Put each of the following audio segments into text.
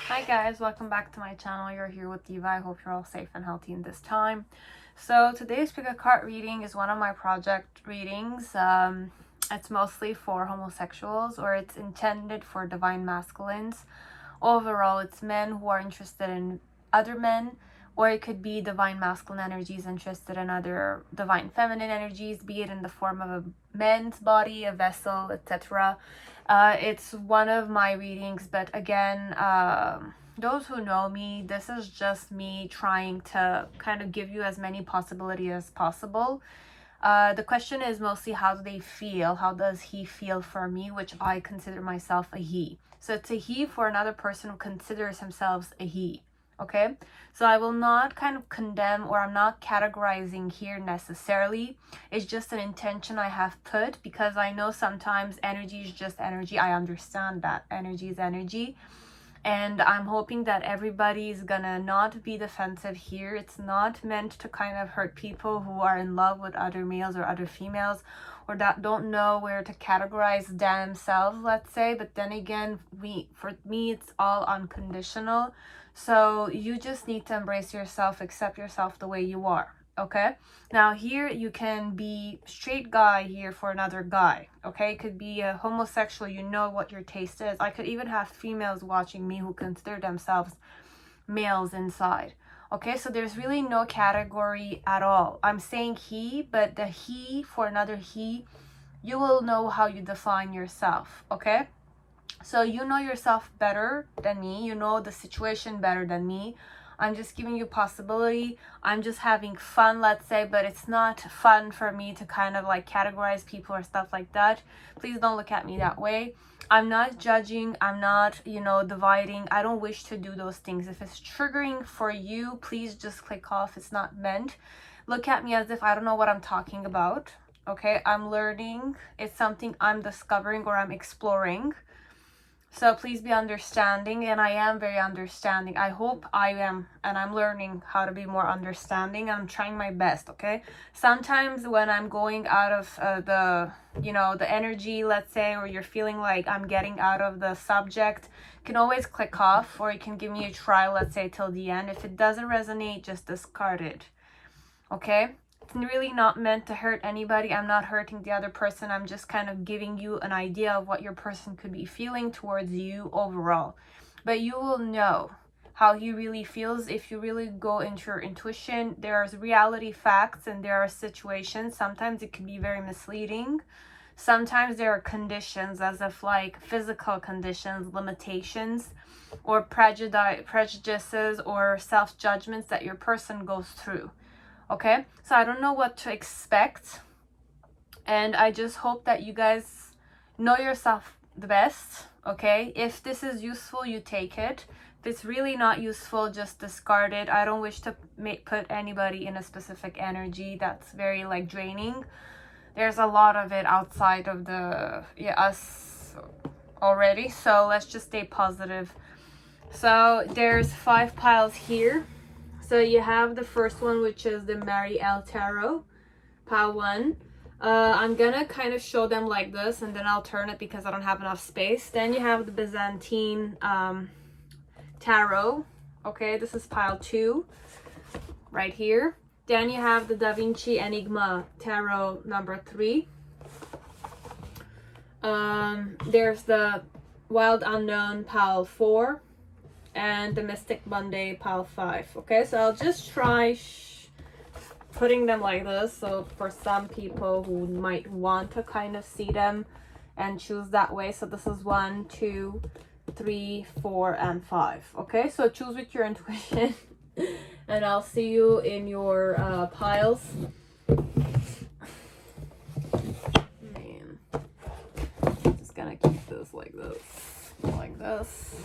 Hi guys, welcome back to my channel. You're here with Diva. I hope you're all safe and healthy in this time. So today's pick a card reading is one of my project readings. It's mostly for homosexuals, or it's intended for divine masculines. Overall, it's men who are interested in other men, or it could be divine masculine energies interested in other divine feminine energies, be it in the form of a man's body, a vessel, etc. It's one of my readings, but again, those who know me, this is just me trying to kind of give you as many possibilities as possible. The question is mostly how do they feel? How does he feel for me? Which I consider myself a he. So it's a he for another person who considers himself a he. Okay, so I will not kind of condemn, or I'm not categorizing here necessarily. It's just an intention I have put, because I know sometimes energy is just energy. I understand that energy is energy, and I'm hoping that everybody's gonna not be defensive here. It's not meant to kind of hurt people who are in love with other males or other females, or that don't know where to categorize themselves, let's say. But then again, for me it's all unconditional. So you just need to embrace yourself, accept yourself the way you are. Okay, now here you can be straight guy here for another guy. Okay, it could be a homosexual, you know what your taste is. I could even have females watching me who consider themselves males inside. Okay, so there's really no category at all. I'm saying he, but the he for another he, you will know how you define yourself. Okay, so you know yourself better than me, you know the situation better than me. I'm just giving you possibility. I'm just having fun, let's say, but it's not fun for me to kind of like categorize people or stuff like that. Please don't look at me that way. I'm not judging, I'm not, dividing. I don't wish to do those things. If it's triggering for you, please just click off. It's not meant. Look at me as if I don't know what I'm talking about. Okay, I'm learning. It's something I'm discovering or I'm exploring. So please be understanding, and I am very understanding. I hope I am, and I'm learning how to be more understanding. I'm trying my best, okay? Sometimes when I'm going out of the energy, let's say, or you're feeling like I'm getting out of the subject, you can always click off, or you can give me a try, let's say, till the end. If it doesn't resonate, just discard it, okay? It's really not meant to hurt anybody. I'm not hurting the other person. I'm just kind of giving you an idea of what your person could be feeling towards you overall. But you will know how he really feels if you really go into your intuition. There's reality facts and there are situations. Sometimes it can be very misleading. Sometimes there are conditions, as if like physical conditions, limitations, or prejudices or self-judgments that your person goes through. Okay, so I don't know what to expect, and I just hope that you guys know yourself the best. Okay, if this is useful, you take it. If it's really not useful, just discard it. I don't wish to put anybody in a specific energy that's very like draining. There's a lot of it outside of us already, so let's just stay positive. So there's 5 piles here. So you have the first one, which is the Mariel Tarot, pile 1. I'm gonna kind of show them like this, and then I'll turn it because I don't have enough space. Then you have the Byzantine Tarot. Okay, this is pile 2 right here. Then you have the Da Vinci Enigma Tarot number 3. There's the Wild Unknown pile 4. And the Mystic Monday pile 5. Okay, so I'll just try putting them like this, so for some people who might want to kind of see them and choose that way. So this is 1, 2, 3, 4, and 5. Okay, so choose with your intuition. And I'll see you in your piles. Man, just gonna keep this like this,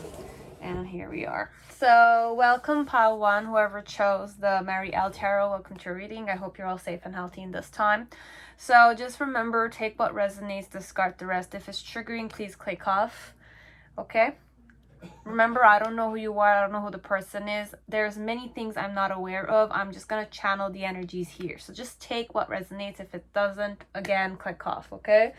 and here we are. So welcome pile 1, whoever chose the Mariel Tarot. Welcome to your reading. I hope you're all safe and healthy in this time. So just remember, take what resonates, discard the rest. If it's triggering, please click off. Okay, remember, I don't know who you are, I don't know who the person is. There's many things I'm not aware of. I'm just gonna channel the energies here, so just take what resonates. If it doesn't, again, click off. Okay,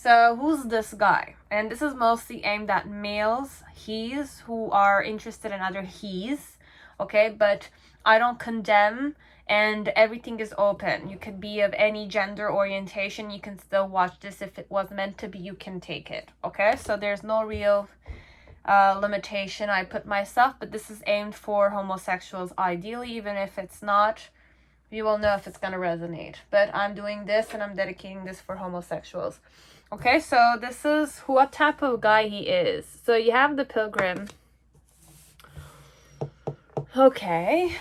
So who's this guy? And this is mostly aimed at males, he's, who are interested in other he's, okay? But I don't condemn, and everything is open. You could be of any gender orientation. You can still watch this. If it was meant to be, you can take it, okay? So there's no real limitation I put myself, but this is aimed for homosexuals ideally. Even if it's not, you will know if it's gonna resonate. But I'm doing this and I'm dedicating this for homosexuals. Okay, so this is what type of guy he is. So you have the Pilgrim. Okay.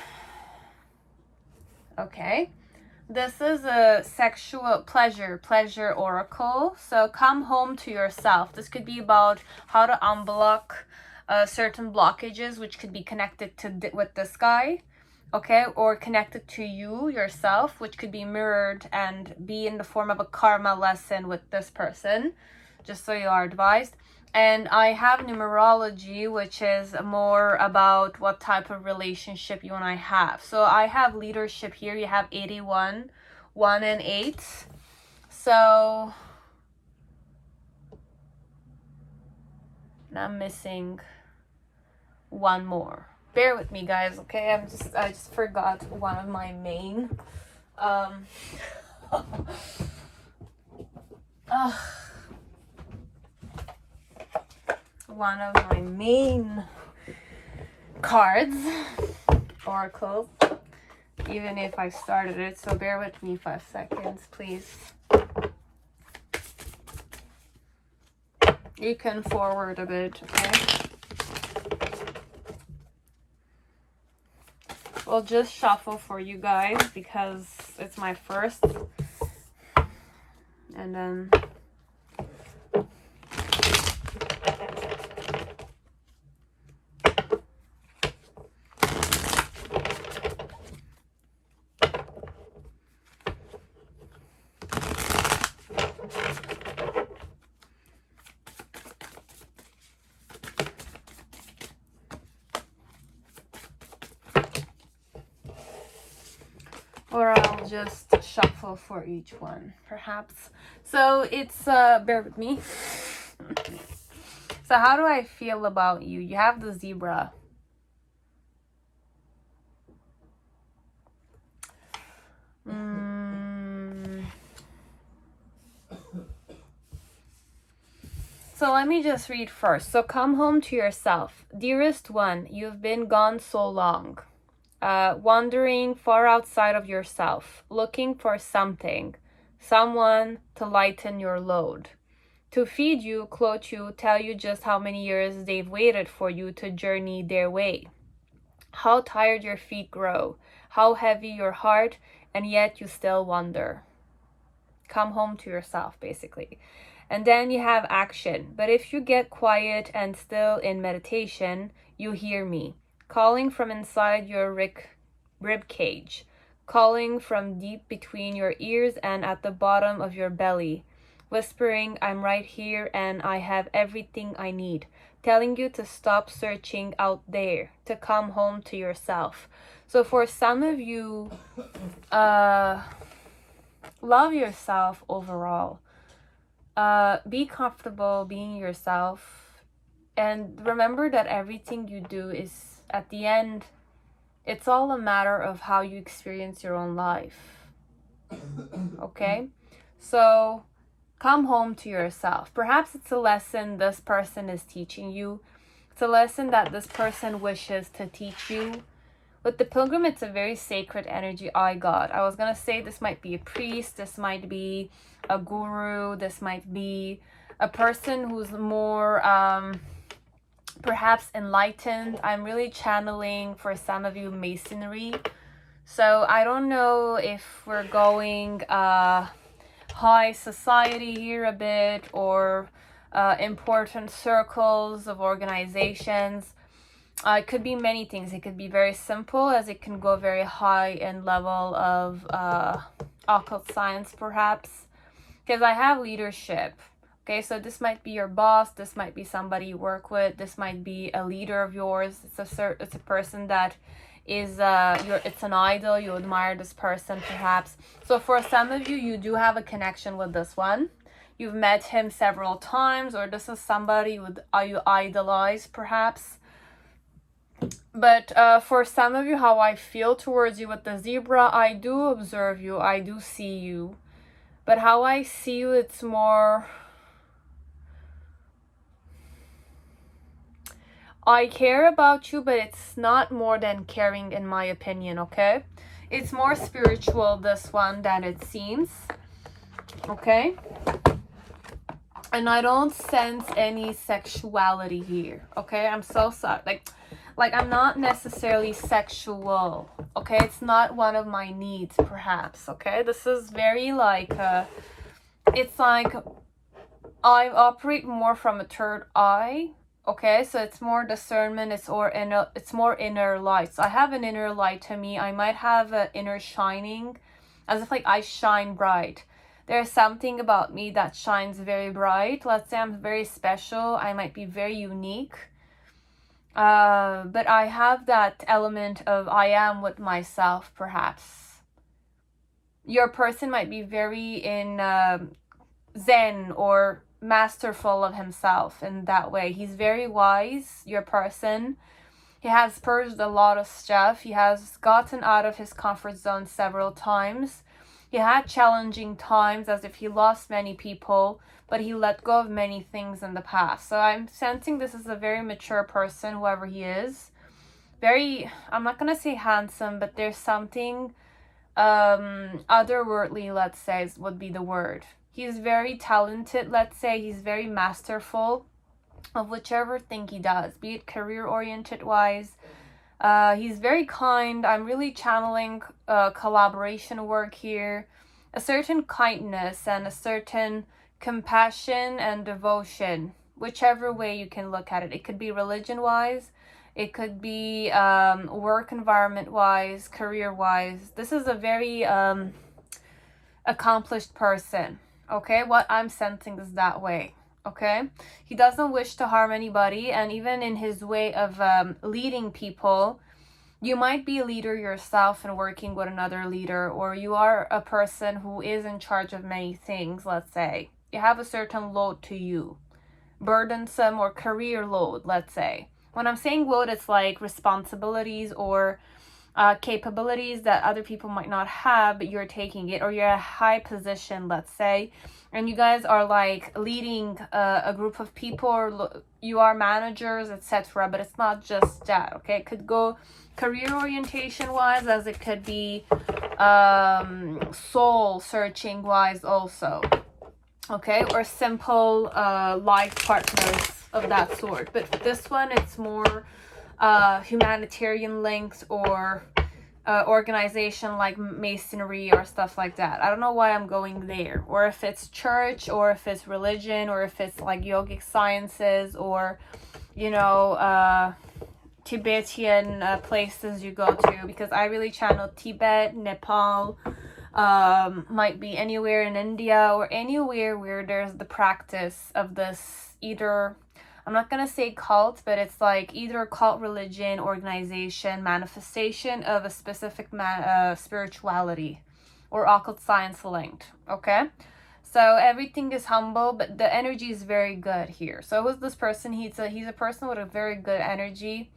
This is a sexual pleasure oracle. So come home to yourself. This could be about how to unblock certain blockages, which could be connected to with this guy. Okay, or connected to you yourself, which could be mirrored and be in the form of a karma lesson with this person, just so you are advised. And I have numerology, which is more about what type of relationship you and I have. So I have leadership here. You have 81, 1 and 8. So I'm missing one more. Bear with me, guys, okay? I just forgot one of my main one of my main cards, oracles, even if I started it, so bear with me 5 seconds, please. You can forward a bit, okay? We'll just shuffle for you guys because it's my first. And then or I'll just shuffle for each one, perhaps. So it's, bear with me. So how do I feel about you? You have the zebra. So let me just read first. So come home to yourself. Dearest one, you've been gone so long. Wandering far outside of yourself, looking for something, someone to lighten your load, to feed you, clothe you, tell you just how many years they've waited for you to journey their way, how tired your feet grow, how heavy your heart, and yet you still wonder. Come home to yourself, basically. And then you have action. But if you get quiet and still in meditation, you hear me calling from inside your rib cage, calling from deep between your ears and at the bottom of your belly, whispering, I'm right here and I have everything I need, telling you to stop searching out there, to come home to yourself. So for some of you, love yourself overall. Be comfortable being yourself, and remember that everything you do is, at the end, it's all a matter of how you experience your own life. Okay? So come home to yourself. Perhaps it's a lesson this person is teaching you. It's a lesson that this person wishes to teach you. With the Pilgrim, it's a very sacred energy I got. I was going to say this might be a priest, this might be a guru, this might be a person who's more perhaps enlightened. I'm really channeling for some of you masonry. So I don't know if we're going high society here a bit, or important circles of organizations. It could be many things. It could be very simple, as it can go very high in level of occult science, perhaps. Because I have leadership. Okay, so this might be your boss. This might be somebody you work with. This might be a leader of yours. It's a person that is it's an idol. You admire this person, perhaps. So for some of you, you do have a connection with this one. you've met him several times, or this is somebody you idolize perhaps. But for some of you, how I feel towards you with the zebra, I do observe you, I do see you. But how I see you, it's more... I care about you, but it's not more than caring in my opinion, okay? It's more spiritual, this one, than it seems, okay? And I don't sense any sexuality here, okay? I'm so sorry. Like I'm not necessarily sexual, okay? It's not one of my needs, perhaps, okay? This is very like, it's like I operate more from a third eye, okay? So it's more discernment, it's more inner light. So I have an inner light to me. I might have an inner shining, as if like I shine bright. There's something about me that shines very bright. Let's say I'm very special. I might be very unique. But I have that element of I am with myself, perhaps. Your person might be very in zen or masterful of himself in that way. He's very wise, your person. He has purged a lot of stuff. He has gotten out of his comfort zone several times. He had challenging times, as if he lost many people, but he let go of many things in the past. So I'm sensing this is a very mature person, whoever he is. Very, I'm not going to say handsome, but there's something otherworldly, let's say, would be the word. He's very talented, let's say. He's very masterful of whichever thing he does, be it career-oriented wise. He's very kind. I'm really channeling collaboration work here. A certain kindness and a certain compassion and devotion, whichever way you can look at it. It could be religion-wise. It could be work environment-wise, career-wise. This is a very accomplished person, okay? What I'm sensing is that way. Okay, he doesn't wish to harm anybody, and even in his way of leading people, you might be a leader yourself and working with another leader, or you are a person who is in charge of many things. Let's say you have a certain load to you, burdensome or career load, let's say. When I'm saying load, it's like responsibilities or capabilities that other people might not have, but you're taking it, or you're at a high position, let's say, and you guys are like leading a group of people, or you are managers, etc. But it's not just that, okay? It could go career orientation wise, as it could be soul searching wise also, okay? Or simple life partners of that sort. But this one, it's more humanitarian links or organization like masonry or stuff like that. I don't know why I'm going there, or if it's church, or if it's religion, or if it's like yogic sciences, or you know, Tibetan places you go to, because I really channel Tibet, Nepal, might be anywhere in India, or anywhere where there's the practice of this, either, I'm not going to say cult, but it's like either cult, religion, organization, manifestation of a specific spirituality or occult science linked, okay? So everything is humble, but the energy is very good here. So who's this person? He's a person with a very good energy.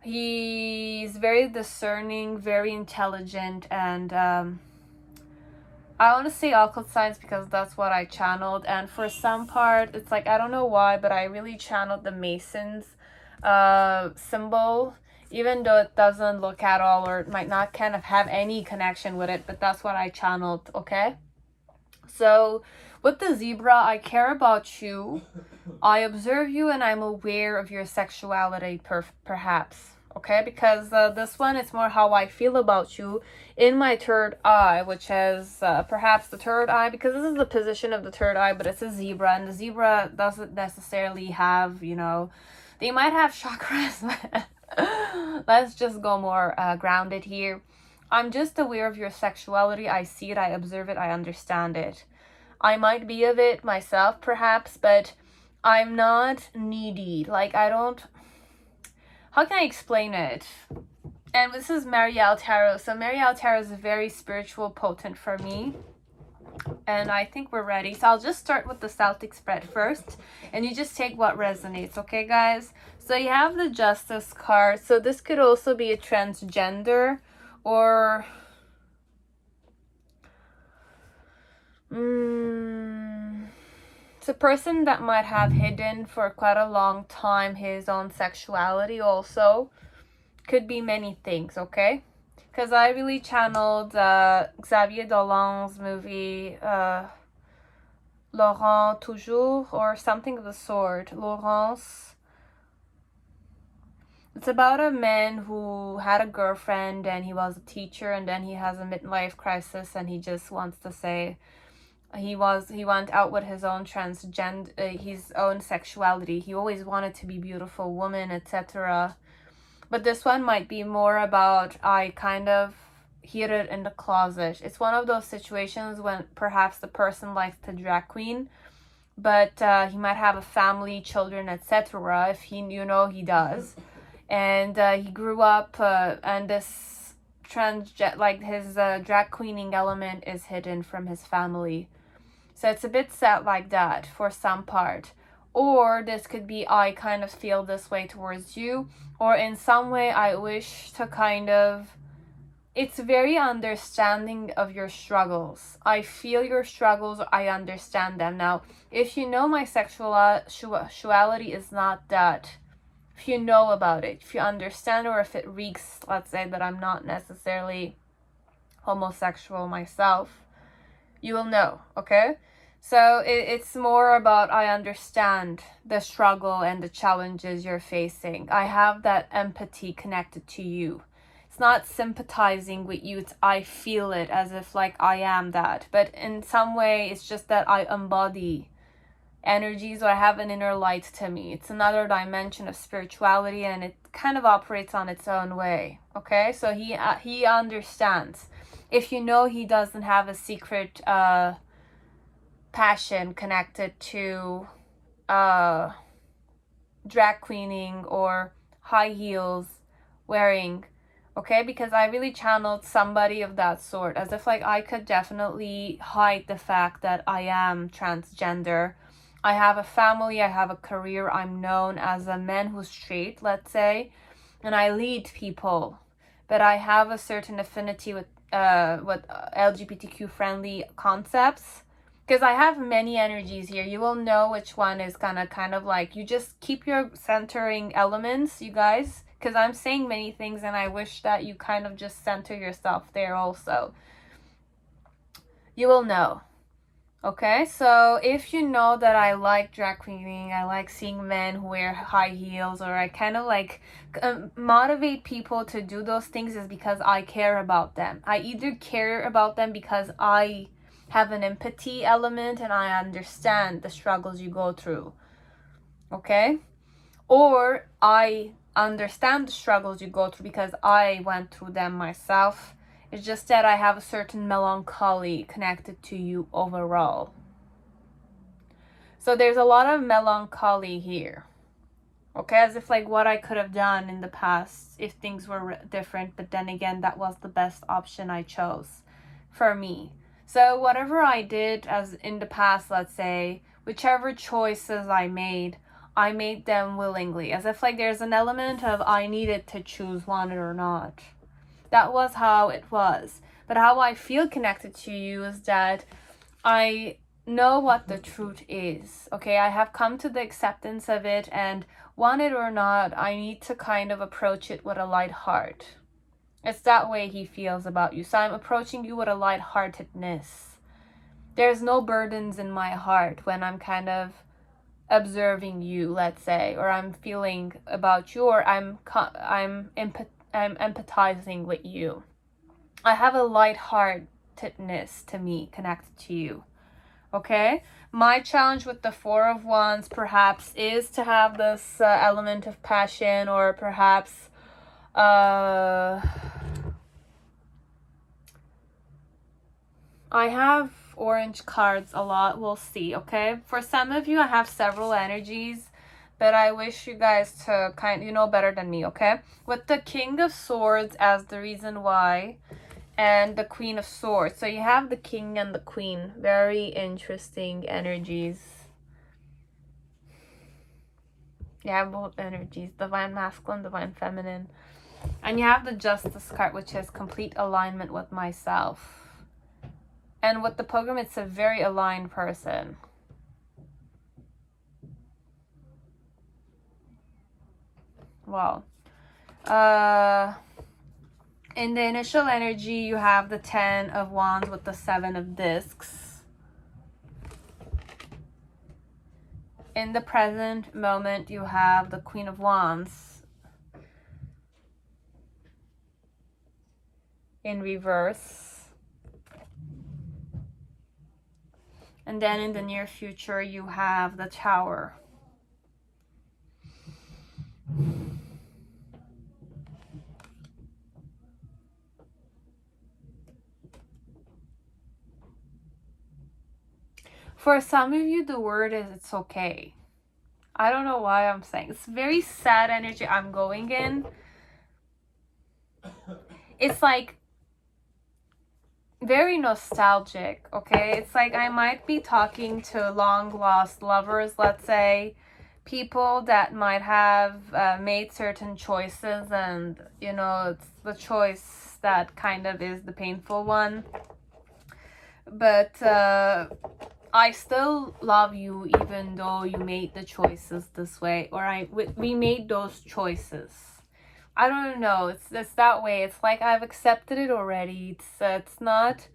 He's very discerning, very intelligent, and I want to say occult science because that's what I channeled. And for some part, it's like, I don't know why, but I really channeled the Masons symbol, even though it doesn't look at all, or it might not kind of have any connection with it, but that's what I channeled, okay? So with the zebra, I care about you. I observe you, and I'm aware of your sexuality, perhaps. Okay, because this one, it's more how I feel about you in my third eye, which is perhaps the third eye, because this is the position of the third eye, but it's a zebra, and the zebra doesn't necessarily have, you know, they might have chakras. Let's just go more grounded here. I'm just aware of your sexuality. I see it, I observe it, I understand it. I might be of it myself, perhaps, but I'm not needy. Like, I don't... How can I explain it? And this is Marielle Tarot. So Marielle Tarot is very spiritual, potent for me. and I think we're ready. So I'll just start with the Celtic spread first, and you just take what resonates, okay, guys? So you have the Justice card. So this could also be a transgender, or it's a person that might have hidden for quite a long time his own sexuality also. Could be many things, okay? Because I really channeled Xavier Dolan's movie Laurent Toujours, or something of the sort. Laurence. It's about a man who had a girlfriend and he was a teacher, and then he has a midlife crisis and he just wants to say he went out with his own his own sexuality. He always wanted to be beautiful woman, etc. But this one might be more about I kind of hid it in the closet. It's one of those situations when perhaps the person likes to drag queen, but he might have a family, children, etc. If he he does, and he grew up and this his drag queening element is hidden from his family. So it's a bit sad like that for some part. Or this could be I kind of feel this way towards you, or in some way I wish to kind of, it's very understanding of your struggles. I feel your struggles, I understand them. Now, if you know my sexuality is not that, if you know about it, if you understand, or if it reeks, let's say that I'm not necessarily homosexual myself, you will know, okay? So it's more about I understand the struggle and the challenges you're facing. I have that empathy connected to you. It's not sympathizing with you. It's I feel it as if like I am that. But in some way, it's just that I embody energies, or I have an inner light to me. It's another dimension of spirituality, and it kind of operates on its own way. Okay, so he understands. If you know he doesn't have a secret passion connected to drag queening or high heels wearing, okay? Because I really channeled somebody of that sort, as if like I could definitely hide the fact that I am transgender. I have a family, I have a career, I'm known as a man who's straight, let's say, and I lead people, but I have a certain affinity with LGBTQ friendly concepts. Because I have many energies here. You will know which one is gonna kind of like, you just keep your centering elements, you guys. Because I'm saying many things and I wish that you kind of just center yourself there also. You will know. Okay, so if you know that I like drag queening, I like seeing men who wear high heels, or I kind of like motivate people to do those things, is because I care about them. I either care about them because I have an empathy element and I understand the struggles you go through, okay? Or I understand the struggles you go through because I went through them myself. It's just that I have a certain melancholy connected to you overall. So there's a lot of melancholy here, okay? As if like what I could have done in the past if things were different, but then again, that was the best option I chose for me. So whatever I did as in the past, let's say, whichever choices I made them willingly. As if like there's an element of I needed to choose one or not. That was how it was. But how I feel connected to you is that I know what the truth is. Okay, I have come to the acceptance of it, and want it or not, I need to kind of approach it with a light heart. It's that way he feels about you. So I'm approaching you with a lightheartedness. There's no burdens in my heart when I'm kind of observing you, let's say, or I'm feeling about you, or I'm empathizing with you. I have a lightheartedness to me connected to you. Okay? My challenge with the Four of Wands perhaps is to have this element of passion, or perhaps I have orange cards a lot. We'll see, okay? For some of you, I have several energies, but I wish you guys to you know better than me, okay? With the King of Swords as the reason why, and the Queen of Swords. So you have the King and the Queen. Very interesting energies. You have both energies, divine masculine, divine feminine. And you have the Justice card, which is complete alignment with myself. And with the Pilgrim, it's a very aligned person. Wow. In the initial energy, you have the 10 of Wands with the 7 of Discs. In the present moment, you have the Queen of Wands in reverse. And then in the near future, you have the Tower. For some of you, the word is it's okay. I don't know why I'm saying. It's very sad energy I'm going in. It's like very nostalgic, okay? It's like I might be talking to long lost lovers, let's say. People that might have made certain choices, and you know, it's the choice that kind of is the painful one. But I still love you even though you made the choices this way, or we made those choices. I don't know, it's that way. It's like I've accepted it already. It's not,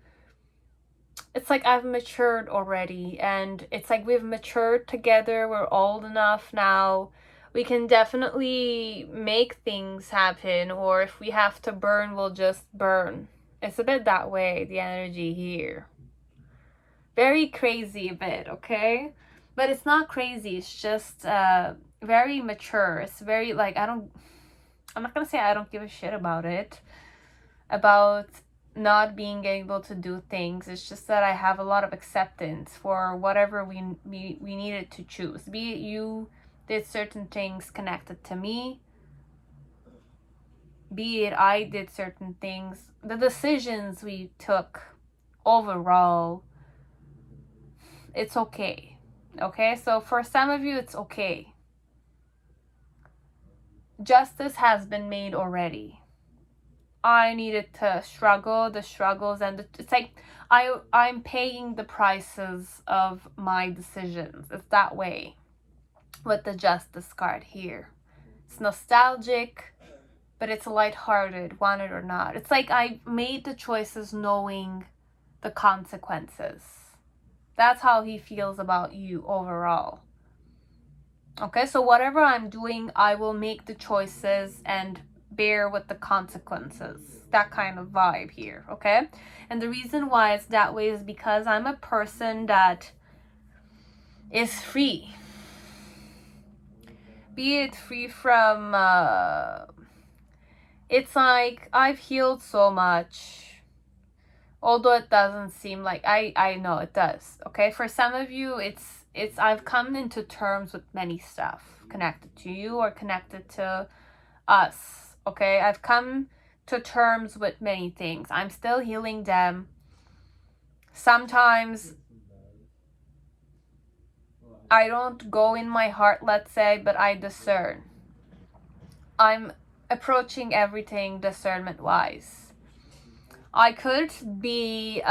it's like I've matured already, and it's like we've matured together. We're old enough now. We can definitely make things happen, or if we have to burn, we'll just burn. It's a bit that way, the energy here. Very crazy a bit, okay? But it's not crazy, it's just very mature. It's very like, I'm not gonna say I don't give a shit about it, about not being able to do things. It's just that I have a lot of acceptance for whatever we needed to choose. Be it you did certain things connected to me, be it I did certain things, the decisions we took overall, it's okay. Okay, so for some of you, it's okay. Justice has been made already. I needed to struggle, the struggles, and it's like I'm paying the prices of my decisions. It's that way with the Justice card here. It's nostalgic, but it's lighthearted, want it or not. It's like I made the choices knowing the consequences. That's how he feels about you overall. Okay, so whatever I'm doing, I will make the choices and bear with the consequences. That kind of vibe here, okay? And the reason why it's that way is because I'm a person that is free. Be it free from, it's like I've healed so much. Although it doesn't seem like, I know it does, okay? For some of you, it's I've come into terms with many stuff connected to you or connected to us, okay? I've come to terms with many things. I'm still healing them. Sometimes I don't go in my heart, let's say, but I discern. I'm approaching everything discernment-wise. I could be,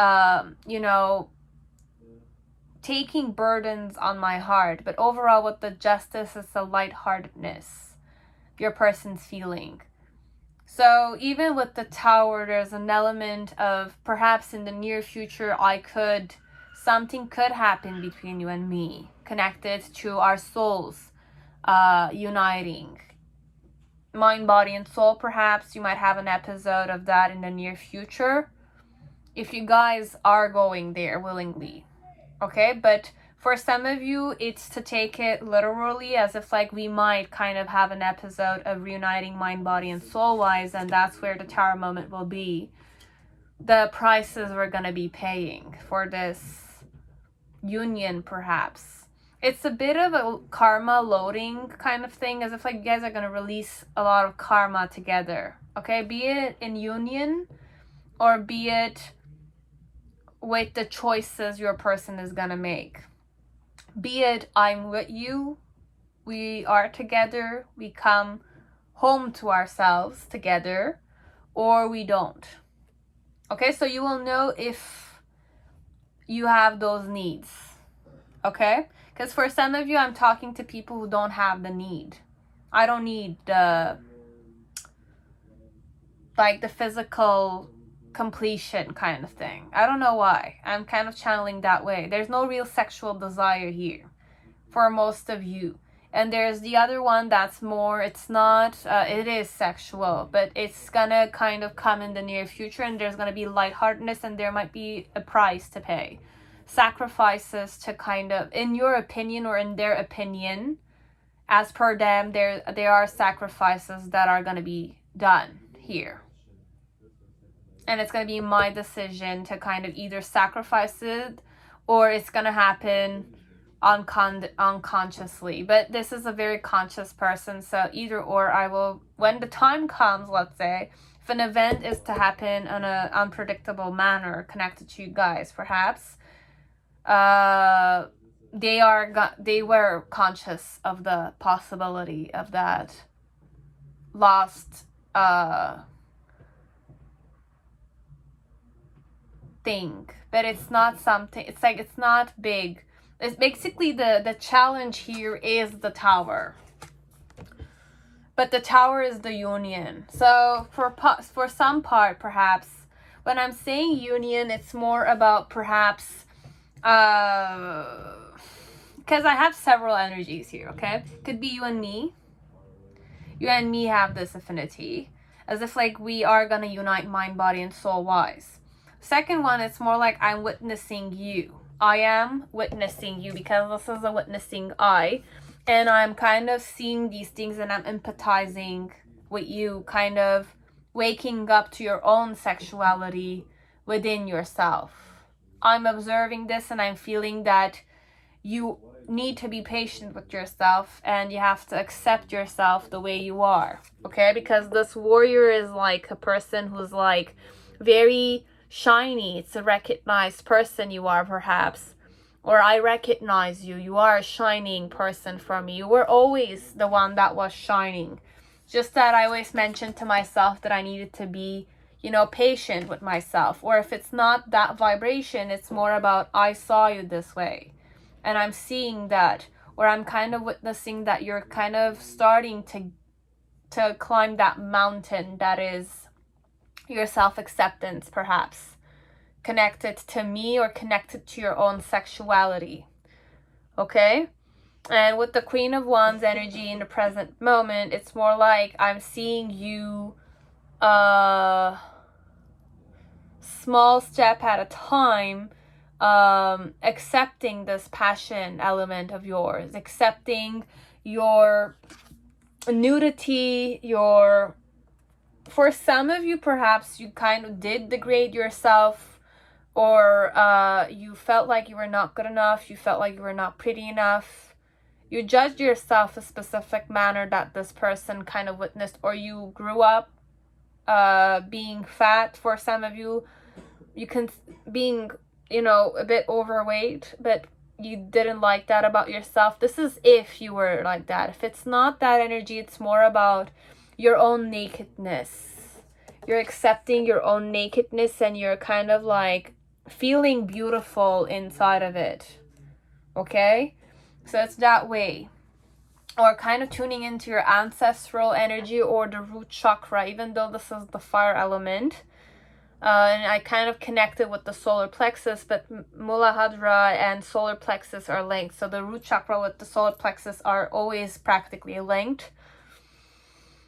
taking burdens on my heart, but overall with the Justice is the lightheartedness your person's feeling. So even with the Tower, there's an element of perhaps in the near future something could happen between you and me, connected to our souls uniting. Mind, body, and soul, perhaps. You might have an episode of that in the near future, if you guys are going there willingly. Okay, but for some of you, it's to take it literally, as if like we might kind of have an episode of reuniting mind, body, and soul-wise, and that's where the Tower moment will be. The prices we're gonna be paying for this union, perhaps. It's a bit of a karma loading kind of thing, as if like you guys are gonna release a lot of karma together. Okay, be it in union or be it with the choices your person is gonna make. Be it I'm with you, we are together, we come home to ourselves together, or we don't. Okay, so you will know if you have those needs. Okay, because for some of you, I'm talking to people who don't have the need. I don't need the physical completion kind of thing. I don't know why. I'm kind of channeling that way. There's no real sexual desire here for most of you. And there's the other one that's more, it's not, it is sexual, but it's gonna kind of come in the near future, and there's gonna be lightheartedness, and there might be a price to pay. Sacrifices to kind of, in your opinion or in their opinion, as per them, there are sacrifices that are gonna be done here. And it's gonna be my decision to kind of either sacrifice it, or it's gonna happen unconsciously. But this is a very conscious person, so either or, I will, when the time comes, let's say if an event is to happen in an unpredictable manner connected to you guys, perhaps they were conscious of the possibility of that lost thing. But it's not something, it's like, it's not big. It's basically the challenge here is the Tower. But the Tower is the union. So for some part, perhaps, when I'm saying union, it's more about perhaps, because I have several energies here, okay? Could be you and me. You and me have this affinity, as if like we are gonna unite mind, body, and soul wise. Second one, it's more like I'm witnessing you. I am witnessing you, because this is a witnessing eye, and I'm kind of seeing these things, and I'm empathizing with you, kind of waking up to your own sexuality within yourself. I'm observing this, and I'm feeling that you need to be patient with yourself, and you have to accept yourself the way you are, okay? Because this warrior is like a person who's like very shiny. It's a recognized person you are, perhaps, or I recognize you. You are a shining person for me. You were always the one that was shining. Just that I always mentioned to myself that I needed to be, patient with myself. Or if it's not that vibration, it's more about I saw you this way, and I'm seeing that, or I'm kind of witnessing that you're kind of starting to climb that mountain that is your self-acceptance, perhaps connected to me or connected to your own sexuality. Okay? And with the Queen of Wands energy in the present moment, it's more like I'm seeing you small step at a time, accepting this passion element of yours, accepting your nudity, for some of you, perhaps you kind of did degrade yourself, or you felt like you were not good enough, you felt like you were not pretty enough, you judged yourself a specific manner that this person kind of witnessed, or you grew up being fat. For some of you, being a bit overweight, but you didn't like that about yourself. This is if you were like that. If it's not that energy, it's more about your own nakedness. You're accepting your own nakedness, and you're kind of like feeling beautiful inside of it. Okay? So it's that way. Or kind of tuning into your ancestral energy or the root chakra, even though this is the fire element. And I kind of connected with the solar plexus, but Muladhara and solar plexus are linked. So the root chakra with the solar plexus are always practically linked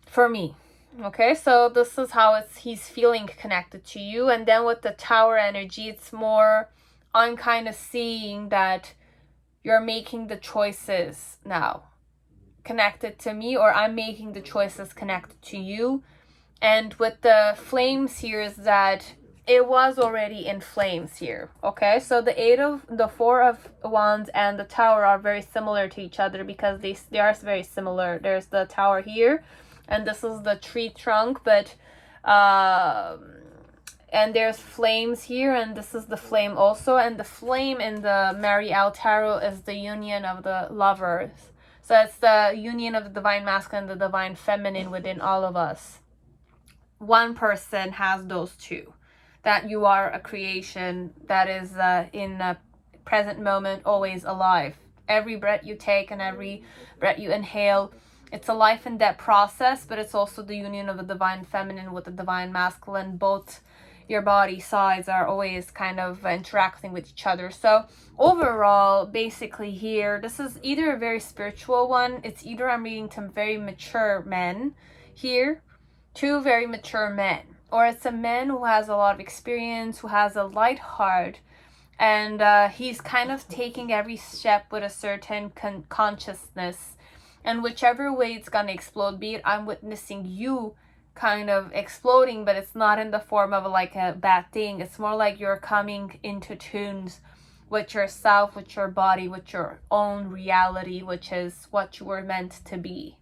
for me. Okay, so this is how he's feeling connected to you. And then with the Tower energy, it's more, I'm kind of seeing that you're making the choices now connected to me, or I'm making the choices connected to you. And with the flames here is that it was already in flames here. Okay, so the Four of Wands and the Tower are very similar to each other, because they are very similar. There's the Tower here, and this is the tree trunk, but And there's flames here, and this is the flame also. And the flame in the Mariel Tarot is the union of the lovers. So it's the union of the divine masculine and the divine feminine within all of us. One person has those two. That you are a creation that is in a present moment always alive. Every breath you take and every breath you inhale, it's a life and death process, but it's also the union of the divine feminine with the divine masculine. Both your body sides are always kind of interacting with each other. So overall, basically here, this is either a very spiritual one. It's either I'm reading to very mature men here, two very mature men, or it's a man who has a lot of experience, who has a light heart, and he's kind of taking every step with a certain consciousness. And whichever way it's gonna explode, be it I'm witnessing you kind of exploding, but it's not in the form of like a bad thing. It's more like you're coming into tunes with yourself, with your body, with your own reality, which is what you were meant to be.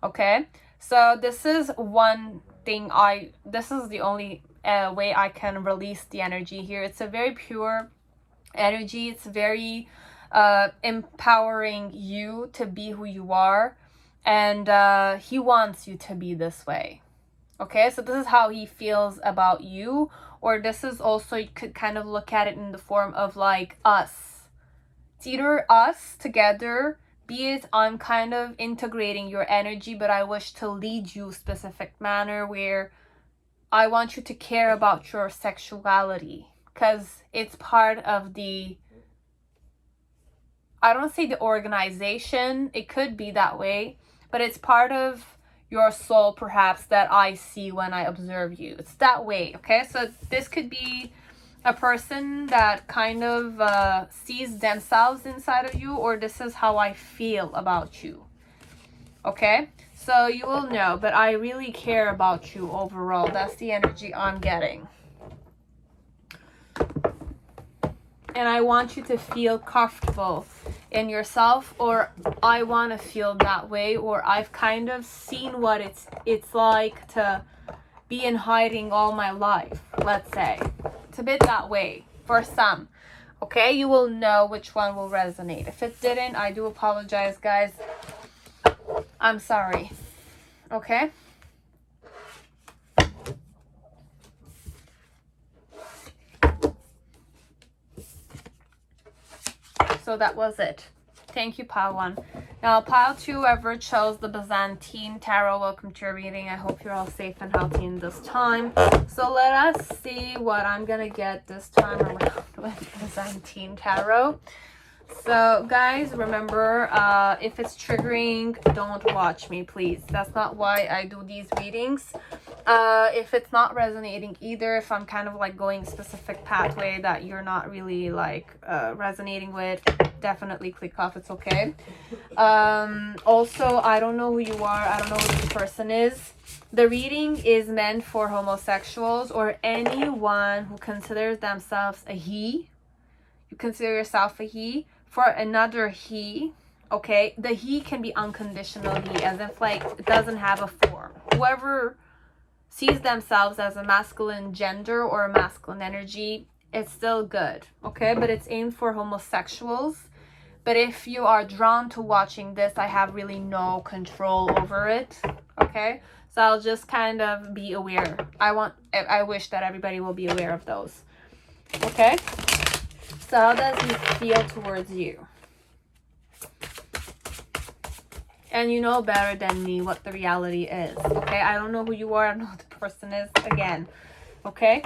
Okay, so this is one thing this is the only way I can release the energy here. It's a very pure energy. It's very empowering you to be who you are, and he wants you to be this way. Okay, so this is how he feels about you, or this is also, you could kind of look at it in the form of like us. It's either us together, be it I'm kind of integrating your energy, but I wish to lead you a specific manner where I want you to care about your sexuality, because it's part of the, I don't say the organization, it could be that way, but it's part of your soul perhaps that I see when I observe you. It's that way, okay? So this could be a person that kind of sees themselves inside of you, or this is how I feel about you, okay? So you will know, but I really care about you overall. That's the energy I'm getting. And I want you to feel comfortable in yourself, or I want to feel that way, or I've kind of seen what it's like to be in hiding all my life, let's say. It's a bit that way for some. Okay, you will know which one will resonate. If it didn't, I do apologize, guys. I'm sorry. Okay? So that was it. Thank you, pile 1. Now, pile 2, whoever chose the Byzantine Tarot, welcome to your reading. I hope you're all safe and healthy in this time. So let us see what I'm going to get this time around with Byzantine Tarot. So, guys, remember, if it's triggering, don't watch me, please. That's not why I do these readings. If it's not resonating either, if I'm kind of like going a specific pathway that you're not really like resonating with, definitely click off. It's okay. Also, I don't know who you are. I don't know who this person is. The reading is meant for homosexuals or anyone who considers themselves a he. You consider yourself a he. For another he, okay, the he can be unconditional he, as if like it doesn't have a form. Whoever sees themselves as a masculine gender or a masculine energy, it's still good, okay? But it's aimed for homosexuals. But if you are drawn to watching this, I have really no control over it, okay? So I'll just kind of be aware. I wish that everybody will be aware of those, okay? So how does he feel towards you? And you know better than me what the reality is, okay? I don't know who you are. I don't know who the person is, again, okay?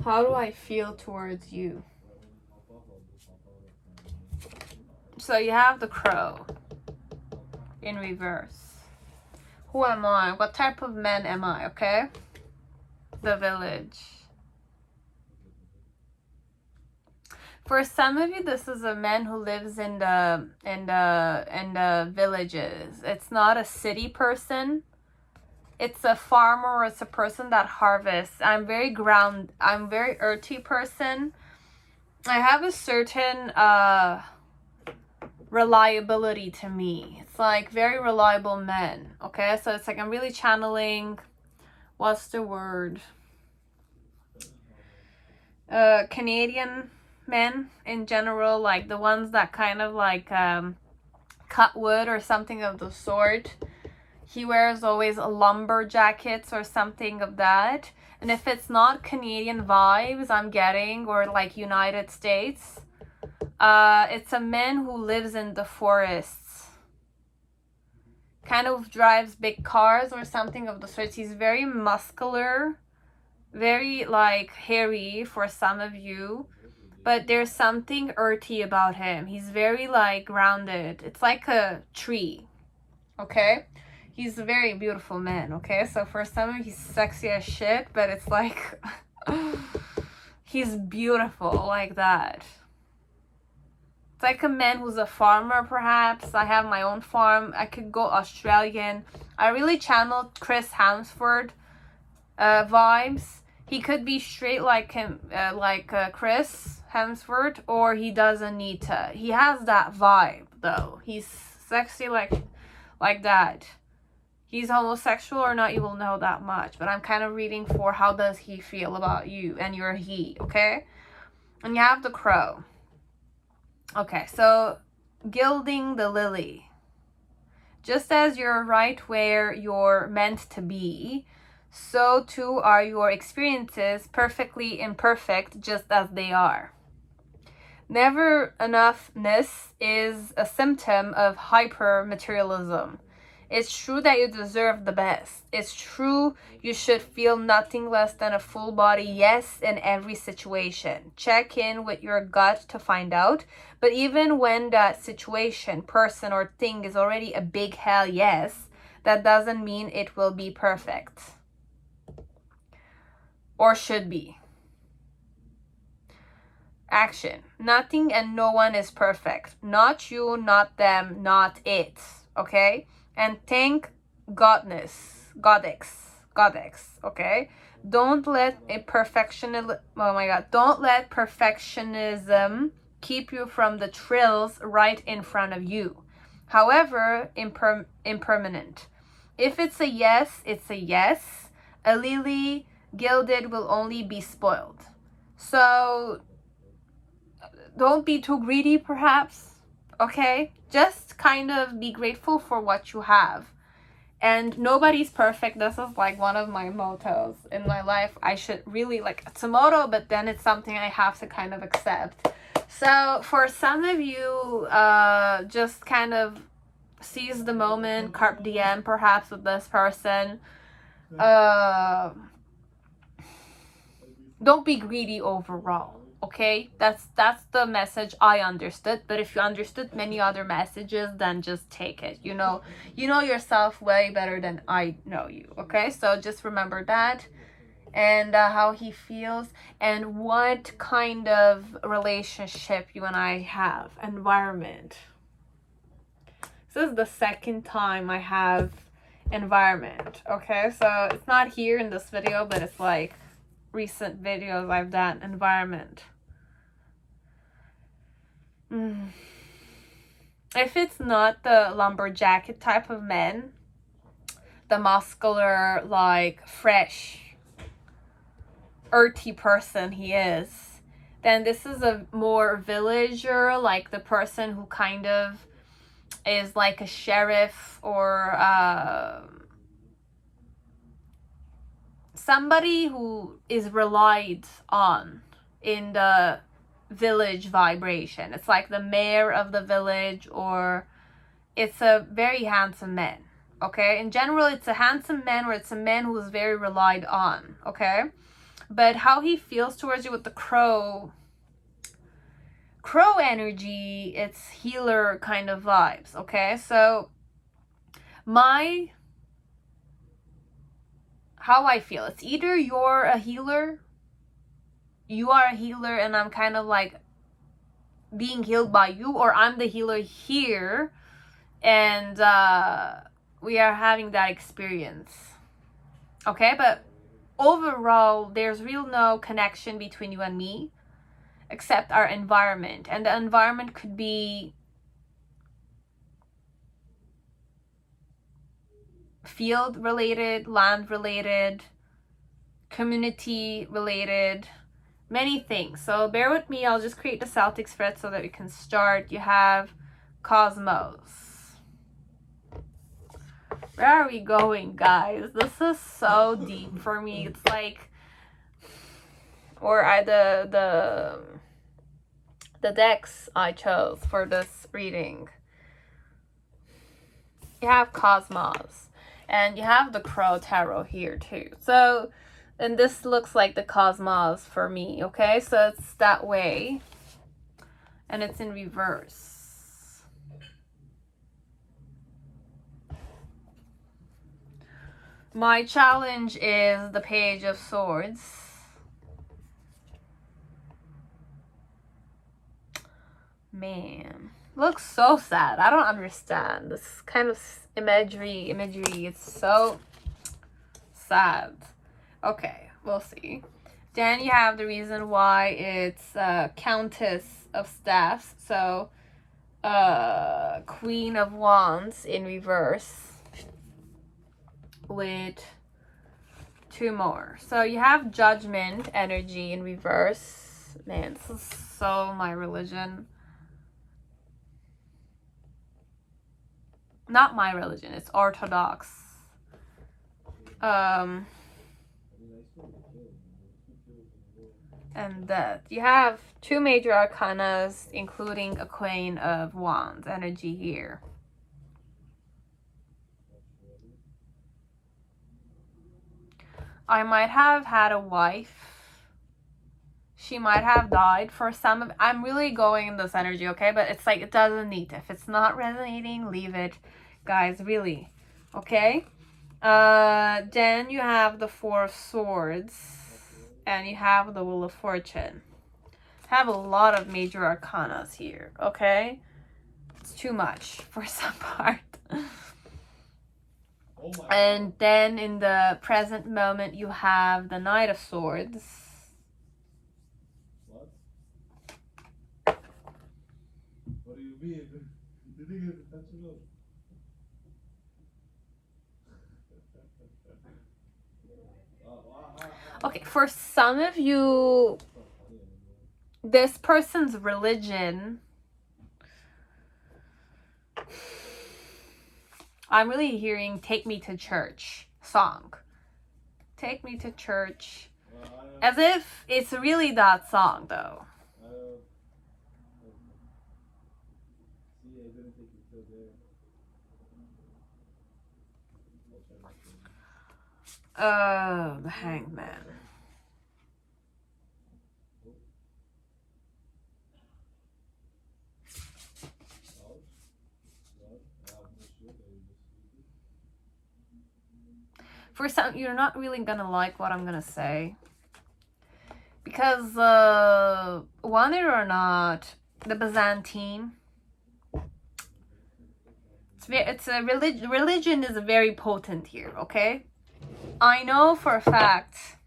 How do I feel towards you? So you have the Crow in reverse. Who am I? What type of man am I? Okay. The Village. For some of you, this is a man who lives in the villages. It's not a city person. It's a farmer, or it's a person that harvests. I'm very earthy person. I have a certain reliability to me. It's like very reliable men. Okay, so it's like I'm really channeling, what's the word? Canadian men in general, like the ones that kind of like cut wood or something of the sort. He wears always lumber jackets or something of that. And if it's not Canadian vibes I'm getting, or like United States, it's a man who lives in the forests. Kind of drives big cars or something of the sort. He's very muscular, very like hairy for some of you. But there's something earthy about him. He's very like grounded. It's like a tree. Okay? He's a very beautiful man, okay? So for some of you, he's sexy as shit, but it's like he's beautiful like that. It's like a man who's a farmer, perhaps. I have my own farm. I could go Australian. I really channeled Chris Hemsworth vibes. He could be straight like him, Chris Hemsworth, or he doesn't need to. He has that vibe, though. He's sexy like that. He's homosexual or not, you will know that much. But I'm kind of reading for how does he feel about you, and you're he, okay? And you have the Crow. Okay, so gilding the lily. Just as you're right where you're meant to be, so too are your experiences, perfectly imperfect, just as they are. Never enoughness is a symptom of hyper-materialism. It's true that you deserve the best. It's true you should feel nothing less than a full body yes in every situation. Check in with your gut to find out. But even when that situation, person, or thing is already a big hell yes, that doesn't mean it will be perfect. Or should be. Action. Nothing and no one is perfect. Not you, not them, not it. Okay? And thank goddess, okay? Don't let perfectionism keep you from the thrills right in front of you. However, impermanent. If it's a yes, it's a yes. A lily gilded will only be spoiled. So don't be too greedy, perhaps. Okay? Just kind of be grateful for what you have. And nobody's perfect. This is like one of my mottos in my life. I should really it's a motto, but then it's something I have to kind of accept. So for some of you, just kind of seize the moment, carpe diem perhaps with this person. Don't be greedy overall. Okay, that's the message I understood. But if you understood many other messages, then just take it. You know yourself way better than I know you. Okay, so just remember that, and how he feels, and what kind of relationship you and I have. Environment. This is the second time I have environment. Okay, so it's not here in this video, but it's like recent videos I've done. Environment. If it's not the lumberjacket type of man, the muscular, like fresh, earthy person he is, then this is a more villager, like the person who kind of is like a sheriff, or somebody who is relied on in the village vibration. It's like the mayor of the village, or it's a very handsome man. Okay, in general it's a handsome man, or it's a man who's very relied on. Okay, But how he feels towards you with the crow energy, it's healer kind of vibes, okay? So how I feel, it's either you are a healer and I'm kind of like being healed by you, or I'm the healer here and we are having that experience, okay? But overall, there's real no connection between you and me except our environment, and the environment could be field related, land related, community related, many things. So bear with me, I'll just create the Celtic spread so that we can start. You have cosmos. Where are we going, guys? This is so deep for me. It's like, or the decks I chose for this reading. You have cosmos, and you have the Crow Tarot here too. So, and this looks like the cosmos for me, okay? So it's that way, and it's in reverse. My challenge is the Page of Swords. Man, looks so sad. I don't understand this kind of imagery. It's so sad. Okay, we'll see. Then you have the reason why it's Countess of Staffs. So Queen of Wands in reverse with 2 more. So you have Judgment energy in reverse. Man, this is so my religion. Not my religion, it's Orthodox. And that you have 2 major arcanas, including a Queen of Wands energy here. I might have had a wife. She might have died for some of. I'm really going in this energy, okay? But it's like, it doesn't need to. If it's not resonating, leave it, guys, really, okay? Then you have the 4 of Swords, and you have the Wheel of Fortune. Have a lot of major arcanas here, okay? It's too much for some part. And then in the present moment, you have the Knight of Swords. What? What do you mean? Did you get the touch of? Okay, for some of you, this person's religion, I'm really hearing Take Me to Church song. Take Me to Church. As if it's really that song, though. The Hanged Man. For some, you're not really gonna like what I'm gonna say. Because, want it or not, the Byzantine, it's a religion is very potent here, okay? I know for a fact,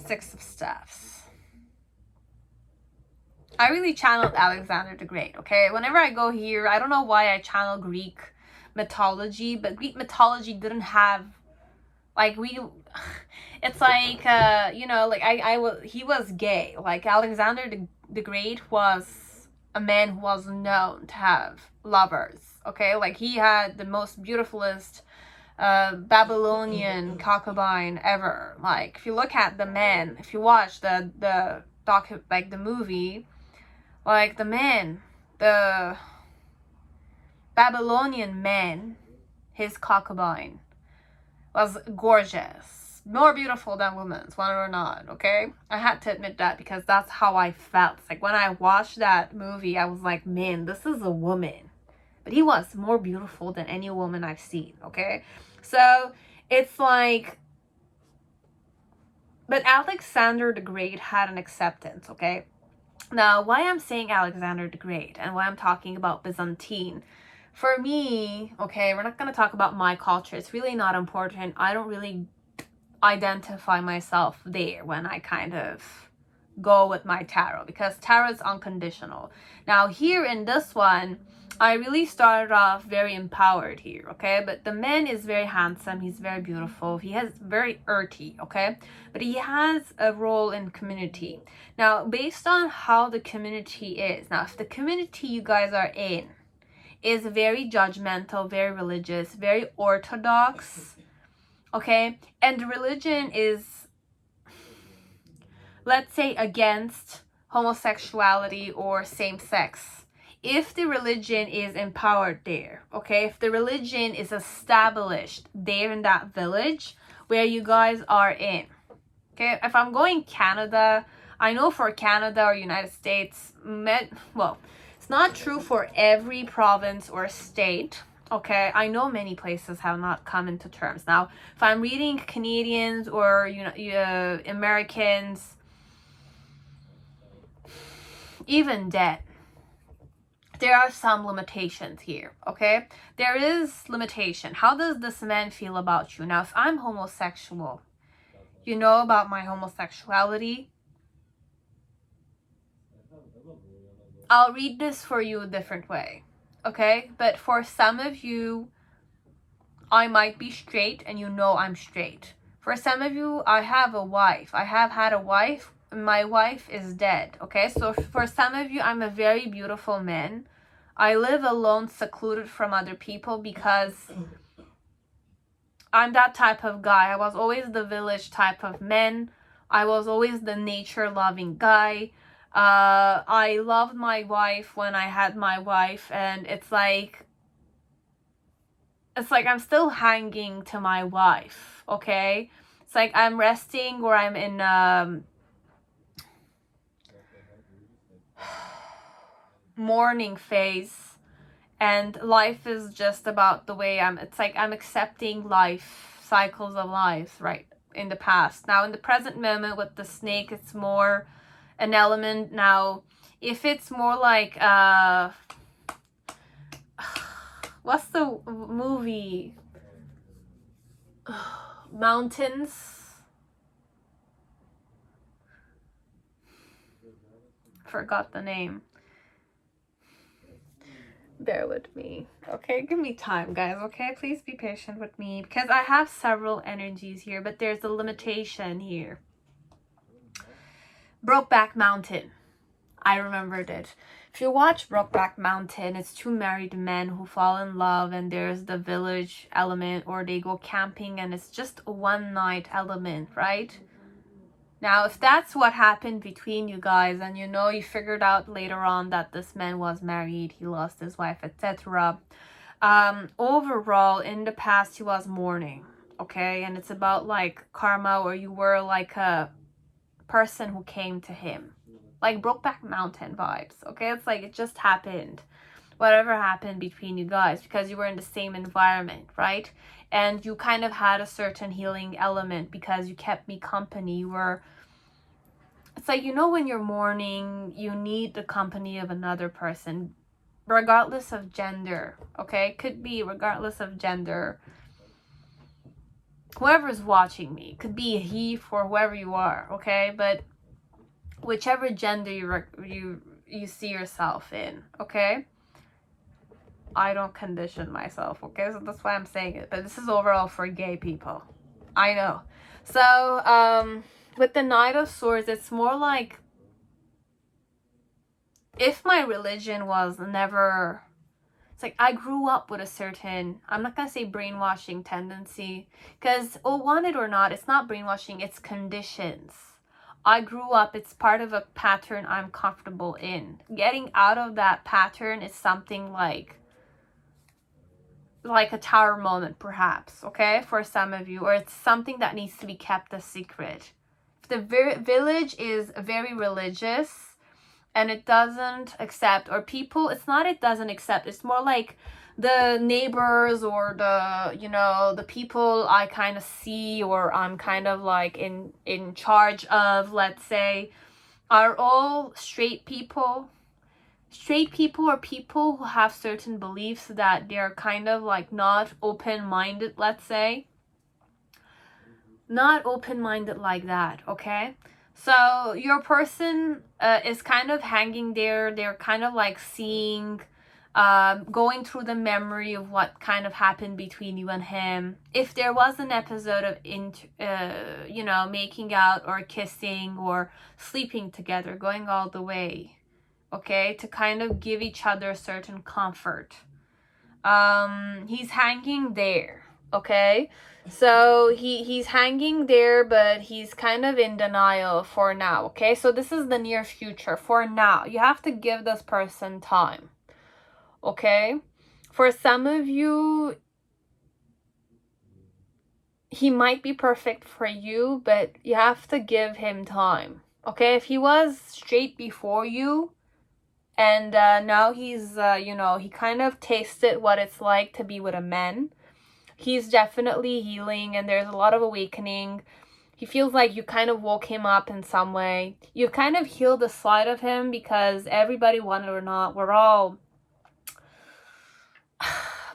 6 of Staffs. I really channeled Alexander the Great, okay? Whenever I go here, I don't know why I channel Greek mythology, but Greek mythology didn't have, like, it's like, you know, like, he was gay. Like, Alexander the Great was a man who was known to have lovers, okay? Like, he had the most beautifulest Babylonian concubine ever. Like, if you look at the man, if you watch the movie, like, the Babylonian man, his concubine was gorgeous, more beautiful than women's, want it or not, okay? I had to admit that because that's how I felt. It's like when I watched that movie, I was like, man, this is a woman. But he was more beautiful than any woman I've seen, okay? So it's like, but Alexander the Great had an acceptance, okay? Now, why I'm saying Alexander the Great and why I'm talking about Byzantine, for me, okay, we're not going to talk about my culture. It's really not important. I don't really identify myself there when I kind of go with my tarot, because tarot is unconditional. Now, here in this one, I really started off very empowered here, okay? But the man is very handsome. He's very beautiful. He has very earthy, okay? But he has a role in community. Now, based on how the community is, now, if the community you guys are in is very judgmental, very religious, very orthodox, okay? And the religion is, let's say, against homosexuality or same-sex, if the religion is empowered there, okay, if the religion is established there in that village where you guys are in, okay, if I'm going Canada, I know for Canada or United States, well, it's not true for every province or state, okay, I know many places have not come into terms. Now, if I'm reading Canadians or Americans, even dead, there are some limitations here, okay? There is limitation. How does this man feel about you? Now, if I'm homosexual, you know about my homosexuality. I'll read this for you a different way, okay? But for some of you, I might be straight and you know I'm straight. For some of you, I have a wife. I have had a wife. My wife is dead, okay? So for some of you, I'm a very beautiful man. I live alone, secluded from other people because I'm that type of guy. I was always the village type of man. I was always the nature-loving guy. I loved my wife when I had my wife, and it's like I'm still hanging to my wife, okay? It's like I'm resting or I'm in mourning phase, and life is just about the way it's like I'm accepting life, cycles of life, right, in the past. Now, in the present moment with the snake, it's more an element. Now, if it's more like, what's the movie? Mountains? Forgot the name. Bear with me, okay? Give me time, guys, okay? Please be patient with me because I have several energies here, but there's a limitation here. Brokeback Mountain. I remembered it. If you watch Brokeback Mountain, it's two married men who fall in love, and there's the village element, or they go camping and it's just a one night element, right? Now, if that's what happened between you guys, and you know you figured out later on that this man was married, he lost his wife, etc. Overall, in the past, he was mourning, okay? And it's about like karma, or you were like a person who came to him. Like Brokeback Mountain vibes, okay? It's like it just happened. Whatever happened between you guys, because you were in the same environment, right? And you kind of had a certain healing element because you kept me company. You were, it's like, you know, when you're mourning, you need the company of another person, regardless of gender, okay? Could be regardless of gender. Whoever's watching me, could be a he for whoever you are, okay? But whichever gender you see yourself in, okay? I don't condition myself, okay? So that's why I'm saying it. But this is overall for gay people. I know. So, with the Knight of Swords, it's more like if my religion was never... It's like I grew up with a certain, I'm not going to say brainwashing tendency, because, oh, want it or not, it's not brainwashing, it's conditions. I grew up, it's part of a pattern I'm comfortable in. Getting out of that pattern is something like like a tower moment, perhaps, okay, for some of you, or it's something that needs to be kept a secret. If the village is very religious and it doesn't accept, or people, it's not it doesn't accept, it's more like the neighbors or the, you know, the people I kind of see or I'm kind of like in charge of, let's say, are all straight people. Straight people are people who have certain beliefs that they're kind of like not open-minded, let's say. Not open-minded like that, okay? So your person is kind of hanging there. They're kind of like seeing, going through the memory of what kind of happened between you and him. If there was an episode of, you know, making out or kissing or sleeping together, going all the way, okay, to kind of give each other certain comfort. He's hanging there, okay? So he's hanging there, but he's kind of in denial for now, okay? So this is the near future. For now, you have to give this person time, okay? For some of you, he might be perfect for you, but you have to give him time, okay? If he was straight before you, and now he's, you know, he kind of tasted what it's like to be with a man. He's definitely healing and there's a lot of awakening. He feels like you kind of woke him up in some way. You've kind of healed the side of him because everybody, want it or not, we're all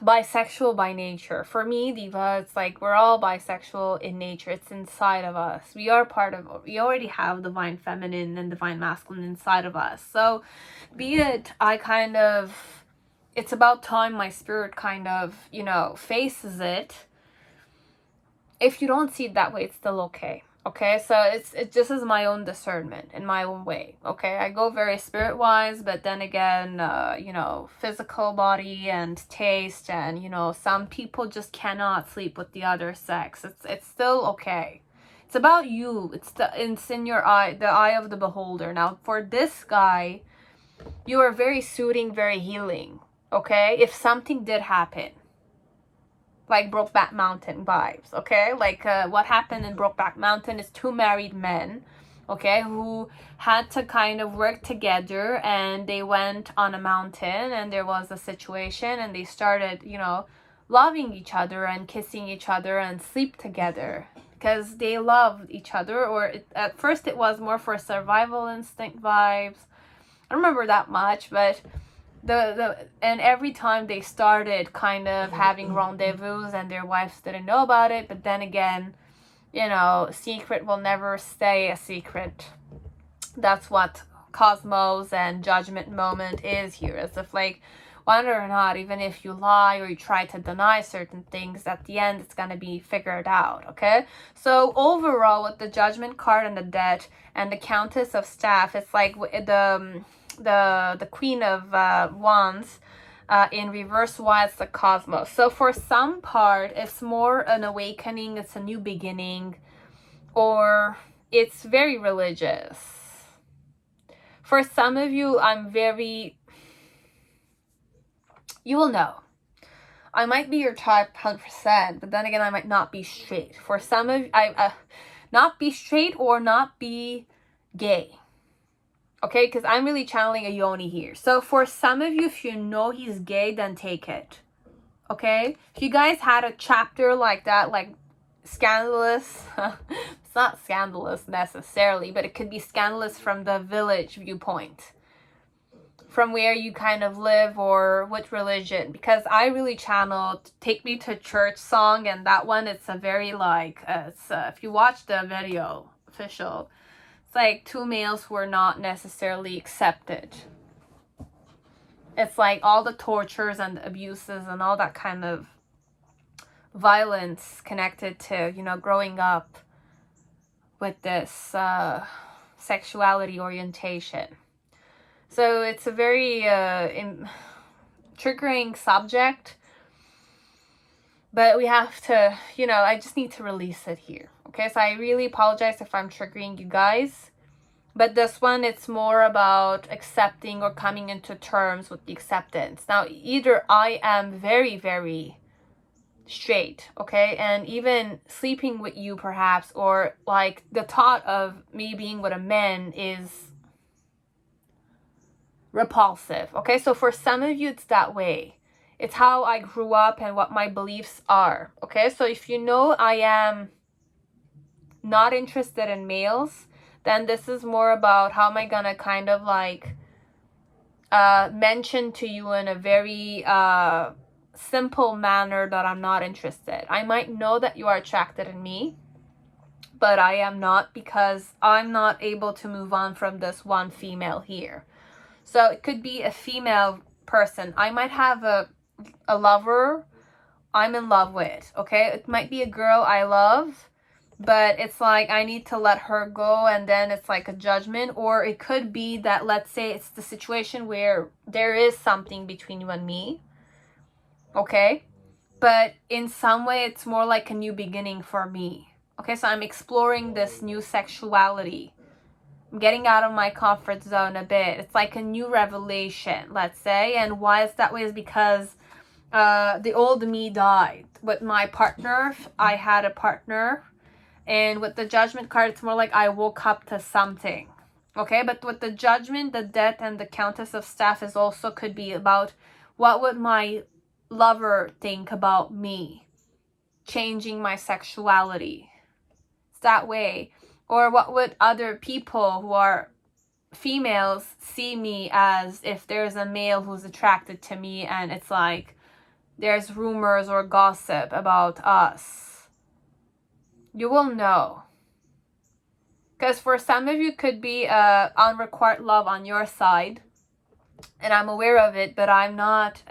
bisexual by nature. For me, Diva, it's like we're all bisexual in nature. It's inside of us. We are part of, we already have divine feminine and divine masculine inside of us. So be it, I kind of, it's about time my spirit kind of, you know, faces it. If you don't see it that way, it's still okay. Okay, so it just is my own discernment in my own way. Okay, I go very spirit wise, but then again, you know, physical body and taste, and you know, some people just cannot sleep with the other sex. It's still okay. It's about you. It's in your eye, the eye of the beholder. Now, for this guy, you are very soothing, very healing. Okay, if something did happen, like Brokeback Mountain vibes, okay? Like what happened in Brokeback Mountain is two married men, okay, who had to kind of work together, and they went on a mountain and there was a situation and they started, you know, loving each other and kissing each other and sleep together because they loved each other. Or at first it was more for survival instinct vibes. I don't remember that much, but and every time they started kind of having rendezvous and their wives didn't know about it, but then again, you know, secret will never stay a secret. That's what cosmos and judgment moment is here. As if like, whether or not, even if you lie or you try to deny certain things, at the end it's gonna be figured out, okay? So overall, with the judgment card and the death and the Countess of Staff, it's like the Queen of Wands in reverse, why it's the cosmos. So for some part, it's more an awakening, it's a new beginning, or it's very religious. For some of you, you will know. I might be your type 100%, but then again, I might not be straight. For some of you, not be straight or not be gay. Okay, because I'm really channeling a yoni here. So for some of you, if you know he's gay, then take it. Okay? If you guys had a chapter like that, like scandalous, it's not scandalous necessarily, but it could be scandalous from the village viewpoint. From where you kind of live or what religion. Because I really channeled Take Me to Church song, and that one, it's a very like, if you watch the video, official, it's like two males who are not necessarily accepted. It's like all the tortures and the abuses and all that kind of violence connected to, you know, growing up with this sexuality orientation. So it's a very triggering subject. But we have to, you know, I just need to release it here. Okay, so I really apologize if I'm triggering you guys. But this one, it's more about accepting or coming into terms with the acceptance. Now, either I am very, very straight, okay? And even sleeping with you perhaps, or like the thought of me being with a man is repulsive, okay? So for some of you, it's that way. It's how I grew up and what my beliefs are, okay? So if you know I am not interested in males, then this is more about how am I gonna kind of like mention to you in a very simple manner that I'm not interested. I might know that you are attracted in me, but I am not, because I'm not able to move on from this one female here. So it could be a female person. I might have a lover I'm in love with, okay? It might be a girl I love, but it's like I need to let her go, and then it's like a judgment. Or it could be that, let's say it's the situation where there is something between you and me, okay? But in some way it's more like a new beginning for me, okay? So I'm exploring this new sexuality. I'm getting out of my comfort zone a bit. It's like a new revelation, let's say. And why is that way is because the old me died. With my partner, I had a partner, and with the judgment card, it's more like I woke up to something, okay? But with the judgment, the death, and the Countess of Staff is also could be about what would my lover think about me changing my sexuality. It's that way. Or what would other people who are females see me as if there's a male who's attracted to me, and it's like there's rumors or gossip about us. You will know. Because for some of you could be unrequited love on your side, and I'm aware of it, but I'm not.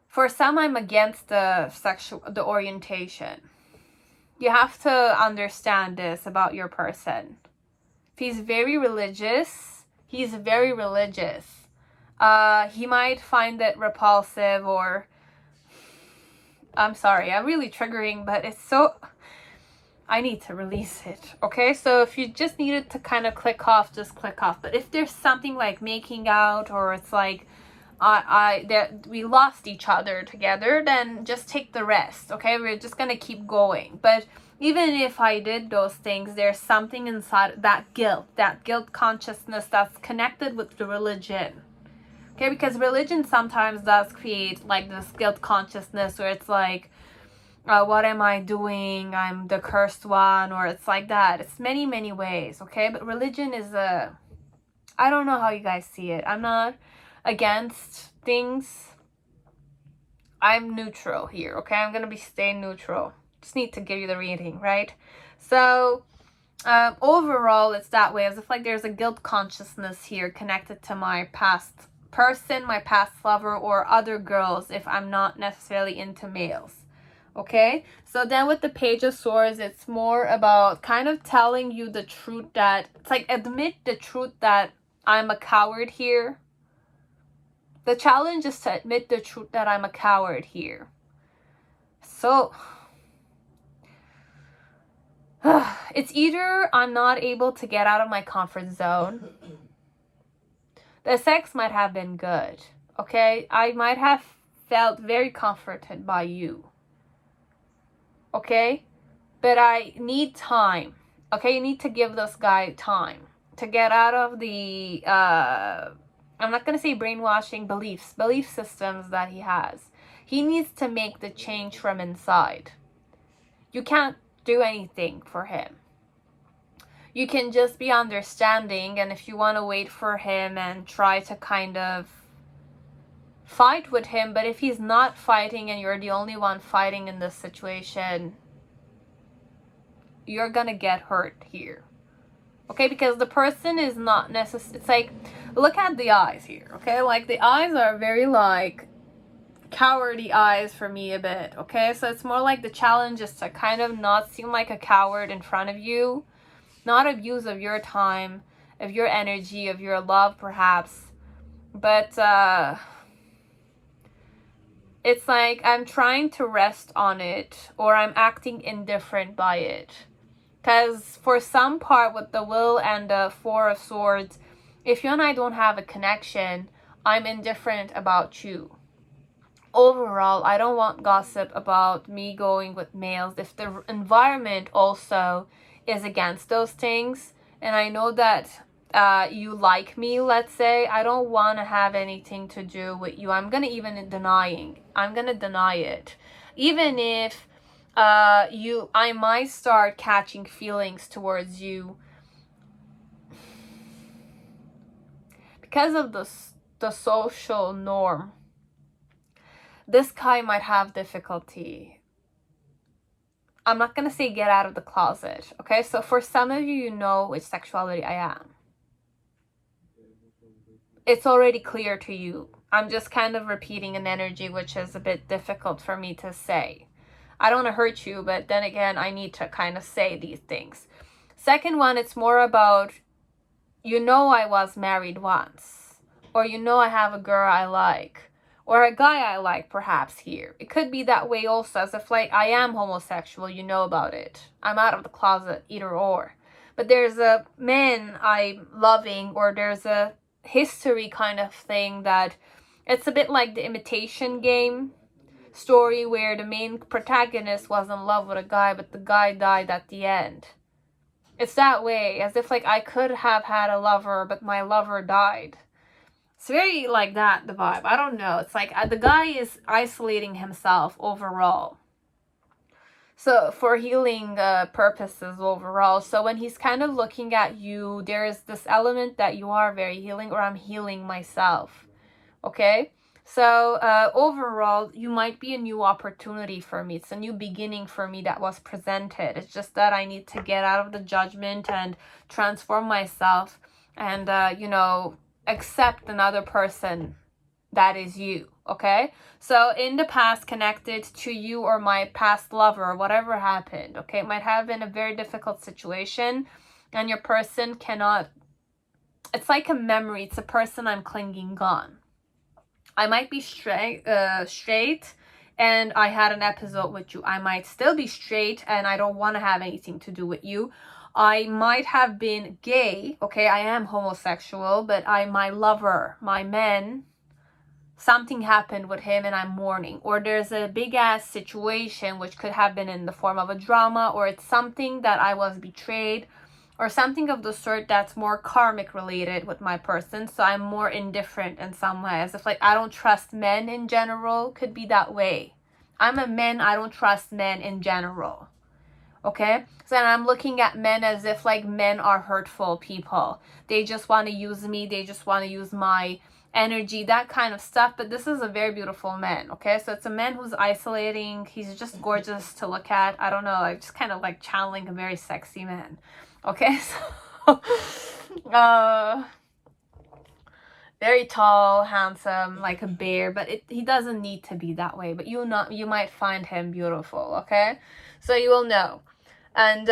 For some, I'm against the orientation. You have to understand this about your person. If he's very religious, he might find it repulsive, or I'm sorry, I'm really triggering, but it's so, I need to release it, okay? So if you just needed to kind of click off, just click off. But if there's something like making out, or it's like that we lost each other together, then just take the rest, okay? We're just gonna keep going. But even if I did those things, there's something inside that guilt consciousness that's connected with the religion. Okay, because religion sometimes does create like this guilt consciousness where it's like, what am I doing? I'm the cursed one, or it's like that. It's many, many ways, okay? But religion is I don't know how you guys see it. I'm not against things. I'm neutral here, okay? I'm gonna be staying neutral. Just need to give you the reading, right? So overall, it's that way, as if like there's a guilt consciousness here connected to my past person, my past lover, or other girls if I'm not necessarily into males, okay? So then with the Page of Swords, it's more about kind of telling you the truth, that it's like admit the truth that I'm a coward here. The challenge is to admit the truth that I'm a coward here. So it's either I'm not able to get out of my comfort zone. The sex might have been good, okay? I might have felt very comforted by you, okay? But I need time, okay? You need to give this guy time to get out of the, I'm not going to say brainwashing belief systems that he has. He needs to make the change from inside. You can't do anything for him. You can just be understanding, and if you want to wait for him and try to kind of fight with him, but if he's not fighting and you're the only one fighting in this situation, you're gonna get hurt here, okay? Because the person is not necessarily, it's like, look at the eyes here, okay? Like the eyes are very like cowardly eyes for me a bit, okay? So it's more like the challenge is to kind of not seem like a coward in front of you, not abuse of your time, of your energy, of your love perhaps, but it's like I'm trying to rest on it, or I'm acting indifferent by it. Because for some part with the Will and the Four of Swords, if you and I don't have a connection, I'm indifferent about you. overall, I don't want gossip about me going with males if the environment also is against those things. And I know that you like me, let's say. I don't want to have anything to do with you. I'm gonna deny it. Even if I might start catching feelings towards you because of the social norm. This guy might have difficulty. I'm not gonna say get out of the closet, okay? So for some of you, you know which sexuality I am. It's already clear to you. I'm just kind of repeating an energy which is a bit difficult for me to say. I don't want to hurt you, but then again, I need to kind of say these things. Second one, it's more about, you know, I was married once, or you know I have a girl I like, or a guy I like, perhaps here. It could be that way also, as if like I am homosexual, you know about it. I'm out of the closet, either or. But there's a man I'm loving, or there's a history kind of thing that it's a bit like the Imitation Game story where the main protagonist was in love with a guy, but the guy died at the end. It's that way, as if like I could have had a lover, but my lover died. It's very like that, the vibe. I don't know. It's like the guy is isolating himself overall. So for healing purposes overall. So when he's kind of looking at you, there's this element that you are very healing, or I'm healing myself. Okay? So overall, you might be a new opportunity for me. It's a new beginning for me that was presented. It's just that I need to get out of the judgment and transform myself and, accept another person that is you. Okay? So in the past, connected to you or my past lover, whatever happened, okay, it might have been a very difficult situation, and your person cannot, it's like a memory. It's a person I'm clinging on. I might be straight and I had an episode with you. I might still be straight and I don't want to have anything to do with you. I might have been gay, okay, I am homosexual, but my lover, my man, something happened with him and I'm mourning. Or there's a big ass situation which could have been in the form of a drama, or it's something that I was betrayed, or something of the sort that's more karmic related with my person. So I'm more indifferent in some way, as if like I don't trust men in general. Could be that way. I'm a man, I don't trust men in general. Okay? So then I'm looking at men as if like men are hurtful people. They just want to use me. They just want to use my energy, that kind of stuff. But this is a very beautiful man. Okay? So it's a man who's isolating. He's just gorgeous to look at. I don't know. I'm just kind of like channeling a very sexy man. Okay? So, very tall, handsome, like a bear, but he doesn't need to be that way. But you might find him beautiful, okay? So you will know. And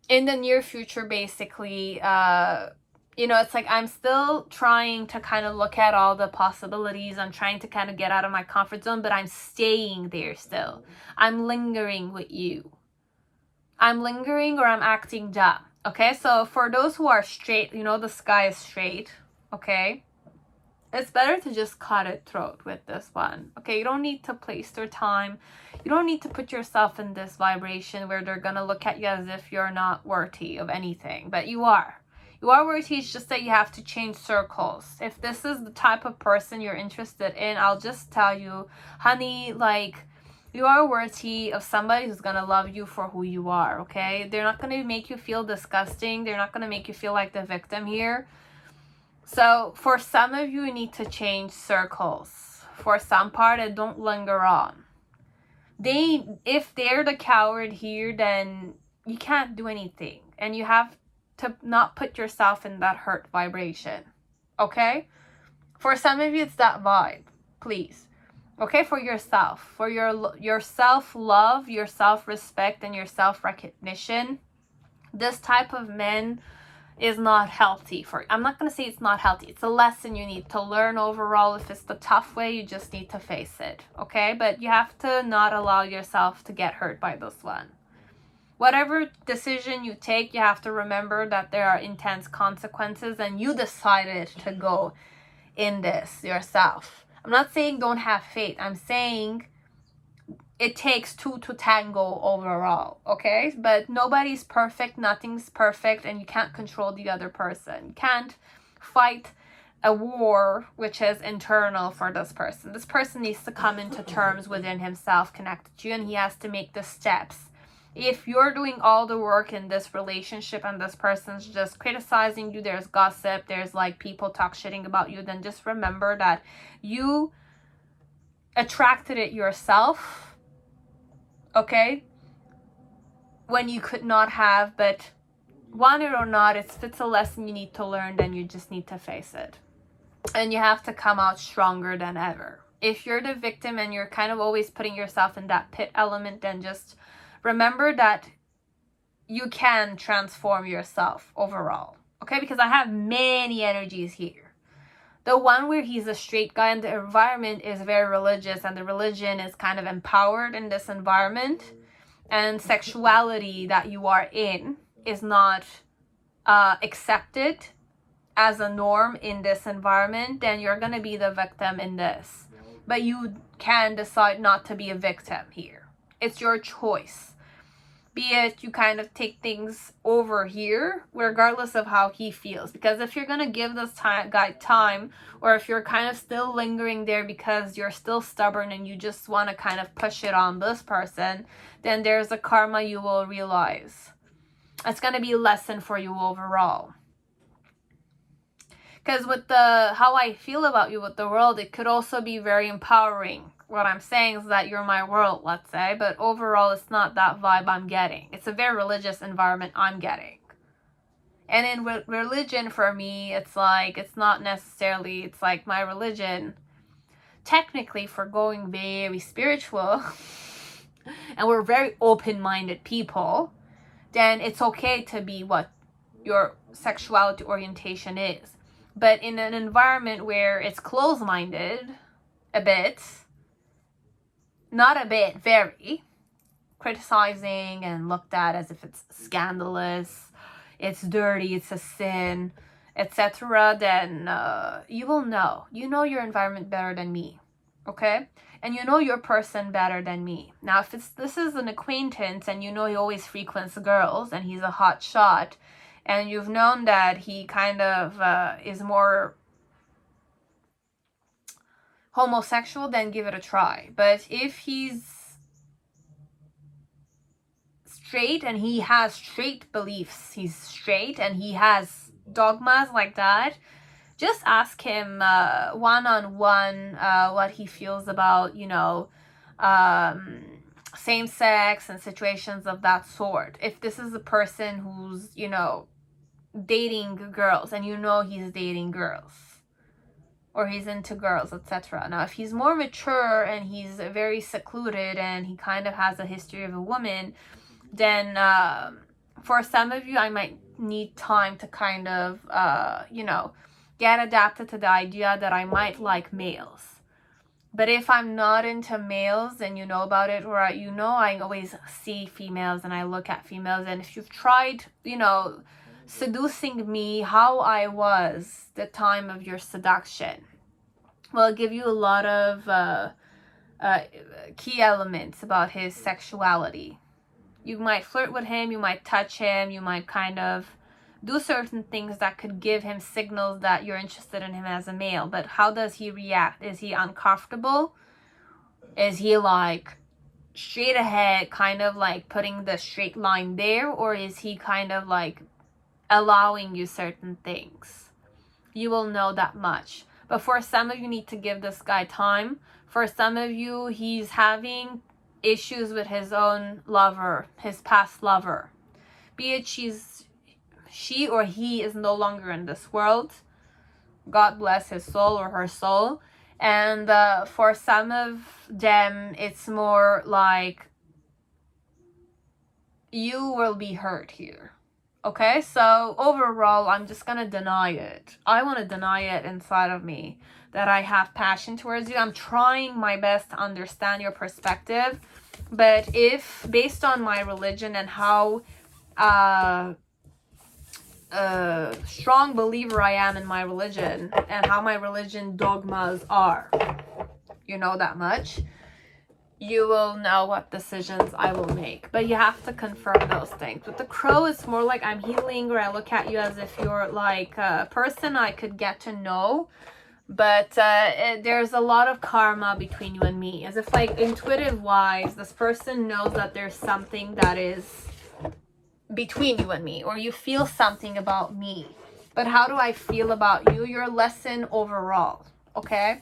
in the near future, basically, it's like I'm still trying to kind of look at all the possibilities. I'm trying to kind of get out of my comfort zone, but I'm staying there still. I'm lingering with you. I'm lingering, or I'm acting dumb. Okay, so for those who are straight, the sky is straight. Okay, it's better to just cut it throat with this one. Okay, you don't need to waste their time. You don't need to put yourself in this vibration where they're gonna look at you as if you're not worthy of anything. But you are. You are worthy. It's just that you have to change circles. If this is the type of person you're interested in, I'll just tell you, honey, like, you are worthy of somebody who's gonna love you for who you are, okay? They're not gonna make you feel disgusting. They're not gonna make you feel like the victim here. So for some of you, you need to change circles. For some part, and don't linger on. If they're the coward here, then you can't do anything. And you have to not put yourself in that hurt vibration. Okay? For some of you, it's that vibe. Please. Okay? For yourself. For your self-love, your self-respect, and your self-recognition. This type of men is not healthy for you. I'm not going to say it's not healthy. It's a lesson you need to learn overall. If it's the tough way, you just need to face it. Okay? But you have to not allow yourself to get hurt by this one. Whatever decision you take, you have to remember that there are intense consequences, and you decided to go in this yourself. I'm not saying don't have faith. I'm saying it takes two to tango overall, okay? But nobody's perfect, nothing's perfect, and you can't control the other person. You can't fight a war which is internal for this person. This person needs to come into terms within himself, connected to you, and he has to make the steps. If you're doing all the work in this relationship and this person's just criticizing you, there's gossip, there's like people talk shitting about you, then just remember that you attracted it yourself, okay, when you could not have, but want it or not, it's a lesson you need to learn, then you just need to face it. And you have to come out stronger than ever. If you're the victim and you're kind of always putting yourself in that pit element, then just remember that you can transform yourself overall, okay? Because I have many energies here. The one where he's a straight guy and the environment is very religious and the religion is kind of empowered in this environment, and sexuality that you are in is not accepted as a norm in this environment, then you're going to be the victim in this. But you can decide not to be a victim here. It's your choice. Be it you kind of take things over here, regardless of how he feels. Because if you're going to give this guy time, or if you're kind of still lingering there because you're still stubborn and you just want to kind of push it on this person, then there's a karma you will realize. It's going to be a lesson for you overall. Because with how I feel about you with the world, it could also be very empowering. What I'm saying is that you're my world, let's say, but overall it's not that vibe I'm getting. It's a very religious environment I'm getting. And in religion, for me, it's like, it's not necessarily, it's like my religion, technically, for going very spiritual, and we're very open-minded people, then it's okay to be what your sexuality orientation is. But in an environment where it's closed-minded, a bit, not a bit, very, criticizing and looked at as if it's scandalous, it's dirty, it's a sin, etc., then you will know. You know your environment better than me, okay? And you know your person better than me. Now, if this is an acquaintance and you know he always frequents girls and he's a hot shot, and you've known that he kind of is more homosexual, then give it a try. But if he's straight and he has straight beliefs, he's straight and he has dogmas like that, just ask him one-on-one what he feels about, same sex and situations of that sort. If this is a person who's, dating girls and he's dating girls, or he's into girls, etc. Now, if he's more mature and he's very secluded and he kind of has a history of a woman, then for some of you, I might need time to kind of, get adapted to the idea that I might like males. But if I'm not into males and you know about it, or I always see females and I look at females. And if you've tried, seducing me how I was the time of your seduction, will give you a lot of key elements about his sexuality. You might flirt with him, you might touch him, you might kind of do certain things that could give him signals that you're interested in him as a male. But how does he react? Is he uncomfortable? Is he like straight ahead, kind of like putting the straight line there? Or is he kind of like allowing you certain things? You will know that much. But for some of you, need to give this guy time. For some of you, he's having issues with his own lover, his past lover. Be it she or he is no longer in this world. God bless his soul or her soul. And for some of them, it's more like you will be hurt here. Okay, so overall, I'm just gonna deny it. I want to deny it inside of me that I have passion towards you. I'm trying my best to understand your perspective. But if, based on my religion and how strong believer I am in my religion and how my religion dogmas are, you know that much, you will know what decisions I will make. But you have to confirm those things. With the crow, it's more like I'm healing, or I look at you as if you're like a person I could get to know. But there's a lot of karma between you and me. As if, like, intuitive wise, this person knows that there's something that is between you and me, or you feel something about me. But how do I feel about you? Your lesson overall, okay?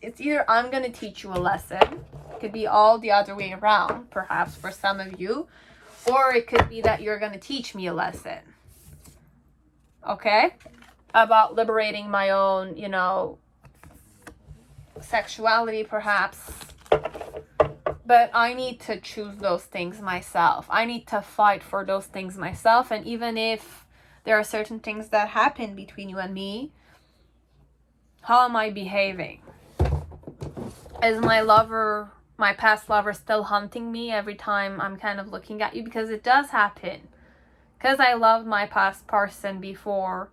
It's either I'm gonna teach you a lesson, it could be all the other way around, perhaps for some of you, or it could be that you're gonna teach me a lesson, okay? About liberating my own, you know, sexuality perhaps. But I need to choose those things myself. I need to fight for those things myself. And even if there are certain things that happen between you and me, how am I behaving? Is my lover, my past lover, still hunting me every time I'm kind of looking at you? Because it does happen. Because I loved my past person before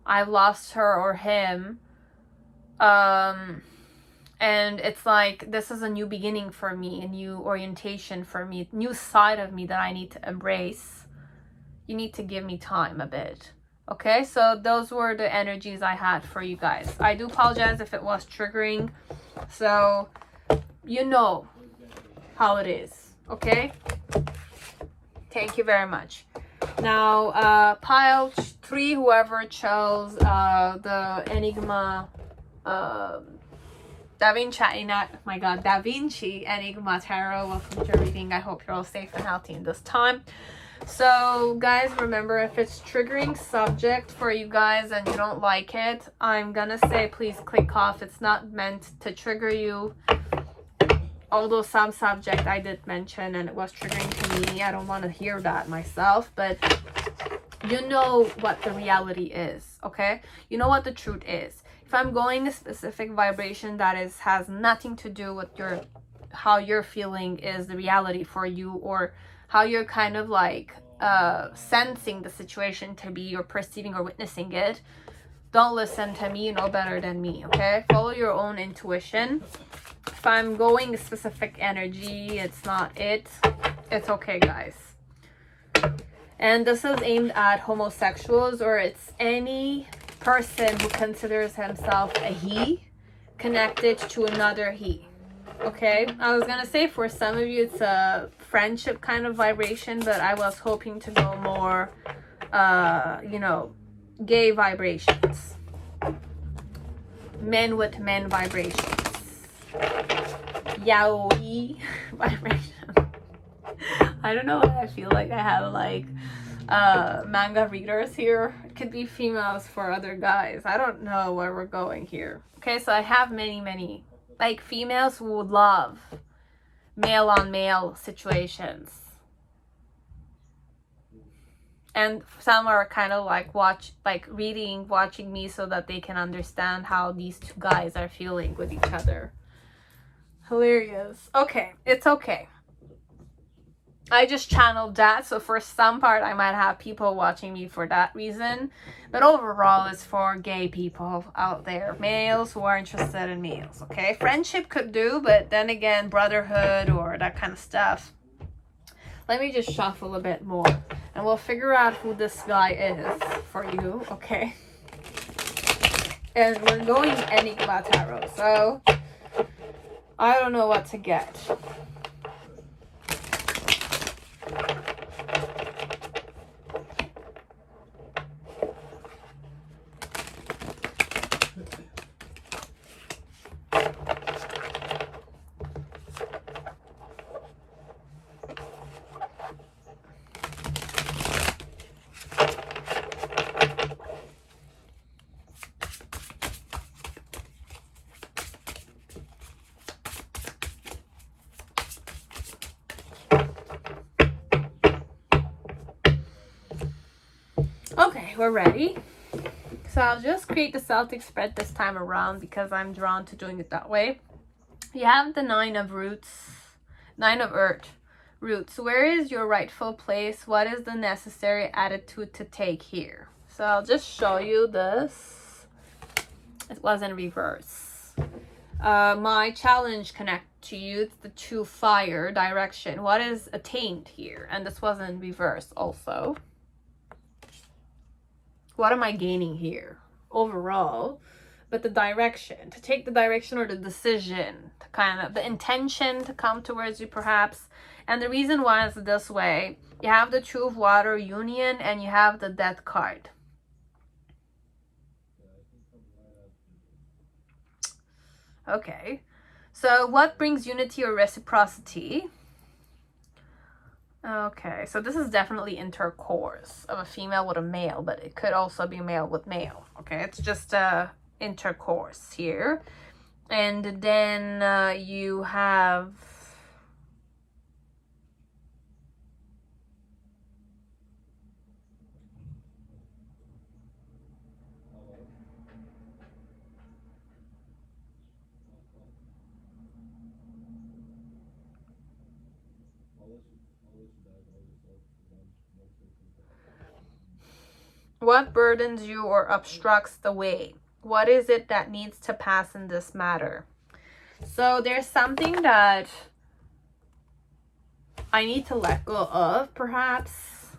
I lost her or him. And it's like, this is a new beginning for me, a new orientation for me, new side of me that I need to embrace. You need to give me time a bit. Okay, so those were the energies I had for you guys. I do apologize if it was triggering. So, you know how it is. Okay? Thank you very much. Now, pile 3, whoever chose the Enigma, Da Vinci Enigma Tarot. Welcome to your reading. I hope you're all safe and healthy in this time. So, guys, remember, if it's triggering subject for you guys and you don't like it, I'm gonna say please click off. It's not meant to trigger you. Although some subject I did mention and it was triggering to me, I don't want to hear that myself. But you know what the reality is, okay? You know what the truth is. If I'm going a specific vibration that has nothing to do with how you're feeling is the reality for you, or how you're kind of like sensing the situation to be, or perceiving or witnessing it, don't listen to me. You know better than me, okay? Follow your own intuition. If I'm going a specific energy, it's not it. It's okay, guys. And this is aimed at homosexuals, or it's any person who considers himself a he connected to another he. Okay, I was gonna say for some of you it's a friendship kind of vibration, but I was hoping to go more you know, gay vibrations, men with men vibrations, yaoi vibration. I don't know why I feel like I have like manga readers here. It could be females for other guys. I don't know where we're going here. Okay, so I have many like females who would love male on male situations, and some are kind of like watching me so that they can understand how these two guys are feeling with each other. Hilarious. Okay, it's okay. I just channeled that, so for some part I might have people watching me for that reason, but overall it's for gay people out there, males who are interested in males, okay? Friendship could do, but then again, brotherhood or that kind of stuff. Let me just shuffle a bit more, and we'll figure out who this guy is for you, okay? And we're going Enigma Tarot, so I don't know what to get. Okay, we're ready. So I'll just create the Celtic spread this time around because I'm drawn to doing it that way. You have the 9 of Earth roots. Where is your rightful place? What is the necessary attitude to take here? So I'll just show you this. It was in reverse. My challenge connect to you, it's the to fire direction. What is attained here? And this was in reverse also. What am I gaining here overall? But the direction, to take the direction or the decision, to kind of the intention to come towards you perhaps. And the reason why is this way. You have the Two of Water union and you have the Death card. Okay, so what brings unity or reciprocity? Okay, so this is definitely intercourse of a female with a male, but it could also be male with male. Okay, it's just intercourse here. And then you have what burdens you or obstructs the way? What is it that needs to pass in this matter? So there's something that I need to let go of, perhaps.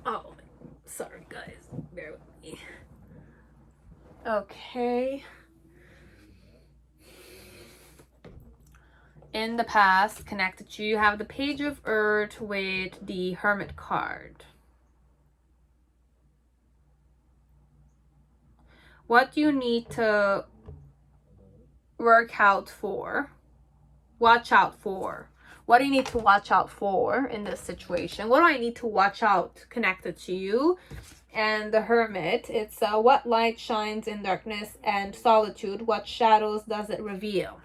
Oh, sorry guys, bear with me. Okay. In the past, connected to you, have the Page of Earth with the Hermit card. What do you need to work out for? Watch out for. What do you need to watch out for in this situation? What do I need to watch out connected to you? And the Hermit, it's what light shines in darkness and solitude, what shadows does it reveal?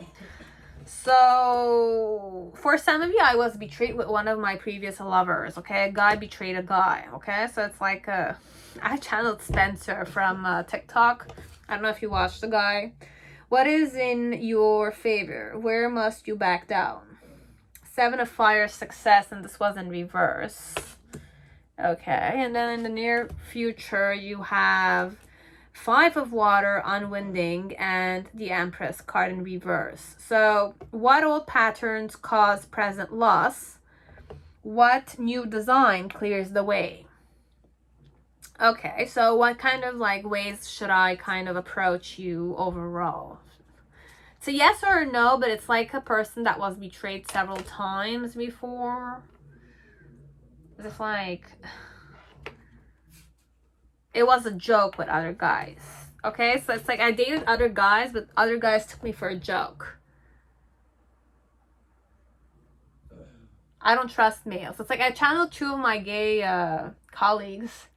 So for some of you, I was betrayed with one of my previous lovers. Okay, a guy betrayed a guy. Okay, so it's like I channeled Spencer from TikTok. I don't know if you watched the guy. What is in your favor? Where must you back down? Seven of Fire, success, and this was in reverse. Okay, and then in the near future, you have Five of Water, unwinding, and the Empress card in reverse. So what old patterns cause present loss? What new design clears the way? Okay, so what kind of like ways should I kind of approach you overall? It's a yes or a no, but it's like a person that was betrayed several times before. It's like it was a joke with other guys. Okay, so it's like I dated other guys, but other guys took me for a joke. I don't trust males. It's like I channeled two of my gay colleagues.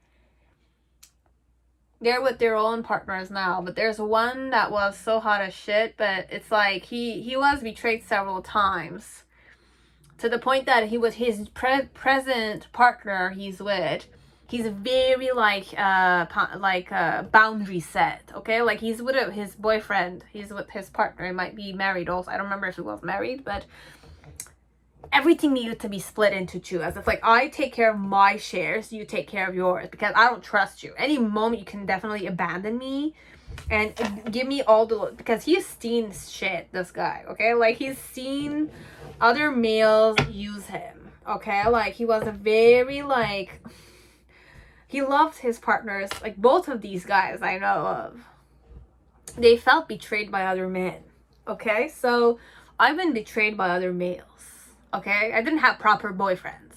They're with their own partners now, but there's one that was so hot as shit, but it's like he was betrayed several times to the point that he was his present partner he's with. He's very like boundary set. Okay, like he's with his boyfriend. He's with his partner. He might be married also. I don't remember if he was married, but everything needed to be split into two, as if like I take care of my shares, you take care of yours, because I don't trust you. Any moment you can definitely abandon me and give me all the, because he's seen shit, this guy. Okay, like he's seen other males use him. Okay, like he was a very like, he loved his partners. Like both of these guys I know of, they felt betrayed by other men. Okay, so I've been betrayed by other males. Okay, I didn't have proper boyfriends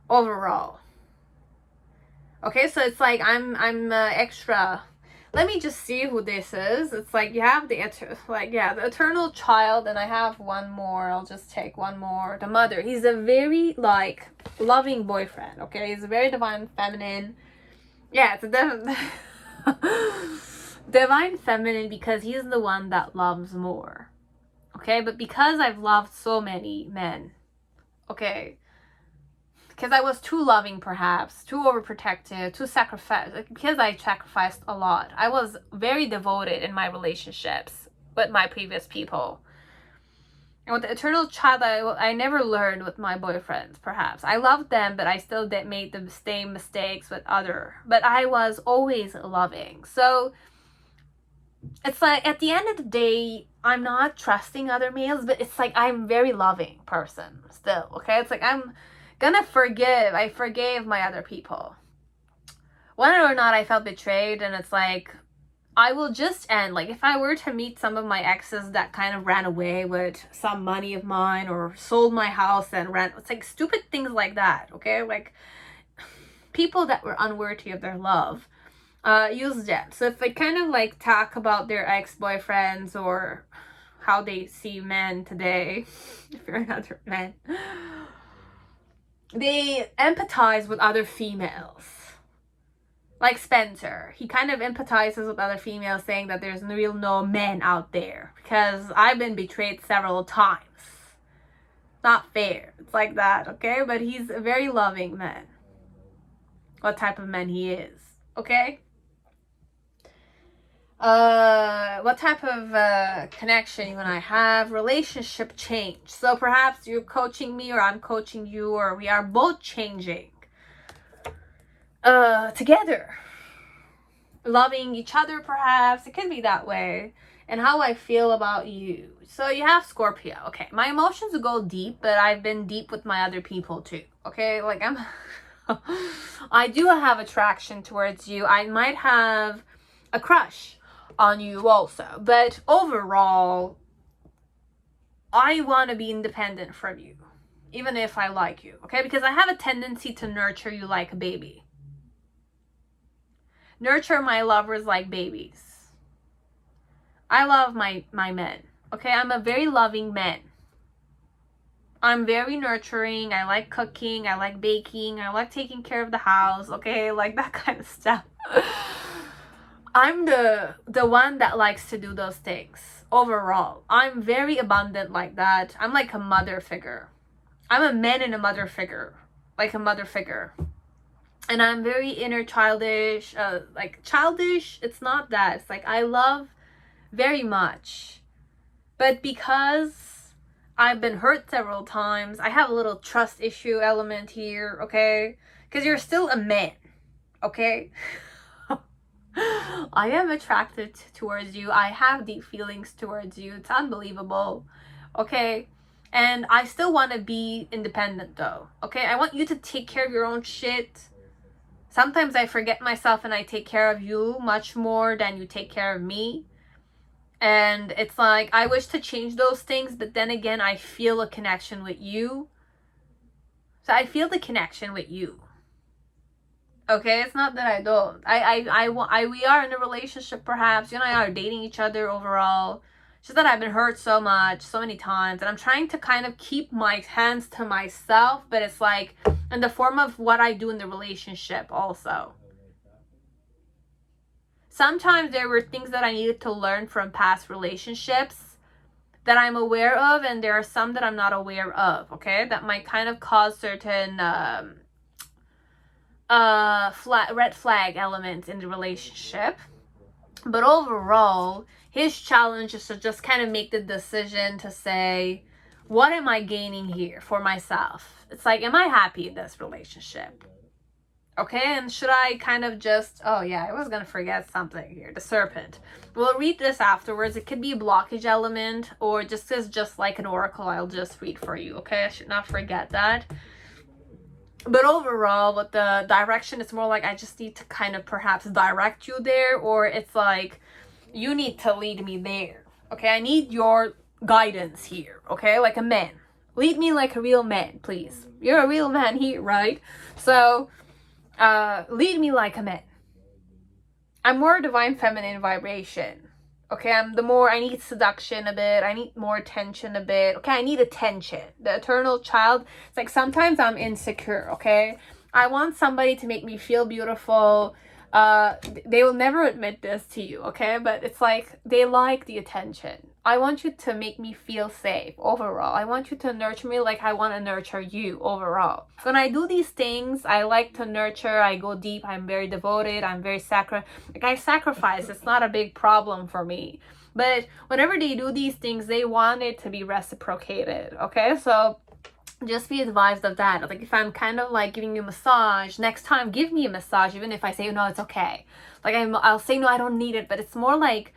overall. Okay, so it's like I'm extra. Let me just see who this is. It's like you have the the eternal child, and I have one more. I'll just take one more. The mother. He's a very like loving boyfriend. Okay, he's a very divine feminine. Yeah, it's a divine feminine, because he's the one that loves more. Okay, but because I've loved so many men, okay, because I was too loving, perhaps, too overprotective, too sacrificed, because I sacrificed a lot. I was very devoted in my relationships with my previous people. And with the eternal child, I never learned with my boyfriends, perhaps. I loved them, but I still did made the same mistakes with other. But I was always loving. So it's like at the end of the day, I'm not trusting other males, but it's like I'm very loving person still, okay? It's like I'm gonna forgive. I forgave my other people. Whether or not I felt betrayed, and it's like I will just end. Like if I were to meet some of my exes that kind of ran away with some money of mine or sold my house and ran, it's like stupid things like that, okay? Like people that were unworthy of their love, use them. So if they kind of like talk about their ex-boyfriends or how they see men today, if you're another man, they empathize with other females. Like Spencer, he kind of empathizes with other females, saying that there's real no men out there because I've been betrayed several times. Not fair. It's like that, okay? But he's a very loving man. What type of man he is, okay? What type of connection you and I have? Relationship change. So perhaps you're coaching me or I'm coaching you or we are both changing. Together, loving each other, perhaps it could be that way, and how I feel about you. So you have Scorpio. Okay, my emotions go deep, but I've been deep with my other people too, okay? Like I do have attraction towards you. I might have a crush on you also, but overall I want to be independent from you, even if I like you, okay? Because I have a tendency to nurture you like a baby. Nurture my lovers like babies. I love my men. Okay, I'm a very loving man. I'm very nurturing. I like cooking. I like baking. I like taking care of the house. Okay, like that kind of stuff. I'm the one that likes to do those things. Overall, I'm very abundant like that. I'm like a mother figure. I'm a man and a mother figure. Like a mother figure. And I'm very inner childish, like childish, it's not that. It's like I love very much. But because I've been hurt several times, I have a little trust issue element here, okay? Because you're still a man, okay? I am attracted towards you. I have deep feelings towards you. It's unbelievable, okay? And I still want to be independent though, okay? I want you to take care of your own shit. Sometimes I forget myself and I take care of you much more than you take care of me. And it's like, I wish to change those things, but then again, I feel a connection with you. So I feel the connection with you. Okay, it's not that I don't. We are in a relationship perhaps. You and I are dating each other overall. It's just that I've been hurt so much, so many times. And I'm trying to kind of keep my hands to myself, but it's like in the form of what I do in the relationship also. Sometimes there were things that I needed to learn from past relationships that I'm aware of, and there are some that I'm not aware of, okay? That might kind of cause certain red flag elements in the relationship. But overall, his challenge is to just kind of make the decision to say, what am I gaining here for myself? It's like, am I happy in this relationship? Okay, and should I kind of just, oh yeah, I was gonna forget something here, the serpent. We'll read this afterwards. It could be a blockage element, or just like an oracle, I'll just read for you, okay? I should not forget that. But overall, with the direction, it's more like I just need to kind of perhaps direct you there, or it's like you need to lead me there, okay? I need your guidance here, okay? Like a man. Lead me like a real man, please. You're a real man here, right? So, lead me like a man. I'm more divine feminine vibration. Okay, I need seduction a bit. I need more attention a bit. Okay, I need attention. The eternal child, it's like sometimes I'm insecure, okay? I want somebody to make me feel beautiful. They will never admit this to you, okay? But it's like they like the attention. I want you to make me feel safe overall. I want you to nurture me like I want to nurture you overall. When I do these things, I like to nurture. I go deep. I'm very devoted. I'm very I sacrifice. It's not a big problem for me. But whenever they do these things, they want it to be reciprocated. Okay, so just be advised of that. Like if I'm kind of like giving you a massage, next time give me a massage, even if I say no, it's okay. Like I'll say no, I don't need it, but it's more like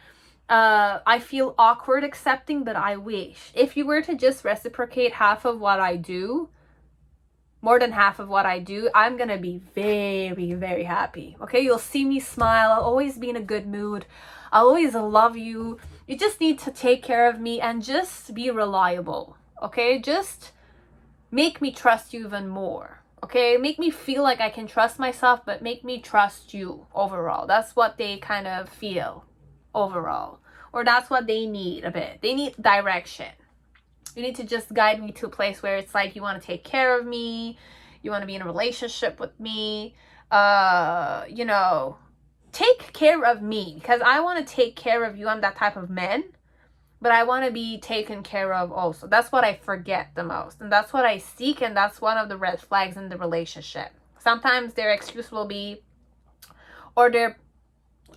I feel awkward accepting, but I wish. If you were to just reciprocate half of what I do, more than half of what I do, I'm gonna be very, very happy. Okay, you'll see me smile. I'll always be in a good mood. I'll always love you. You just need to take care of me and just be reliable. Okay, just make me trust you even more. Okay, make me feel like I can trust myself, but make me trust you overall. That's what they kind of feel overall, or that's what they need a bit. They need direction. You need to just guide me to a place where it's like you want to take care of me, you want to be in a relationship with me, you know, take care of me, because I want to take care of you. I'm that type of man, but I want to be taken care of also. That's what I forget the most, and that's what I seek, and that's one of the red flags in the relationship. Sometimes their excuse will be, or their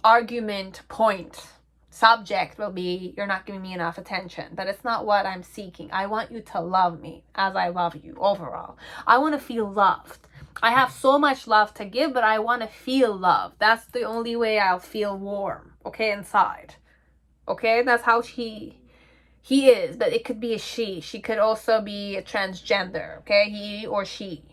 argument point subject will be, you're not giving me enough attention. But it's not what I'm seeking. I want you to love me as I love you overall. I want to feel loved. I have so much love to give, but I want to feel loved. That's the only way I'll feel warm, okay, inside. Okay, that's how he is, but it could be a she. She could also be a transgender, okay, he or she.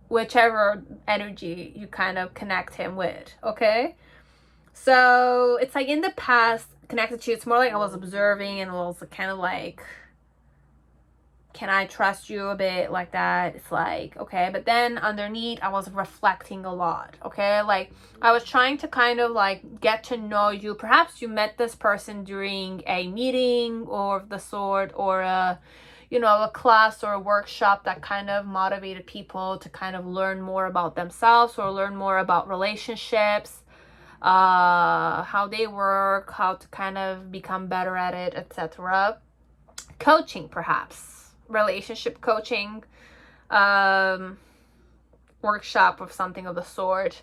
Whichever energy you kind of connect him with, okay? So it's like in the past, connected to you, it's more like I was observing and was kind of like, can I trust you a bit, like that? It's like, okay, but then underneath I was reflecting a lot, okay? Like I was trying to kind of like get to know you. Perhaps you met this person during a meeting or of the sort, or a, you know, a class or a workshop that kind of motivated people to kind of learn more about themselves or learn more about relationships, how they work, how to kind of become better at it, etc. Coaching, perhaps relationship coaching, workshop of something of the sort.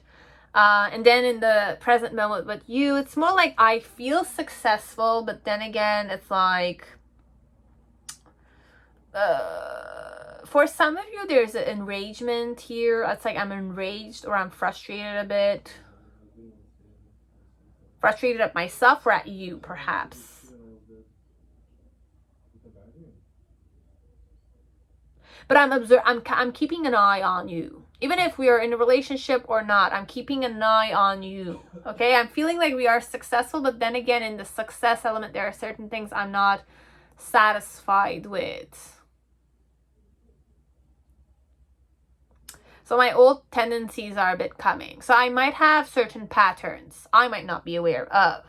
And then in the present moment with you, it's more like I feel successful, but then again, it's like, for some of you, there's an enragement here. It's like I'm enraged or I'm frustrated a bit. Frustrated at myself or at you, perhaps. But I'm keeping an eye on you. Even if we are in a relationship or not, I'm keeping an eye on you. Okay? I'm feeling like we are successful, but then again, in the success element, there are certain things I'm not satisfied with. So my old tendencies are a bit coming. So I might have certain patterns I might not be aware of.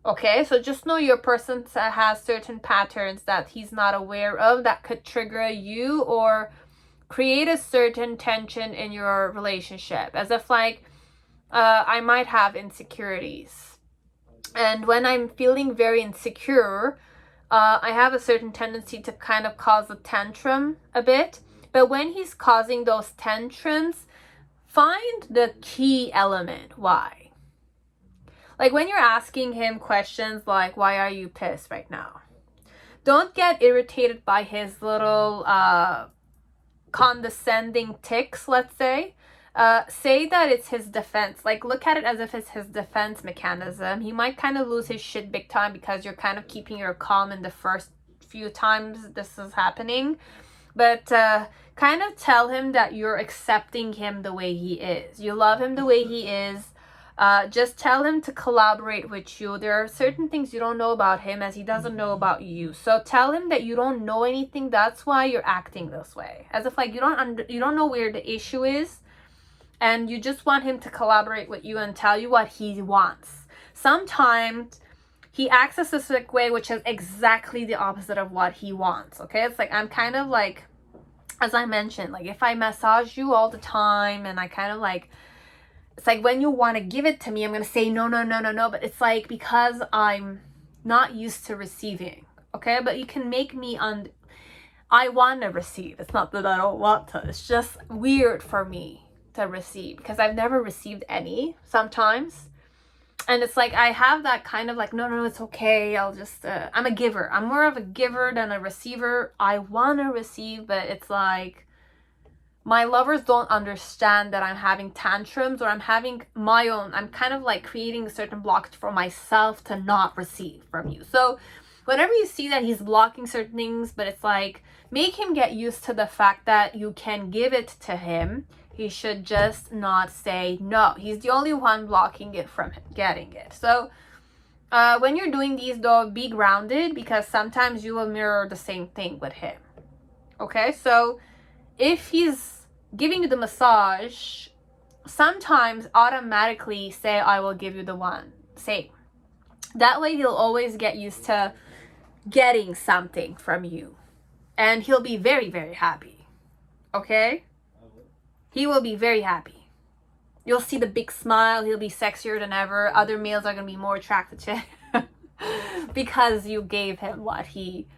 Okay, so just know your person has certain patterns that he's not aware of that could trigger you or create a certain tension in your relationship. As if like, I might have insecurities. And when I'm feeling very insecure, I have a certain tendency to kind of cause a tantrum a bit. But when he's causing those tantrums, find the key element. Why? Like when you're asking him questions like, why are you pissed right now? Don't get irritated by his little condescending tics, let's say. Say that it's his defense. Like look at it as if it's his defense mechanism. He might kind of lose his shit big time because you're kind of keeping your calm in the first few times this is happening. But kind of tell him that you're accepting him the way he is. You love him the way he is. Just tell him to collaborate with you. There are certain things you don't know about him as he doesn't know about you. So tell him that you don't know anything. That's why you're acting this way. As if like you don't know where the issue is, and you just want him to collaborate with you and tell you what he wants. Sometimes he acts a specific way, which is exactly the opposite of what he wants. Okay, it's like I'm kind of like, as I mentioned, like if I massage you all the time and I kind of like, it's like when you want to give it to me, I'm going to say no, but it's like because I'm not used to receiving, okay? But you can make me I want to receive. It's not that I don't want to. It's just weird for me to receive because I've never received any sometimes. And it's like, I have that kind of like, no, it's okay. I'll just, I'm a giver. I'm more of a giver than a receiver. I want to receive, but it's like, my lovers don't understand that I'm having tantrums or I'm having my own, I'm kind of like creating a certain blockage for myself to not receive from you. So whenever you see that he's blocking certain things, but it's like, make him get used to the fact that you can give it to him. He should just not say no. He's the only one blocking it from him getting it. So when you're doing these though, be grounded, because sometimes you will mirror the same thing with him. Okay, so if he's giving you the massage, sometimes automatically say, I will give you the one. Say. That way he'll always get used to getting something from you. And he'll be very, very happy. Okay? He will be very happy. You'll see the big smile. He'll be sexier than ever. Other males are going to be more attracted to him because you gave him what he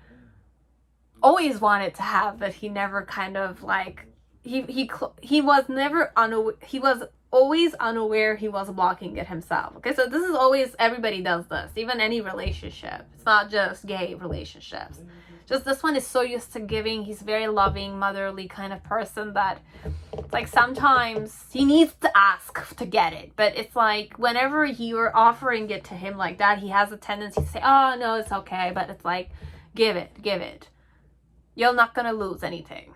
always wanted to have, but he never kind of like, he was never unaware. He was always unaware he was blocking it himself. Okay, so this is always, everybody does this, even any relationship. It's not just gay relationships. Just this one is so used to giving. He's very loving, motherly kind of person that it's like sometimes he needs to ask to get it. But it's like whenever you're offering it to him like that, he has a tendency to say, oh, no, it's okay. But it's like, give it. You're not going to lose anything.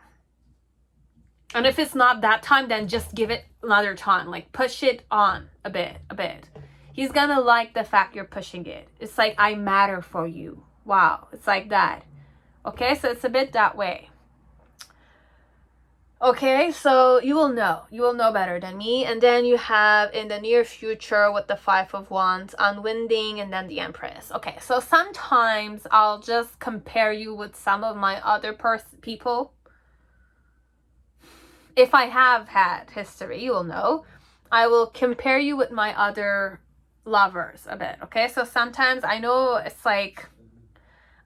And if it's not that time, then just give it another time. Like push it on a bit. He's going to like the fact you're pushing it. It's like, I matter for you. Wow. It's like that. Okay, so it's a bit that way. Okay, so you will know better than me. And then you have in the near future with the 5 of Wands, unwinding, and then the Empress. Okay, so sometimes I'll just compare you with some of my other people. If I have had history, you will know. I will compare you with my other lovers a bit. Okay, so sometimes I know it's like,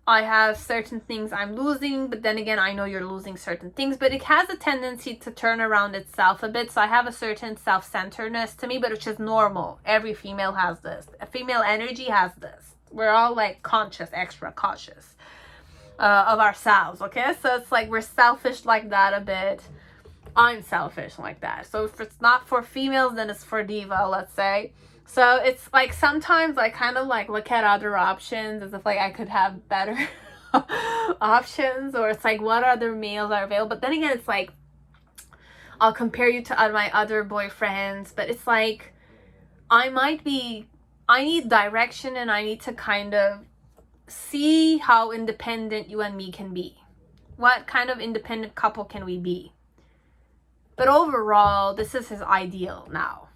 I have certain things I'm losing, but then again, I know you're losing certain things, but it has a tendency to turn around itself a bit. So I have a certain self-centeredness to me, but which is normal. Every female has this. A female energy has this. We're all like conscious, extra cautious of ourselves, okay? So it's like we're selfish like that a bit. I'm selfish like that. So if it's not for females, then it's for Diva, let's say. So it's like sometimes I kind of like look at other options as if like I could have better options, or it's like what other males are available. But then again, it's like I'll compare you to my other boyfriends, but it's like I need direction, and I need to kind of see how independent you and me can be. What kind of independent couple can we be? But overall, this is his ideal now.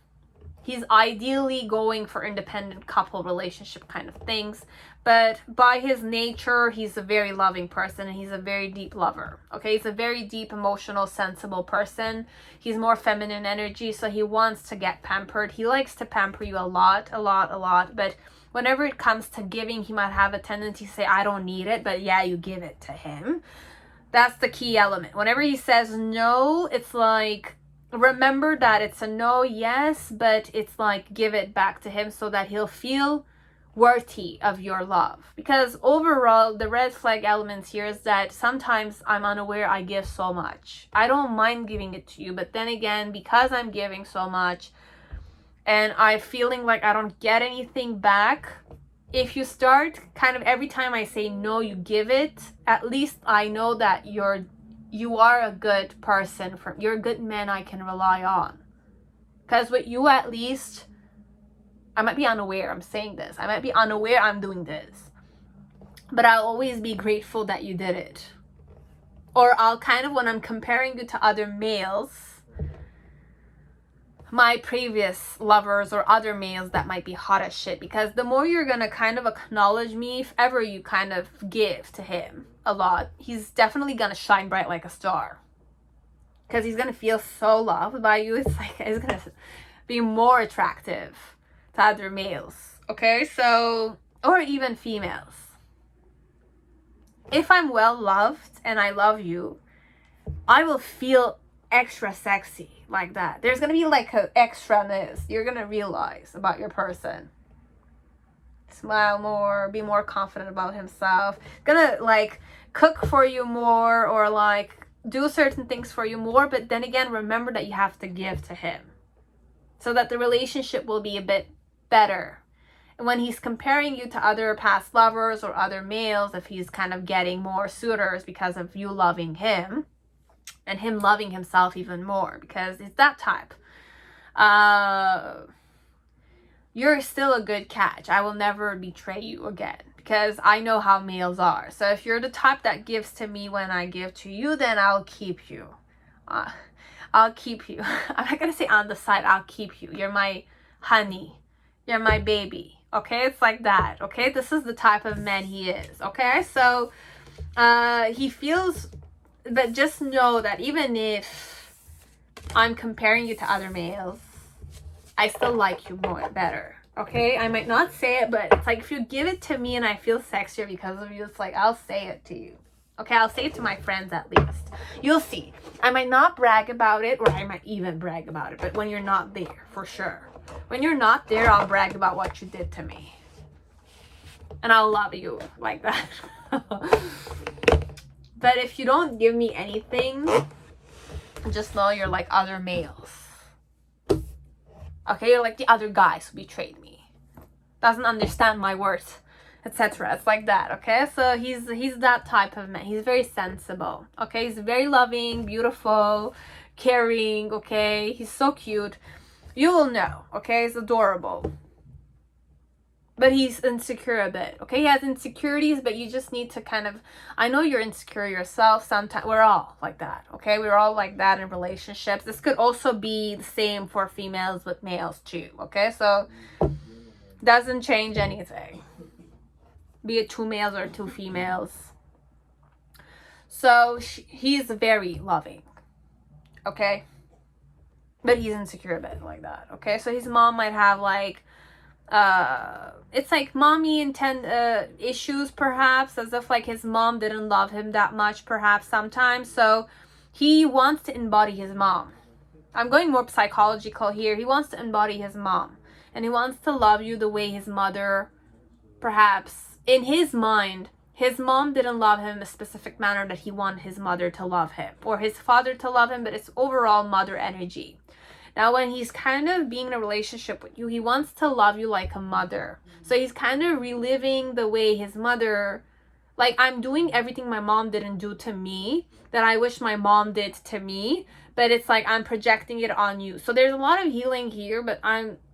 He's ideally going for independent couple relationship kind of things. But by his nature, he's a very loving person, and he's a very deep lover. Okay, he's a very deep, emotional, sensible person. He's more feminine energy, so he wants to get pampered. He likes to pamper you a lot. But whenever it comes to giving, he might have a tendency to say, I don't need it. But yeah, you give it to him. That's the key element. Whenever he says no, it's like, remember that it's a no, yes, but it's like give it back to him so that he'll feel worthy of your love. Because overall, the red flag elements here is that sometimes I'm unaware I give so much. I don't mind giving it to you, but then again, because I'm giving so much and I'm feeling like I don't get anything back, if you start kind of every time I say no, you give it, at least I know that you are a good person. You're a good man I can rely on. Because with you, at least, I might be unaware I'm saying this. I might be unaware I'm doing this. But I'll always be grateful that you did it. Or I'll kind of, when I'm comparing you to other males, my previous lovers or other males that might be hot as shit, because the more you're gonna kind of acknowledge me, if ever you kind of give to him a lot, he's definitely gonna shine bright like a star, because he's gonna feel so loved by you. It's like he's gonna be more attractive to other males. Okay, so, or even females. If I'm well loved and I love you, I will feel extra sexy like that. There's gonna be like an extraness you're gonna realize about your person. smile more, be more confident about himself, gonna like cook for you more, or like do certain things for you more. But then again, remember that you have to give to him so that the relationship will be a bit better. And when he's comparing you to other past lovers or other males, if he's kind of getting more suitors because of you loving him and him loving himself even more, because it's that type, you're still a good catch. I will never betray you again, because I know how males are. So if you're the type that gives to me when I give to you, then I'll keep you. I'll keep you. I'm not gonna say on the side, I'll keep you. You're my honey. You're my baby. Okay, it's like that. Okay, this is the type of man he is. Okay, so he feels, but just know that even if I'm comparing you to other males, I still like you more, better. Okay, I might not say it, but it's like if you give it to me and I feel sexier because of you, it's like I'll say it to you. Okay, I'll say it to my friends at least. You'll see. I might not brag about it, or I might even brag about it, but when you're not there, for sure. When you're not there, I'll brag about what you did to me. And I'll love you like that. But if you don't give me anything, just know you're like other males. Okay, you're like the other guys who betrayed me. Doesn't understand my worth, etc. It's like that, okay? So he's that type of man. He's very sensible, okay? He's very loving, beautiful, caring, okay? He's so cute. You will know, okay? He's adorable. But he's insecure a bit, okay? He has insecurities, but you just need to kind of... I know you're insecure yourself sometimes. We're all like that, okay? We're all like that in relationships. This could also be the same for females with males too, okay? So, doesn't change anything. Be it 2 males or 2 females. So, he's very loving, okay? But he's insecure a bit like that, okay? So his mom might have like, it's like mommy issues perhaps, as if like his mom didn't love him that much perhaps sometimes. So he wants to embody his mom. I'm going more psychological here. He wants to embody his mom. And he wants to love you the way his mother, perhaps, in his mind, his mom didn't love him a specific manner that he wanted his mother to love him, or his father to love him, but it's overall mother energy. Now, when he's kind of being in a relationship with you, he wants to love you like a mother. So he's kind of reliving the way his mother, like, I'm doing everything my mom didn't do to me that I wish my mom did to me, but it's like I'm projecting it on you. So there's a lot of healing here, but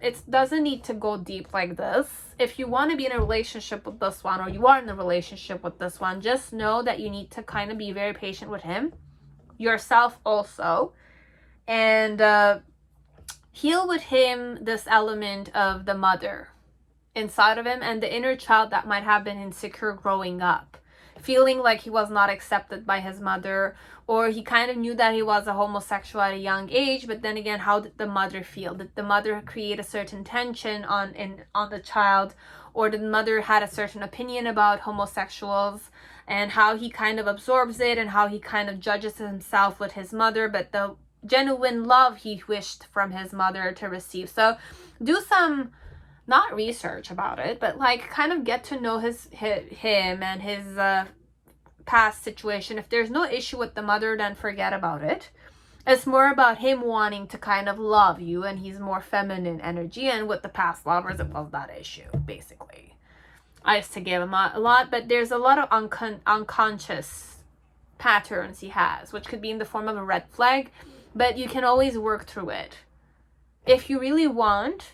it doesn't need to go deep like this. If you want to be in a relationship with this one, or you are in a relationship with this one, just know that you need to kind of be very patient with him, yourself also, and heal with him this element of the mother inside of him and the inner child that might have been insecure growing up, feeling like he was not accepted by his mother, or he kind of knew that he was a homosexual at a young age, but then again, how did the mother feel? Did the mother create a certain tension on the child, or did the mother had a certain opinion about homosexuals, and how he kind of absorbs it and how he kind of judges himself with his mother, but the genuine love he wished from his mother to receive. So do some, not research about it, but like kind of get to know him and his past situation. If there's no issue with the mother, then forget about it. It's more about him wanting to kind of love you, and he's more feminine energy, and with the past lovers it was that issue basically. I used to give him a lot, but there's a lot of unconscious patterns he has, which could be in the form of a red flag, but you can always work through it if you really want.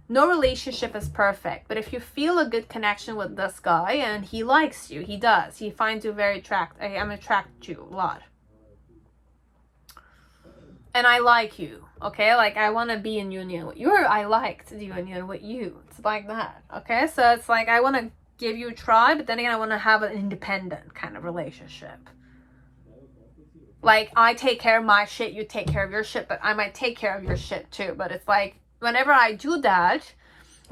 No relationship is perfect, but if you feel a good connection with this guy and he likes you, he does, he finds you very attractive. I'm attracted to you a lot, and I like you, okay? Like, I want to be in union with you, or I like to do union with you. It's like that, okay? So it's like I want to give you a try, but then again, I want to have an independent kind of relationship. Like, I take care of my shit, you take care of your shit, but I might take care of your shit too. But it's like, whenever I do that,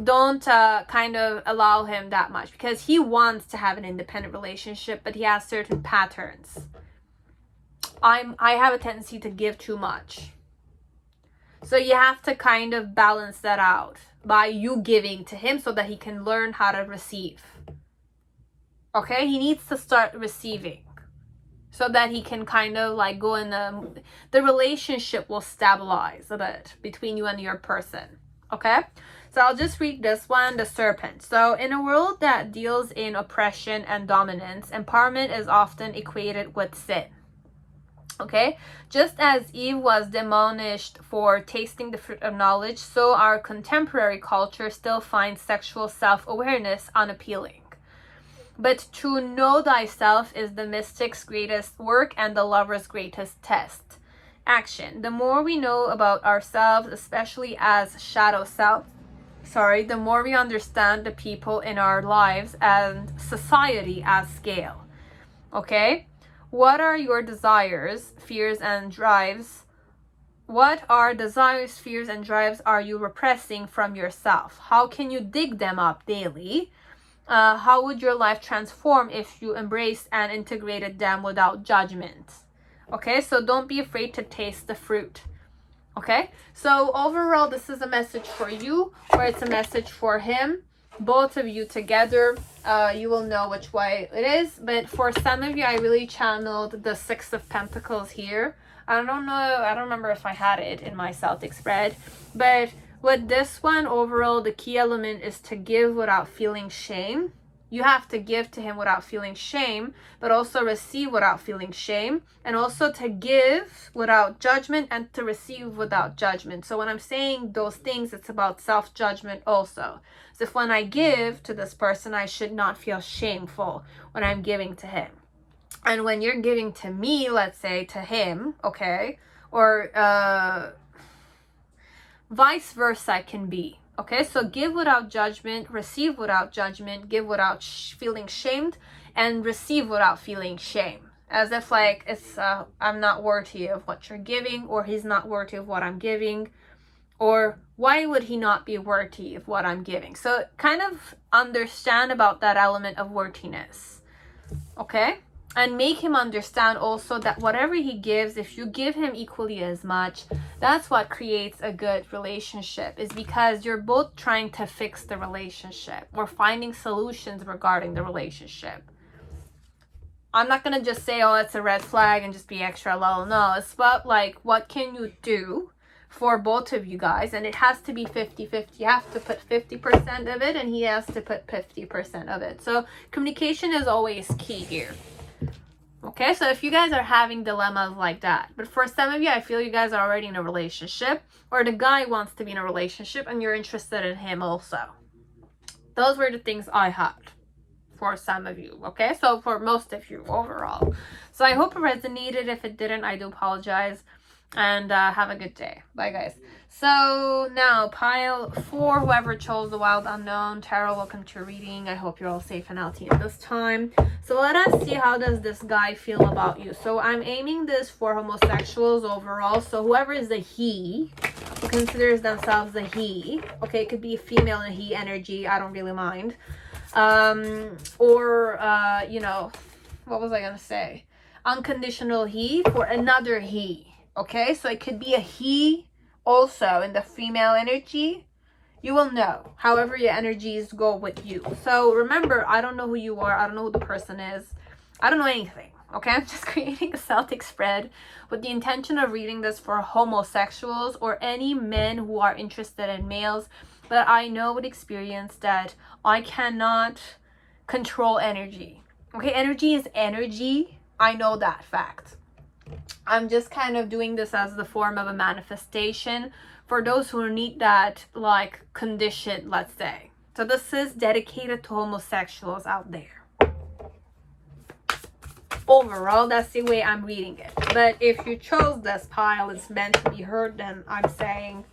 don't kind of allow him that much, because he wants to have an independent relationship, but he has certain patterns. I have a tendency to give too much. So you have to kind of balance that out by you giving to him so that he can learn how to receive. Okay, he needs to start receiving so that he can kind of like go in the relationship will stabilize a bit between you and your person. Okay, so I'll just read this one, the serpent. So in a world that deals in oppression and dominance, empowerment is often equated with sin. Okay, just as Eve was demonished for tasting the fruit of knowledge, so our contemporary culture still finds sexual self-awareness unappealing. But to know thyself is the mystic's greatest work and the lover's greatest test. Action. The more we know about ourselves, especially as shadow self, the more we understand the people in our lives and society as scale. Okay? What are your desires, fears, and drives? What are desires, fears, and drives are you repressing from yourself? How can you dig them up daily? How would your life transform if you embraced and integrated them without judgment? Okay, so don't be afraid to taste the fruit. Okay, so overall, this is a message for you, or it's a message for him. Both of you together, you will know which way it is. But for some of you, I really channeled the Six of Pentacles here. I don't know, I don't remember if I had it in my Celtic spread, but with this one, overall, the key element is to give without feeling shame. You have to give to him without feeling shame, but also receive without feeling shame, and also to give without judgment and to receive without judgment. So when I'm saying those things, it's about self-judgment also. So if when I give to this person, I should not feel shameful when I'm giving to him. And when you're giving to me, let's say to him, okay, or vice versa can be. Okay, so give without judgment, receive without judgment, give without feeling shamed, and receive without feeling shame. As if like it's I'm not worthy of what you're giving, or he's not worthy of what I'm giving, or why would he not be worthy of what I'm giving? So kind of understand about that element of worthiness. Okay? And make him understand also that whatever he gives, if you give him equally as much, that's what creates a good relationship, is because you're both trying to fix the relationship or finding solutions regarding the relationship. I'm not going to just say, oh, it's a red flag and just be extra low. No, it's about like, what can you do for both of you guys? And it has to be 50-50. You have to put 50% of it and he has to put 50% of it. So communication is always key here. Okay, so if you guys are having dilemmas like that, but for some of you, I feel you guys are already in a relationship, or the guy wants to be in a relationship and you're interested in him also. Those were the things I had for some of you, okay? So for most of you overall. So I hope it resonated. If it didn't, I do apologize. And have a good day. Bye, guys. So now pile 4, whoever chose the Wild Unknown Tarot, welcome to your reading. I hope you're all safe and healthy at this time. So let us see, how does this guy feel about you? So I'm aiming this for homosexuals overall. So whoever is the he, who considers themselves the he, okay, it could be a female and he energy, I don't really mind. You know, what was I gonna say? Unconditional he for another he. Okay, so it could be a he also in the female energy. You will know however your energies go with you. So remember, I don't know who you are. I don't know who the person is. I don't know anything. Okay, I'm just creating a Celtic spread with the intention of reading this for homosexuals or any men who are interested in males. But I know with experience that I cannot control energy. Okay, energy is energy. I know that fact. I'm just kind of doing this as the form of a manifestation for those who need that like condition, let's say. So this is dedicated to homosexuals out there. Overall, that's the way I'm reading it. But if you chose this pile, it's meant to be heard, then I'm saying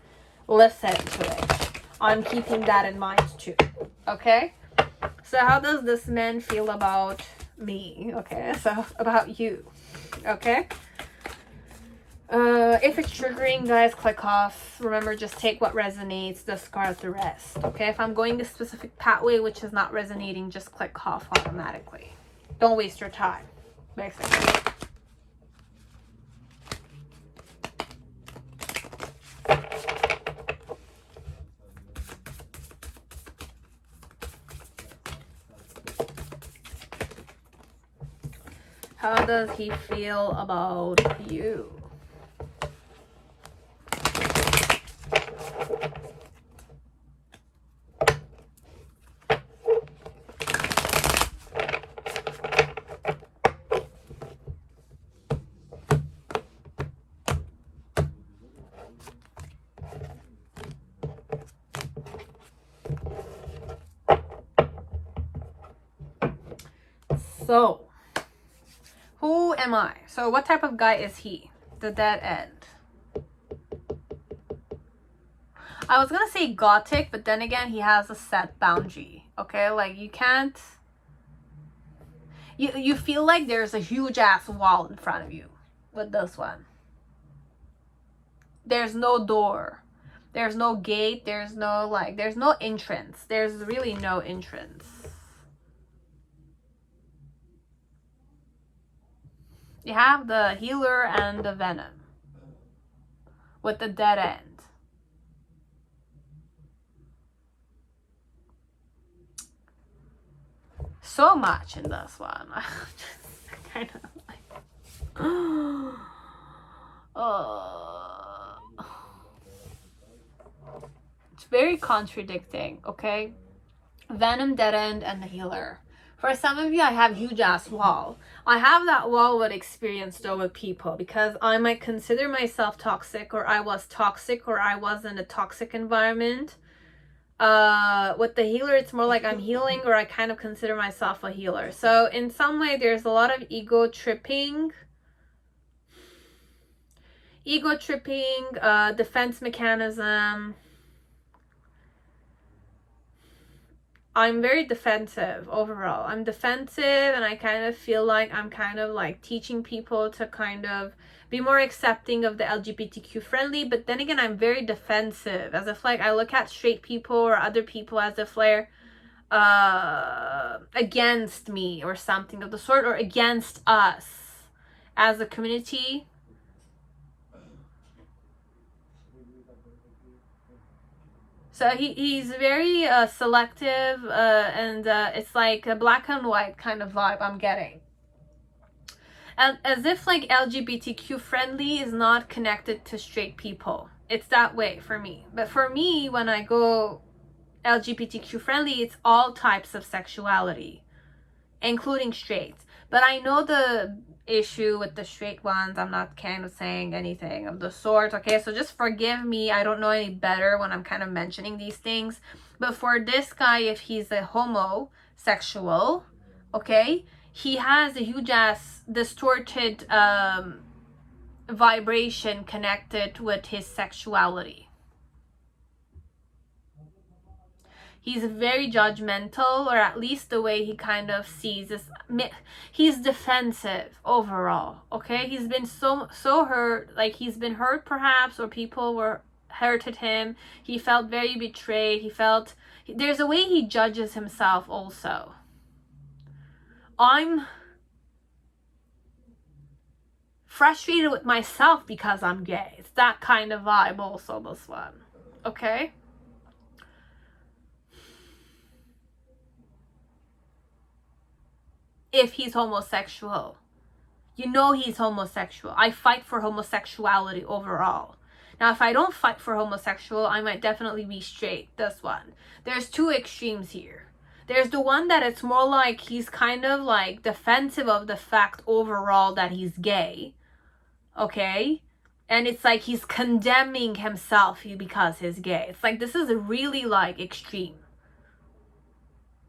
listen to it. I'm keeping that in mind too. Okay? So how does this man feel about me? Okay, so about you. Okay? If it's triggering, guys, click off. Remember, just take what resonates, discard the rest. Okay, if I'm going a specific pathway which is not resonating, just click off automatically. Don't waste your time, basically. How does he feel about you? So, who am I? So what type of guy is he? The dead end. I was gonna say gothic, but then again, he has a set boundary. Okay, like you can't. You feel like there's a huge ass wall in front of you with this one. There's no door. There's no gate. There's no there's no entrance. There's really no entrance. You have the healer and the venom with the dead end. So much in this one. Just kind of like, it's very contradicting, okay? Venom, dead end, and the healer. For some of you, I have huge ass wall. I have that wall with experience though with people, because I might consider myself toxic, or I was toxic, or I was in a toxic environment. With the healer, it's more like I'm healing, or I kind of consider myself a healer. So in some way, there's a lot of ego tripping, defense mechanism. I'm very defensive overall. I'm defensive, and I kind of feel like I'm kind of like teaching people to kind of be more accepting of the LGBTQ friendly, but then again, I'm very defensive, as if like I look at straight people or other people as if they're against me or something of the sort, or against us as a community. So he's very selective, and it's like a black and white kind of vibe I'm getting. And as if like LGBTQ friendly is not connected to straight people. It's that way for me. But for me, when I go LGBTQ friendly, it's all types of sexuality, including straights. But I know the issue with the straight ones. I'm not kind of saying anything of the sort, okay? So just forgive me. I don't know any better when I'm kind of mentioning these things. But for this guy, if he's a homosexual, okay, he has a huge ass distorted vibration connected with his sexuality. He's very judgmental, or at least the way he kind of sees this. He's defensive overall, okay? He's been so hurt, like he's been hurt perhaps, or people were hurted him. He felt very betrayed. He felt, there's a way he judges himself also. I'm frustrated with myself because I'm gay. It's that kind of vibe also, this one, okay? If he's homosexual, you know he's homosexual. I fight for homosexuality overall. Now, if I don't fight for homosexual, I might definitely be straight. This one. There's two extremes here. There's the one that it's more like he's kind of like defensive of the fact overall that he's gay. Okay? And it's like he's condemning himself because he's gay. It's like this is really like extreme.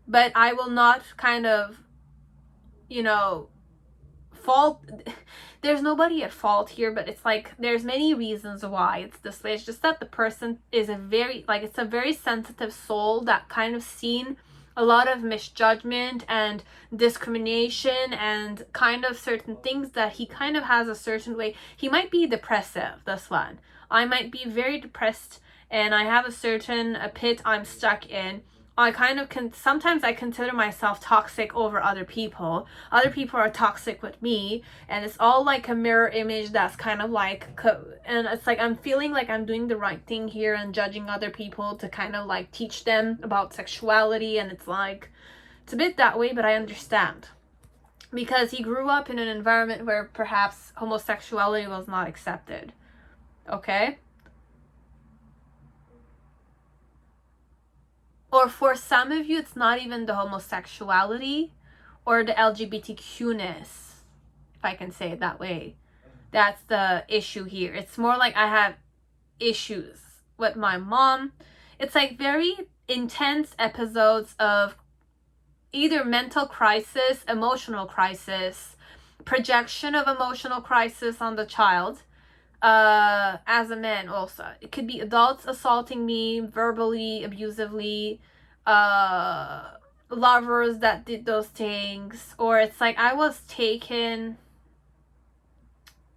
But I will not kind of, you know, fault. There's nobody at fault here, but it's like there's many reasons why it's this way. It's just that the person is a very, like, it's a very sensitive soul that kind of seen a lot of misjudgment and discrimination and kind of certain things that he kind of has a certain way. He might be depressive, this one. I might be very depressed and I have a certain pit I'm stuck in. I kind of sometimes I consider myself toxic over other people. Other people are toxic with me, and it's all like a mirror image that's kind of like, and it's like I'm feeling like I'm doing the right thing here and judging other people to kind of like teach them about sexuality, and it's like, it's a bit that way, but I understand. because he grew up in an environment where perhaps homosexuality was not accepted. Okay? Or for some of you, it's not even the homosexuality or the LGBTQ-ness, if I can say it that way. That's the issue here. It's more like I have issues with my mom. It's like very intense episodes of either mental crisis, emotional crisis, projection of emotional crisis on the child, as a man also. It could be adults assaulting me verbally, abusively, lovers that did those things, or it's like I was taken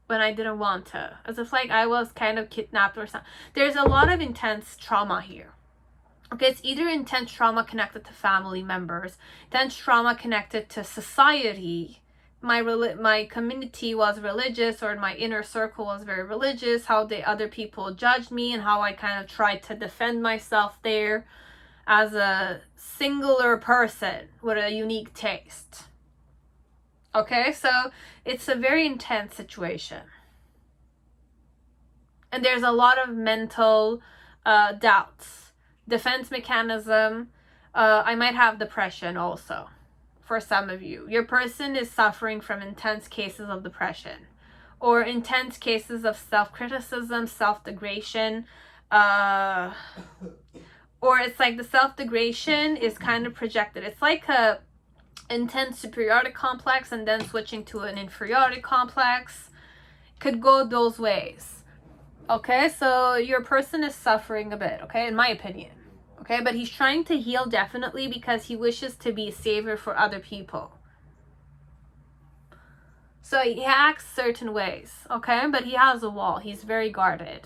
when I didn't want to, as if like I was kind of kidnapped or something. There's a lot of intense trauma here. Okay, it's either intense trauma connected to family members, intense trauma connected to society. My community was religious, or my inner circle was very religious, how the other people judged me and how I kind of tried to defend myself there as a singular person with a unique taste. Okay, so it's a very intense situation. And there's a lot of mental doubts, defense mechanism. I might have depression also. For some of you, your person is suffering from intense cases of depression or intense cases of self-criticism, self-degradation, or it's like the self-degradation is kind of projected. It's like a intense superiority complex and then switching to an inferiority complex. Could go those ways. Okay, so your person is suffering a bit, okay, in my opinion. Okay, but he's trying to heal definitely because he wishes to be a savior for other people. So he acts certain ways, okay, but he has a wall. He's very guarded.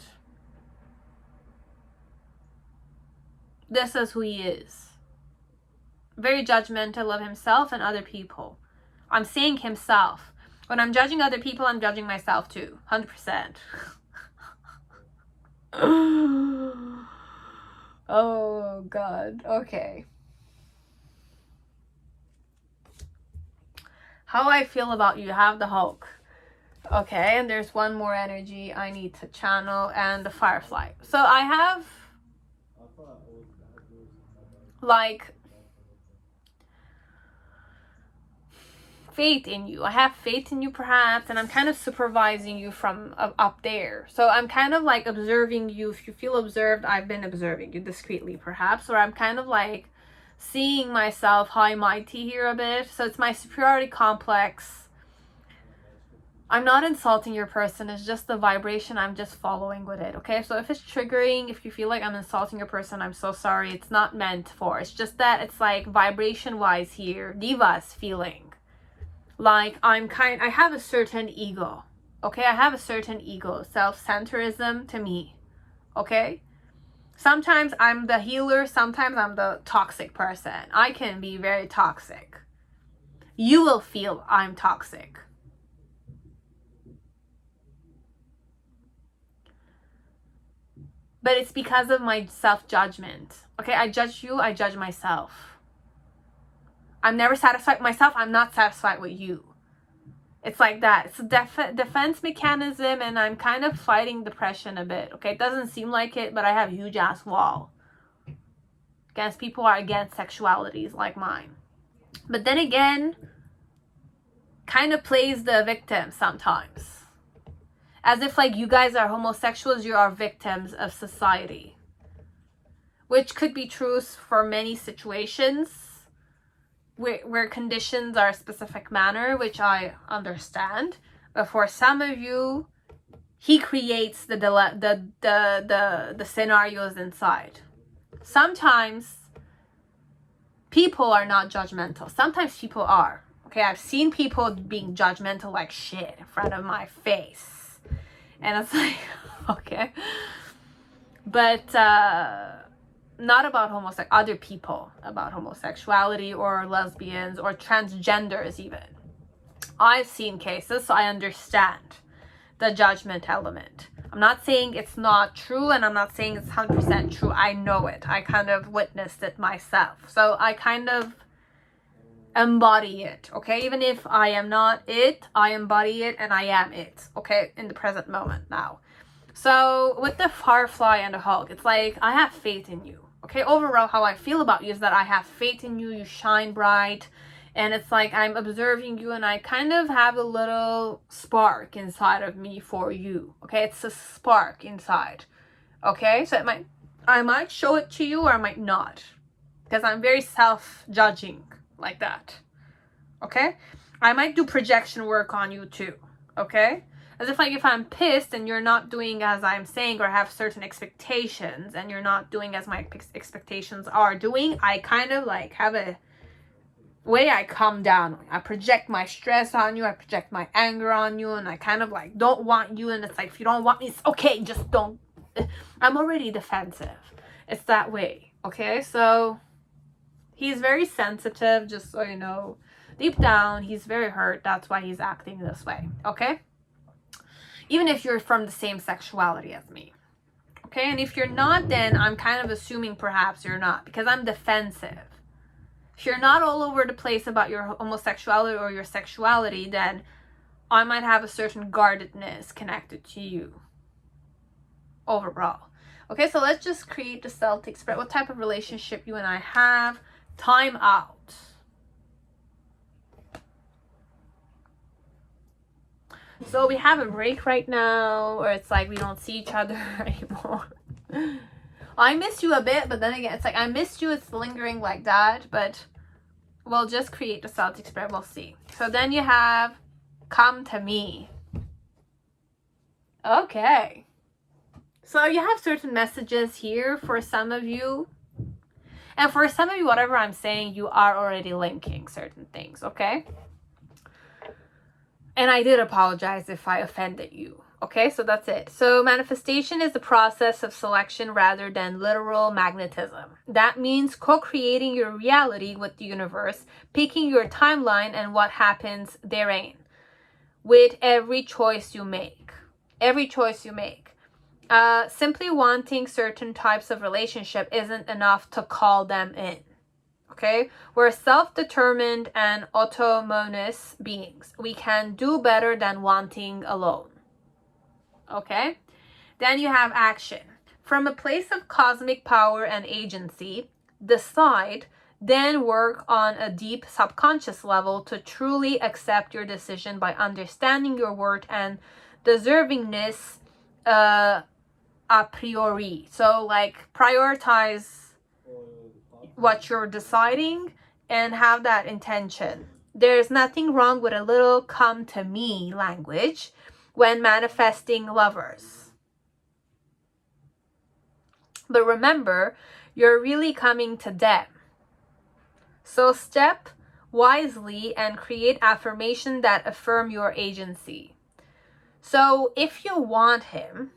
This is who he is. Very judgmental of himself and other people. I'm saying himself. When I'm judging other people, I'm judging myself too. 100%. Oh, God. Okay. How I feel about you. Have the Hulk. Okay, and there's one more energy I need to channel, and the Firefly. So I have, like, faith in you. I have faith in you perhaps, and I'm kind of supervising you from up there. So I'm kind of like observing you. If you feel observed, I've been observing you discreetly perhaps, or I'm kind of like seeing myself high mighty here a bit. So it's my superiority complex. I'm not insulting your person. It's just the vibration. I'm just following with it. Okay, so if it's triggering, if you feel like I'm insulting your person, I'm so sorry. It's not meant for. It's just that it's like vibration wise here, Diva's feeling like I have a certain ego. Okay, I have a certain ego, self-centerism to me. Okay, sometimes I'm the healer, sometimes I'm the toxic person. I can be very toxic. You will feel I'm toxic. But it's because of my self-judgment. Okay, I judge you, I judge myself. I'm never satisfied with myself. I'm not satisfied with you. It's like that. It's a defense mechanism, and I'm kind of fighting depression a bit. Okay, it doesn't seem like it, but I have a huge ass wall against people who are against sexualities like mine. But then again, kind of plays the victim sometimes. As if like you guys are homosexuals, you are victims of society. Which could be true for many situations. Where conditions are a specific manner, which I understand, but for some of you, he creates the scenarios inside. Sometimes people are not judgmental. Sometimes people are. Okay, I've seen people being judgmental like shit in front of my face, and it's like, okay, but not about other people, about homosexuality or lesbians or transgenders even. I've seen cases, so I understand the judgment element. I'm not saying it's not true, and I'm not saying it's 100% true. I know it. I kind of witnessed it myself. So I kind of embody it, okay? Even if I am not it, I embody it and I am it, okay? In the present moment now. So with the firefly and the hawk, it's like, I have faith in you, okay? Overall, how I feel about you is that I have faith in you, you shine bright, and it's like I'm observing you and I kind of have a little spark inside of me for you, okay? It's a spark inside, okay? So I might show it to you or I might not, because I'm very self-judging like that, okay? I might do projection work on you too, okay? As if like if I'm pissed and you're not doing as I'm saying or have certain expectations and you're not doing as my expectations are doing, I kind of like have a way I calm down. I project my stress on you, I project my anger on you, and I kind of like don't want you, and it's like, if you don't want me, it's okay, just don't. I'm already defensive. It's that way, okay? So he's very sensitive, just so you know. Deep down, he's very hurt. That's why he's acting this way, okay? Even if you're from the same sexuality as me, okay? And if you're not, then I'm kind of assuming perhaps you're not, because I'm defensive. If you're not all over the place about your homosexuality or your sexuality, then I might have a certain guardedness connected to you overall. Okay, so let's just create the Celtic spread. What type of relationship you and I have? Time out. So we have a break right now, or it's like we don't see each other anymore. I miss you a bit, but then again, it's like I missed you, it's lingering like that, but we'll just create the Celtic spread, we'll see. So then you have come to me. Okay. So you have certain messages here for some of you. And for some of you, whatever I'm saying, you are already linking certain things, okay? And I did apologize if I offended you. Okay, so that's it. So manifestation is the process of selection rather than literal magnetism. That means co-creating your reality with the universe, picking your timeline and what happens therein with every choice you make. Every choice you make. Simply wanting certain types of relationship isn't enough to call them in. Okay, we're self-determined and autonomous beings. We can do better than wanting alone. Okay, then you have action. From a place of cosmic power and agency, decide, then work on a deep subconscious level to truly accept your decision by understanding your worth and deservingness a priori. So like prioritize what you're deciding and have that intention. There's nothing wrong with a little come to me language when manifesting lovers. But remember, you're really coming to them. So step wisely and create affirmation that affirm your agency. So if you want him,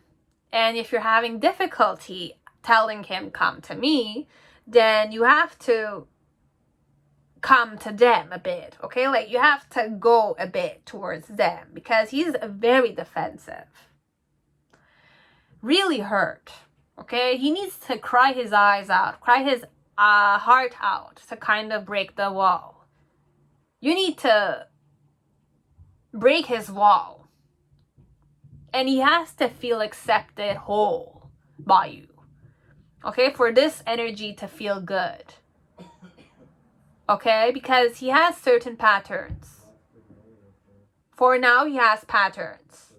and if you're having difficulty telling him come to me, then you have to come to them a bit, okay? Like you have to go a bit towards them because he's very defensive. Really hurt, okay? He needs to cry his eyes out, cry his heart out to kind of break the wall. You need to break his wall. And he has to feel accepted whole by you. Okay, for this energy to feel good. Okay, because he has certain patterns. For now, he has patterns.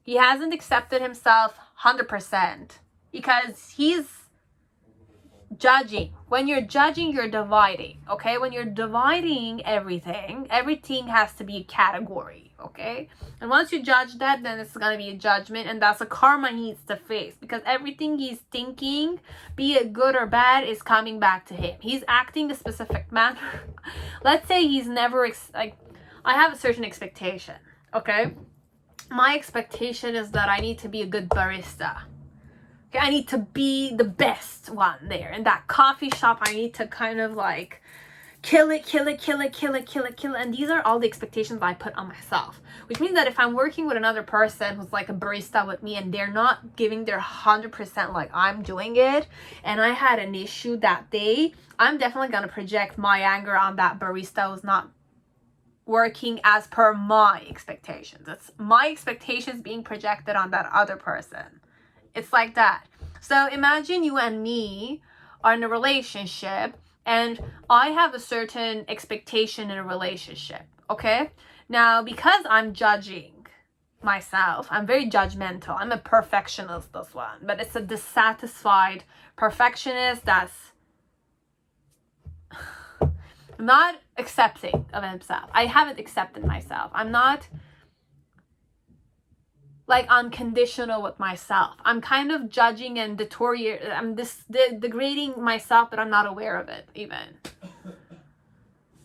He hasn't accepted himself 100% because he's judging. When you're judging, you're dividing. Okay, when you're dividing everything has to be a category. Okay, and once you judge that, then it's gonna be a judgment, and that's a karma he needs to face because everything he's thinking, be it good or bad, is coming back to him. He's acting a specific manner. Let's say he's never I have a certain expectation. Okay, my expectation is that I need to be a good barista. Okay, I need to be the best one there in that coffee shop. I need to kind of like kill it, kill it, kill it, kill it, kill it, kill it. And these are all the expectations I put on myself. Which means that if I'm working with another person who's like a barista with me and they're not giving their 100% like I'm doing it, and I had an issue that day, I'm definitely going to project my anger on that barista who's not working as per my expectations. It's my expectations being projected on that other person. It's like that. So imagine you and me are in a relationship and I have a certain expectation in a relationship, okay? Now, because I'm judging myself, I'm very judgmental. I'm a perfectionist, this one. But it's a dissatisfied perfectionist that's not accepting of himself. I haven't accepted myself. I'm not like unconditional with myself. I'm kind of judging and degrading myself, but I'm not aware of it even.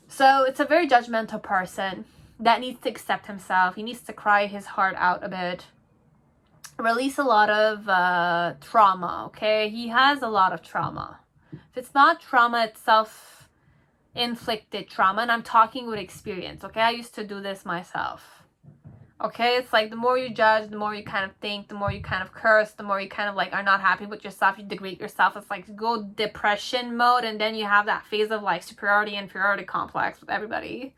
So it's a very judgmental person that needs to accept himself. He needs to cry his heart out a bit. Release a lot of trauma, okay? He has a lot of trauma. If it's not trauma, it's self-inflicted trauma, and I'm talking with experience, okay? I used to do this myself. Okay, it's like the more you judge, the more you kind of think, the more you kind of curse, the more you kind of like are not happy with yourself, you degrade yourself. It's like go depression mode, and then you have that phase of like superiority and inferiority complex with everybody.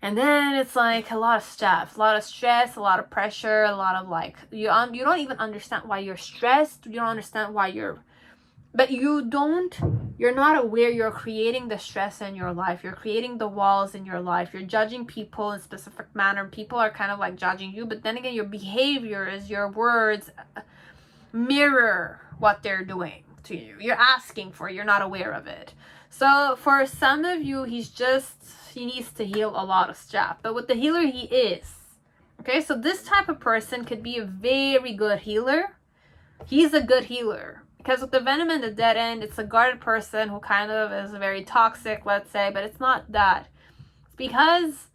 And then it's like a lot of stuff, a lot of stress, a lot of pressure, a lot of like you don't even understand why you're stressed. You don't understand why you're not aware you're creating the stress in your life. You're creating the walls in your life. You're judging people in a specific manner. People are kind of like judging you. But then again, your behaviors, your words mirror what they're doing to you. You're asking for it. You're not aware of it. So for some of you, he needs to heal a lot of stuff. But with the healer he is. Okay, so this type of person could be a very good healer. He's a good healer. Because with the venom and the dead end, it's a guarded person who kind of is very toxic, let's say, but it's not that. It's because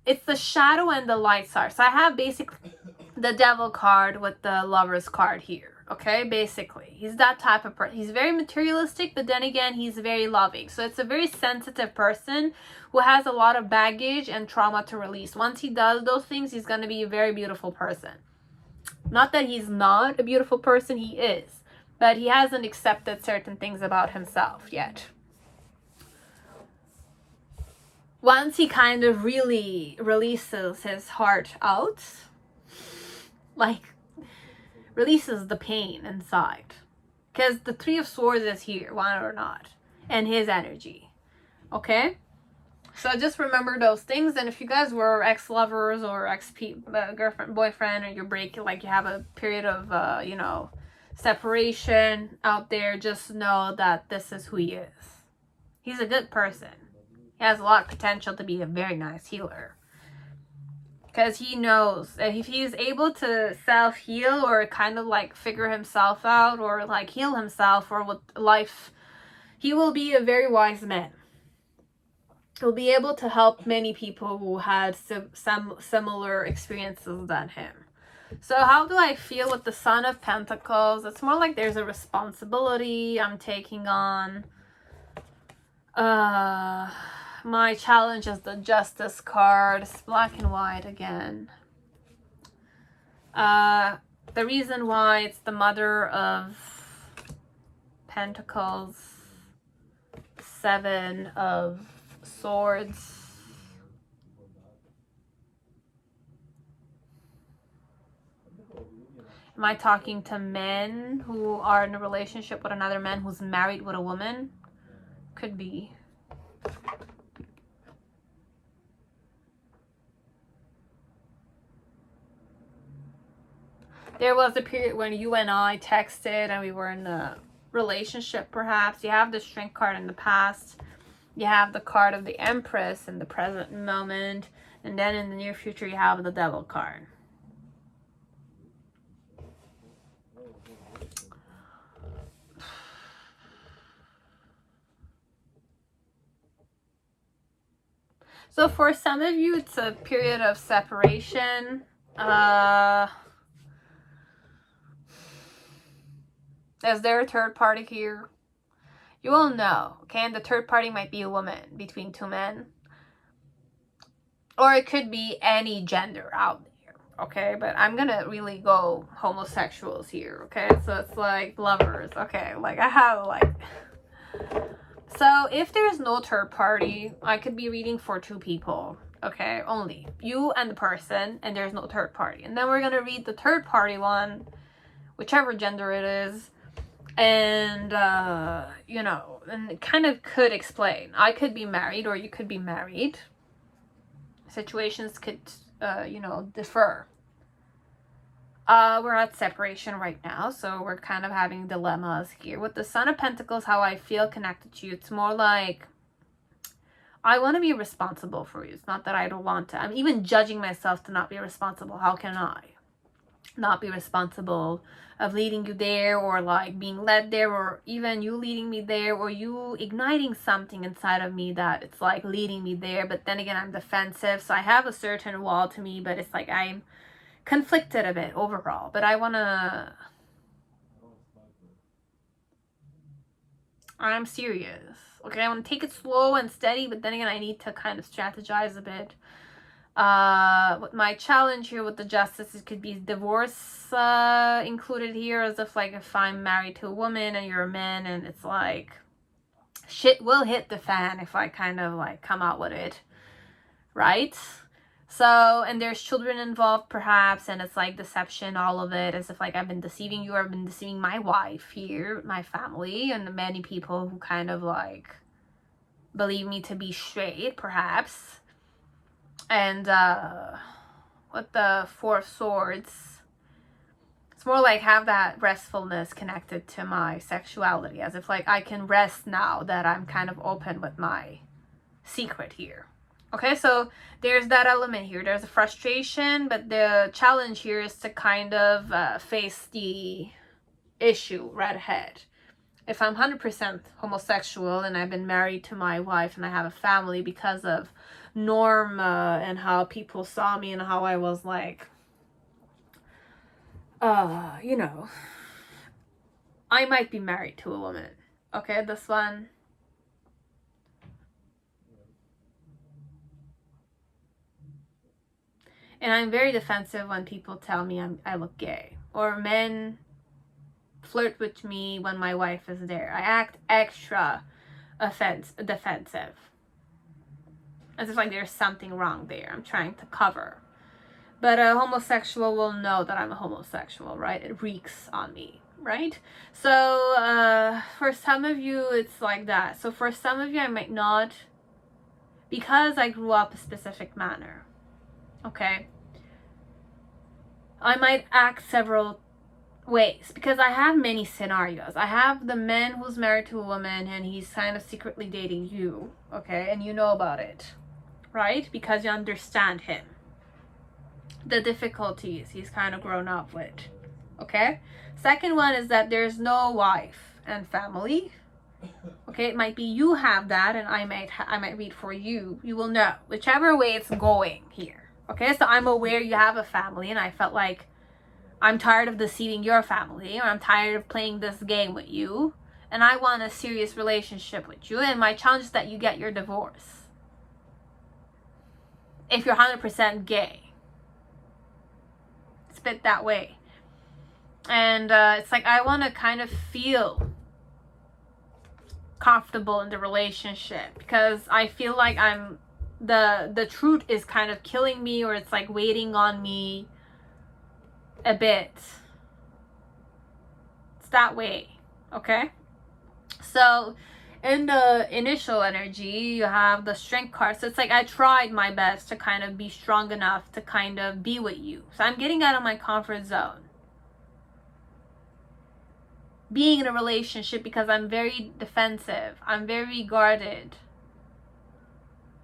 it's the shadow and the light side. So I have basically the devil card with the lover's card here, okay? Basically, he's that type of person. He's very materialistic, but then again, he's very loving. So it's a very sensitive person who has a lot of baggage and trauma to release. Once he does those things, he's going to be a very beautiful person. Not that he's not a beautiful person, he is. But he hasn't accepted certain things about himself yet. Once he kind of really releases his heart out, like releases the pain inside. Because the Three of Swords is here, want it or not. And his energy. Okay? So just remember those things. And if you guys were ex-lovers or ex-girlfriend, boyfriend, or you're breaking, like you have a period of, separation out there, just know that this is who he is. He's a good person. He has a lot of potential to be a very nice healer. Because he knows that if he's able to self-heal or kind of like figure himself out or like heal himself or with life, he will be a very wise man. He'll be able to help many people who had some similar experiences than him. So how do I feel with the Son of Pentacles? It's more like there's a responsibility I'm taking on. My challenge is the Justice card. It's black and white again. The reason why it's the Mother of Pentacles, Seven of Swords. Am I talking to men who are in a relationship with another man who's married with a woman? Could be. There was a period when you and I texted and we were in a relationship, perhaps. You have the Strength card in the past. You have the card of the Empress in the present moment. And then in the near future, you have the Devil card. So for some of you, it's a period of separation. Is there a third party here? You will know, okay? And the third party might be a woman between two men. Or it could be any gender out there, okay? But I'm gonna really go homosexuals here, okay? So it's like lovers, okay? Like I have like... So if there's no third party, I could be reading for two people, okay? Only you and the person, and there's no third party. And then we're gonna read the third party one, whichever gender it is. And, you know, and it kind of could explain. I could be married or you could be married. Situations could, you know, differ. We're at separation right now, so we're kind of having dilemmas here. With the Son of Pentacles, how I feel connected to you, it's more like I want to be responsible for you. It's not that I don't want to. I'm even judging myself to not be responsible. How can I not be responsible of leading you there, or like being led there, or even you leading me there, or you igniting something inside of me that it's like leading me there. But then again, I'm defensive, so I have a certain wall to me, but it's like I'm conflicted a bit overall. But I'm serious, okay? I want to take it slow and steady, but then again, I need to kind of strategize a bit. With my challenge here with the Justice, it could be divorce included here, as if like if I'm married to a woman and you're a man, and it's like shit will hit the fan if I kind of like come out with it, right? So, and there's children involved perhaps, and it's like deception, all of it, as if like I've been deceiving you, or I've been deceiving my wife here, my family, and the many people who kind of like believe me to be straight perhaps. And with the Four of Swords, it's more like have that restfulness connected to my sexuality, as if like I can rest now that I'm kind of open with my secret here. Okay, so there's that element here. There's a frustration, but the challenge here is to kind of face the issue right ahead. If I'm 100% homosexual and I've been married to my wife and I have a family because of norm and how people saw me and how I was like, you know, I might be married to a woman. Okay, this one. And I'm very defensive when people tell me I look gay, or men flirt with me when my wife is there. I act extra defensive, as if like there's something wrong there. I'm trying to cover. But a homosexual will know that I'm a homosexual, right? It reeks on me, right? So for some of you, it's like that. So for some of you, I might not, because I grew up a specific manner, okay? I might act several ways, because I have many scenarios. I have the man who's married to a woman and he's kind of secretly dating you, okay? And you know about it, right? Because you understand him. The difficulties he's kind of grown up with, okay? Second one is that there's no wife and family, okay? It might be you have that, and I might read for you. You will know whichever way it's going here, okay? So I'm aware you have a family, and I felt like I'm tired of deceiving your family, or I'm tired of playing this game with you, and I want a serious relationship with you, and my challenge is that you get your divorce if you're 100% gay. It's a bit that way. And it's like I want to kind of feel comfortable in the relationship, because I feel like I'm the truth is kind of killing me, or it's like waiting on me a bit. It's that way, okay? So in the initial energy, you have the Strength card. So it's like I tried my best to kind of be strong enough to kind of be with you. So I'm getting out of my comfort zone, being in a relationship, because I'm very defensive. I'm very guarded.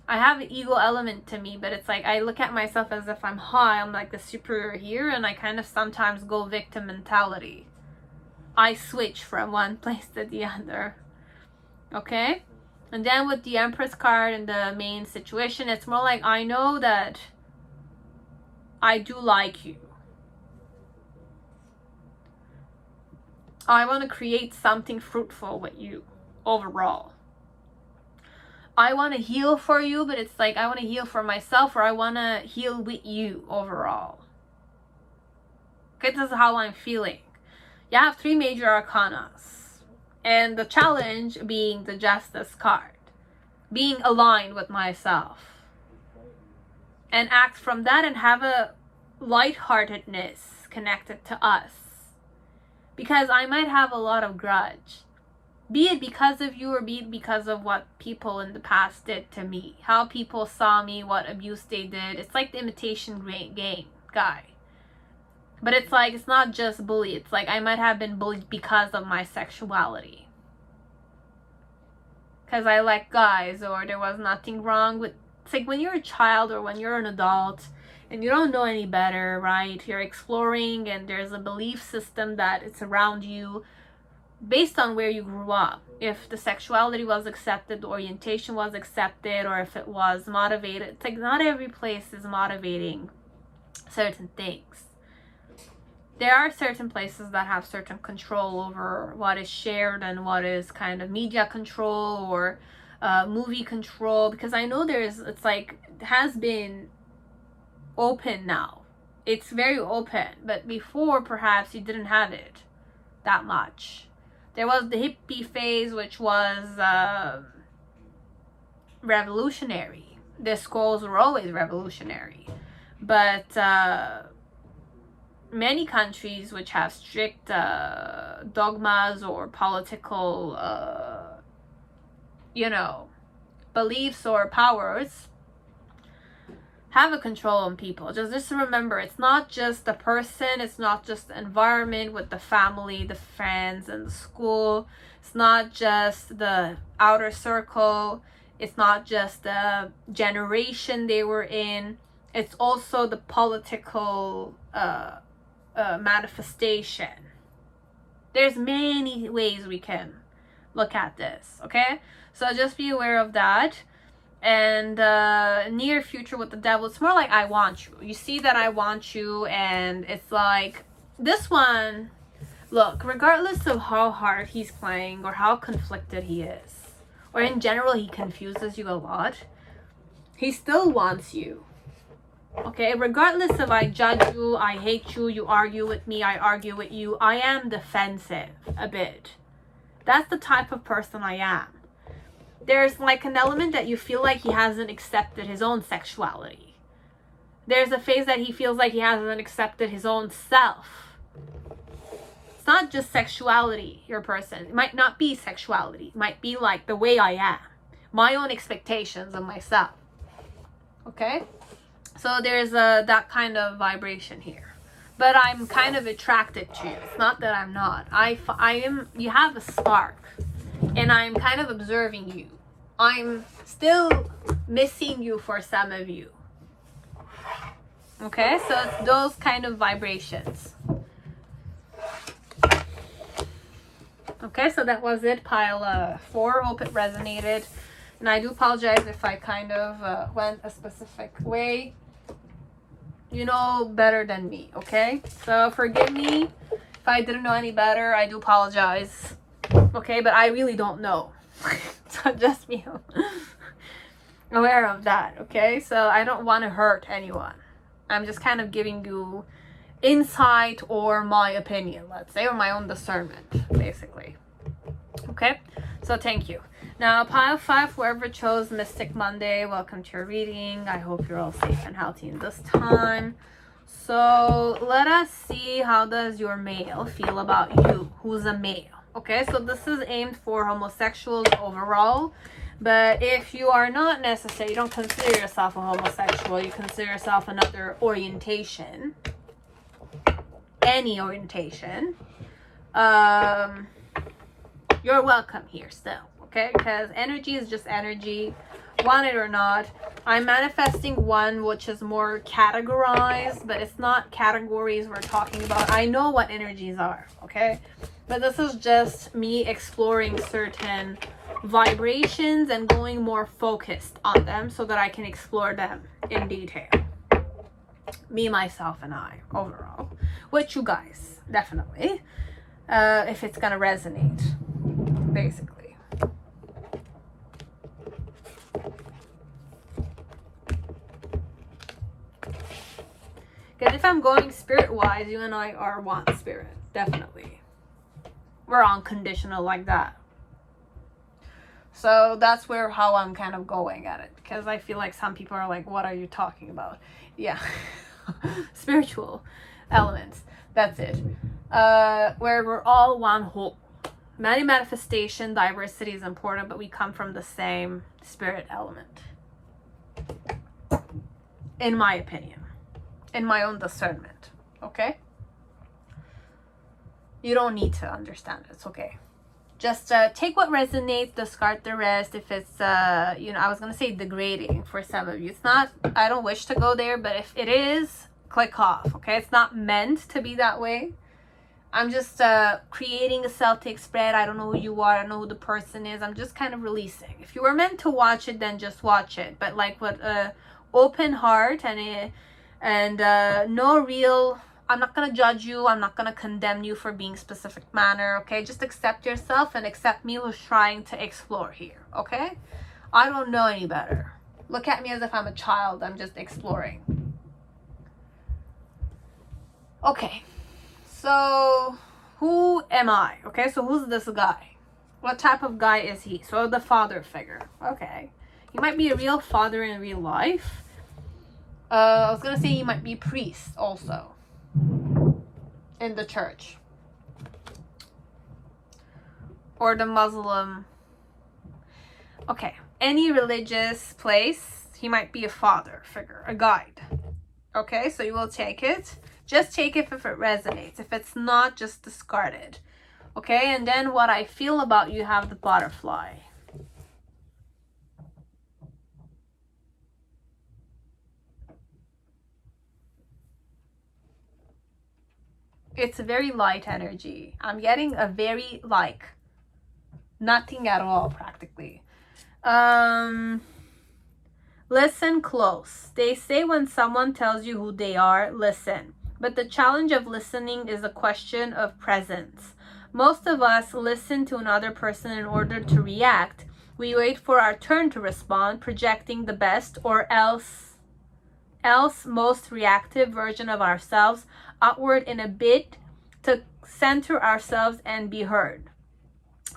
I have an ego element to me, but it's like I look at myself as if I'm high. I'm like the superior here, and I kind of sometimes go victim mentality. I switch from one place to the other. Okay? And then with the Empress card and the main situation, it's more like I know that I do like you. I want to create something fruitful with you. overall. I want to heal for you, but it's like I want to heal for myself, or I want to heal with you overall. Okay, this is how I'm feeling. You have 3 major arcanas, and the challenge being the Justice card, being aligned with myself, and act from that and have a lightheartedness connected to us, because I might have a lot of grudge, be it because of you or be it because of what people in the past did to me, how people saw me, what abuse they did. It's like the imitation game guy. But it's like, it's not just bully. It's like I might have been bullied because of my sexuality. Because I like guys, or there was nothing wrong with... It's like when you're a child or when you're an adult and you don't know any better, right? You're exploring and there's a belief system that it's around you based on where you grew up. If the sexuality was accepted, the orientation was accepted, or if it was motivated. It's like not every place is motivating certain things. There are certain places that have certain control over what is shared and what is kind of media control or movie control, because I know it's like, it has been open now. It's very open, but before perhaps you didn't have it that much. There was the hippie phase, which was revolutionary. The schools were always revolutionary, but many countries which have strict dogmas or political beliefs or powers have a control on people. Just remember, it's not just the person, it's not just the environment with the family, the friends, and the school. It's not just the outer circle. It's not just the generation they were in. It's also the political manifestation. There's many ways we can look at this, okay? So just be aware of that. And near future with the devil, it's more like I want you. You see that I want you, and it's like this one. Look, regardless of how hard he's playing or how conflicted he is, or in general he confuses you a lot, he still wants you. Okay, regardless of I judge you, I hate you, you argue with me, I argue with you, I am defensive a bit. That's the type of person I am. There's like an element that you feel like he hasn't accepted his own sexuality. There's a phase that he feels like he hasn't accepted his own self. It's not just sexuality, your person. It might not be sexuality. It might be like the way I am. My own expectations of myself. Okay? So there's that kind of vibration here. But I'm kind of attracted to you. It's not that I'm not. I am. You have a spark. And I'm kind of observing you. I'm still missing you for some of you. Okay, so it's those kind of vibrations. Okay, so that was it, pile 4. Hope it resonated. And I do apologize if I kind of went a specific way. You know better than me, okay? So forgive me if I didn't know any better. I do apologize. Okay, but I really don't know. So just be aware of that, okay? So I don't want to hurt anyone. I'm just kind of giving you insight or my opinion, let's say, or my own discernment, basically. Okay? So thank you. Now, pile 5, whoever chose Mystic Monday, welcome to your reading. I hope you're all safe and healthy in this time. So let us see, how does your male feel about you? Who's a male? Okay, so this is aimed for homosexuals overall, but if you are not necessary, you don't consider yourself a homosexual, you consider yourself another orientation, any orientation, you're welcome here still, okay? Because energy is just energy, want it or not. I'm manifesting one which is more categorized, but it's not categories we're talking about. I know what energies are, okay? But this is just me exploring certain vibrations and going more focused on them so that I can explore them in detail. Me, myself, and I, overall. With you guys, definitely. If it's gonna resonate, basically. if I'm going spirit-wise, you and I are one spirit. Definitely. We're unconditional like that. So that's how I'm kind of going at it. Because I feel like some people are like, what are you talking about? Yeah. Spiritual elements. That's it. Where we're all one whole. Many manifestation, diversity is important, but we come from the same spirit element. In my opinion. In my own discernment. Okay? You don't need to understand it. It's okay. Just take what resonates, discard the rest. If it's, I was going to say degrading for some of you. It's not, I don't wish to go there, but if it is, click off, okay? It's not meant to be that way. I'm just creating a self-take spread. I don't know who you are. I don't know who the person is. I'm just kind of releasing. If you were meant to watch it, then just watch it. But like with open heart and no real... I'm not going to judge you. I'm not going to condemn you for being specific manner, okay? Just accept yourself and accept me who's trying to explore here, okay? I don't know any better. Look at me as if I'm a child. I'm just exploring. Okay. So, who am I? Okay, so who's this guy? What type of guy is he? So, the father figure. Okay. He might be a real father in real life. I was going to say he might be a priest also. In the church or the Muslim, okay, any religious place, he might be a father figure, a guide. Okay, so you will take it. Just take it if it resonates. If it's not, just discard it. Okay, and then what I feel about you, have the butterfly. It's a very light energy. I'm getting a very nothing at all practically. Listen close. They say when someone tells you who they are, listen. But the challenge of listening is a question of presence. Most of us listen to another person in order to react. We wait for our turn to respond, projecting the best or else most reactive version of ourselves outward in a bid to center ourselves and be heard.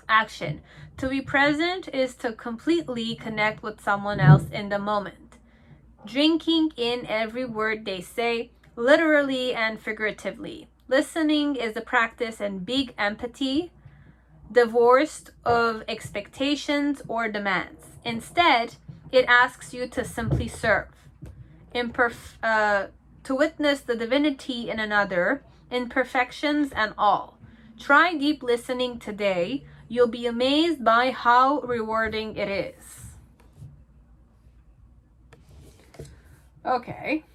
Action. To be present is to completely connect with someone else in the moment. Drinking in every word they say, literally and figuratively. Listening is a practice in big empathy, divorced of expectations or demands. Instead, it asks you to simply serve. To witness the divinity in another, imperfections and all. Try deep listening today. You'll be amazed by how rewarding it is. Okay.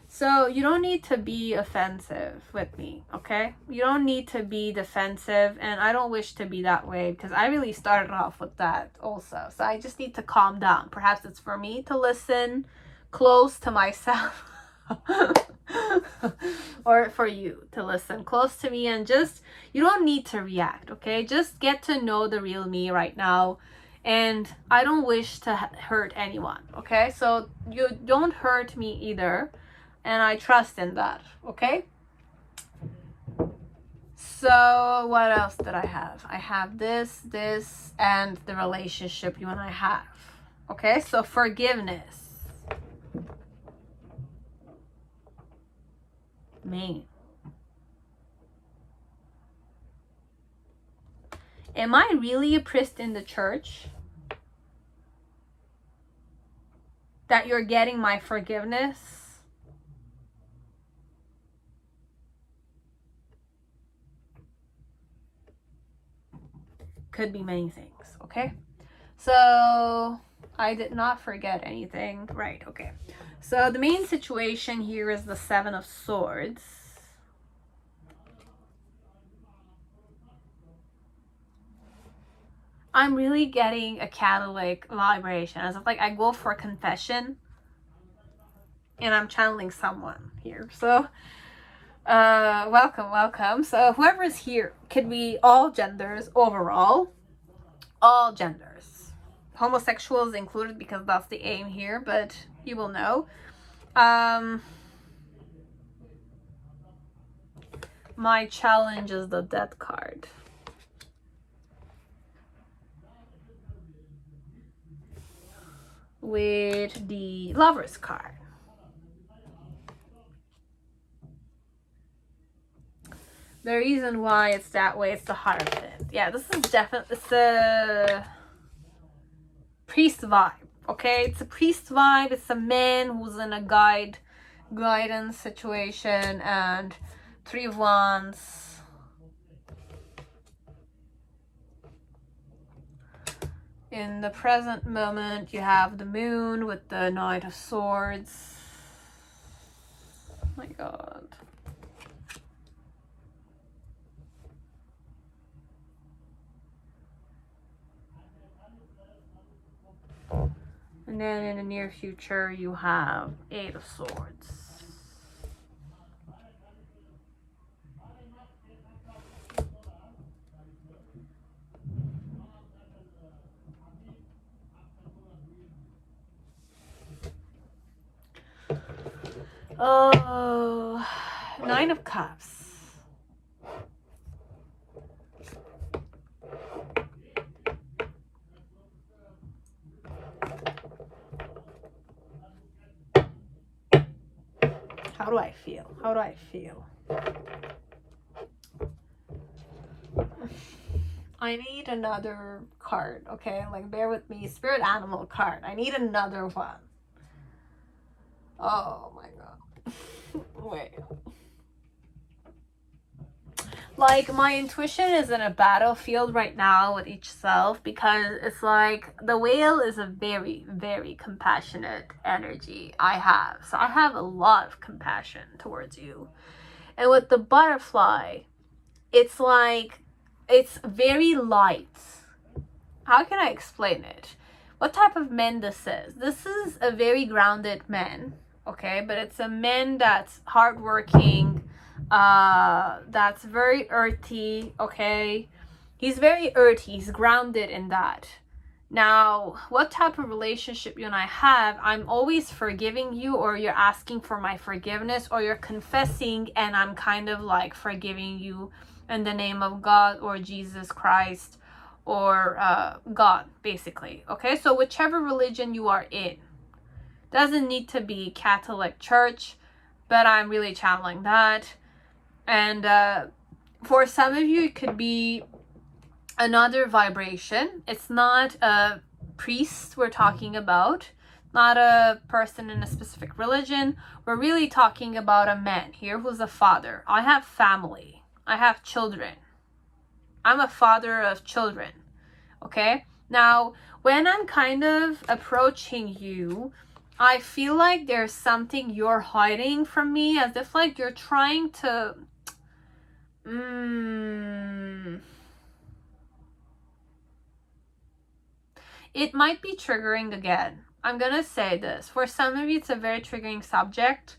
So you don't need to be offensive with me, okay? You don't need to be defensive, and I don't wish to be that way because I really started off with that also. So I just need to calm down. Perhaps it's for me to listen close to myself or for you to listen close to me, and just, you don't need to react, okay? Just get to know the real me right now. And I don't wish to hurt anyone, okay? So you don't hurt me either. And I trust in that, okay? So what else did I have? I have this, and the relationship you and I have. Okay, so forgiveness. Me. Am I really a priest in the church? That you're getting my forgiveness? Could be many things, okay? So I did not forget anything. Right, okay. So the main situation here is the Seven of Swords. I'm really getting a Catholic vibration. As if like I go for a confession and I'm channeling someone here. So welcome. So whoever's here could be all genders overall. All genders. Homosexuals included because that's the aim here, but you will know. my challenge is the Death card. With the Lovers card. The reason why it's that way, it's the Hierophant. Yeah, this is definitely, it's a priest vibe, okay? It's a priest vibe. It's a man who's in a guidance situation, and Three of Wands. In the present moment, you have the Moon with the Knight of Swords. Oh my God. And then in the near future, you have Eight of Swords. Oh, Nine of Cups. How do I feel? How do I feel? I need another card, okay? Like, bear with me. Spirit animal card. I need another one. Oh my God. Wait. Like, my intuition is in a battlefield right now with each self, because it's like the whale is a very, very compassionate energy I have. So I have a lot of compassion towards you. And with the butterfly, it's like, it's very light. How can I explain it? What type of man this is? This is a very grounded man, okay? But it's a man that's hardworking, that's very earthy, okay? He's very earthy. He's grounded in that. Now, what type of relationship you and I have, I'm always forgiving you, or you're asking for my forgiveness, or you're confessing and I'm kind of like forgiving you in the name of God or Jesus Christ or God, basically. Okay, so whichever religion you are in. Doesn't need to be Catholic Church, but I'm really channeling that. And for some of you, it could be another vibration. It's not a priest we're talking about, not a person in a specific religion. We're really talking about a man here who's a father. I have family. I have children. I'm a father of children. Okay? Now, when I'm kind of approaching you, I feel like there's something you're hiding from me, as if like you're trying to it might be triggering again. I'm gonna say this. For some of you, it's a very triggering subject.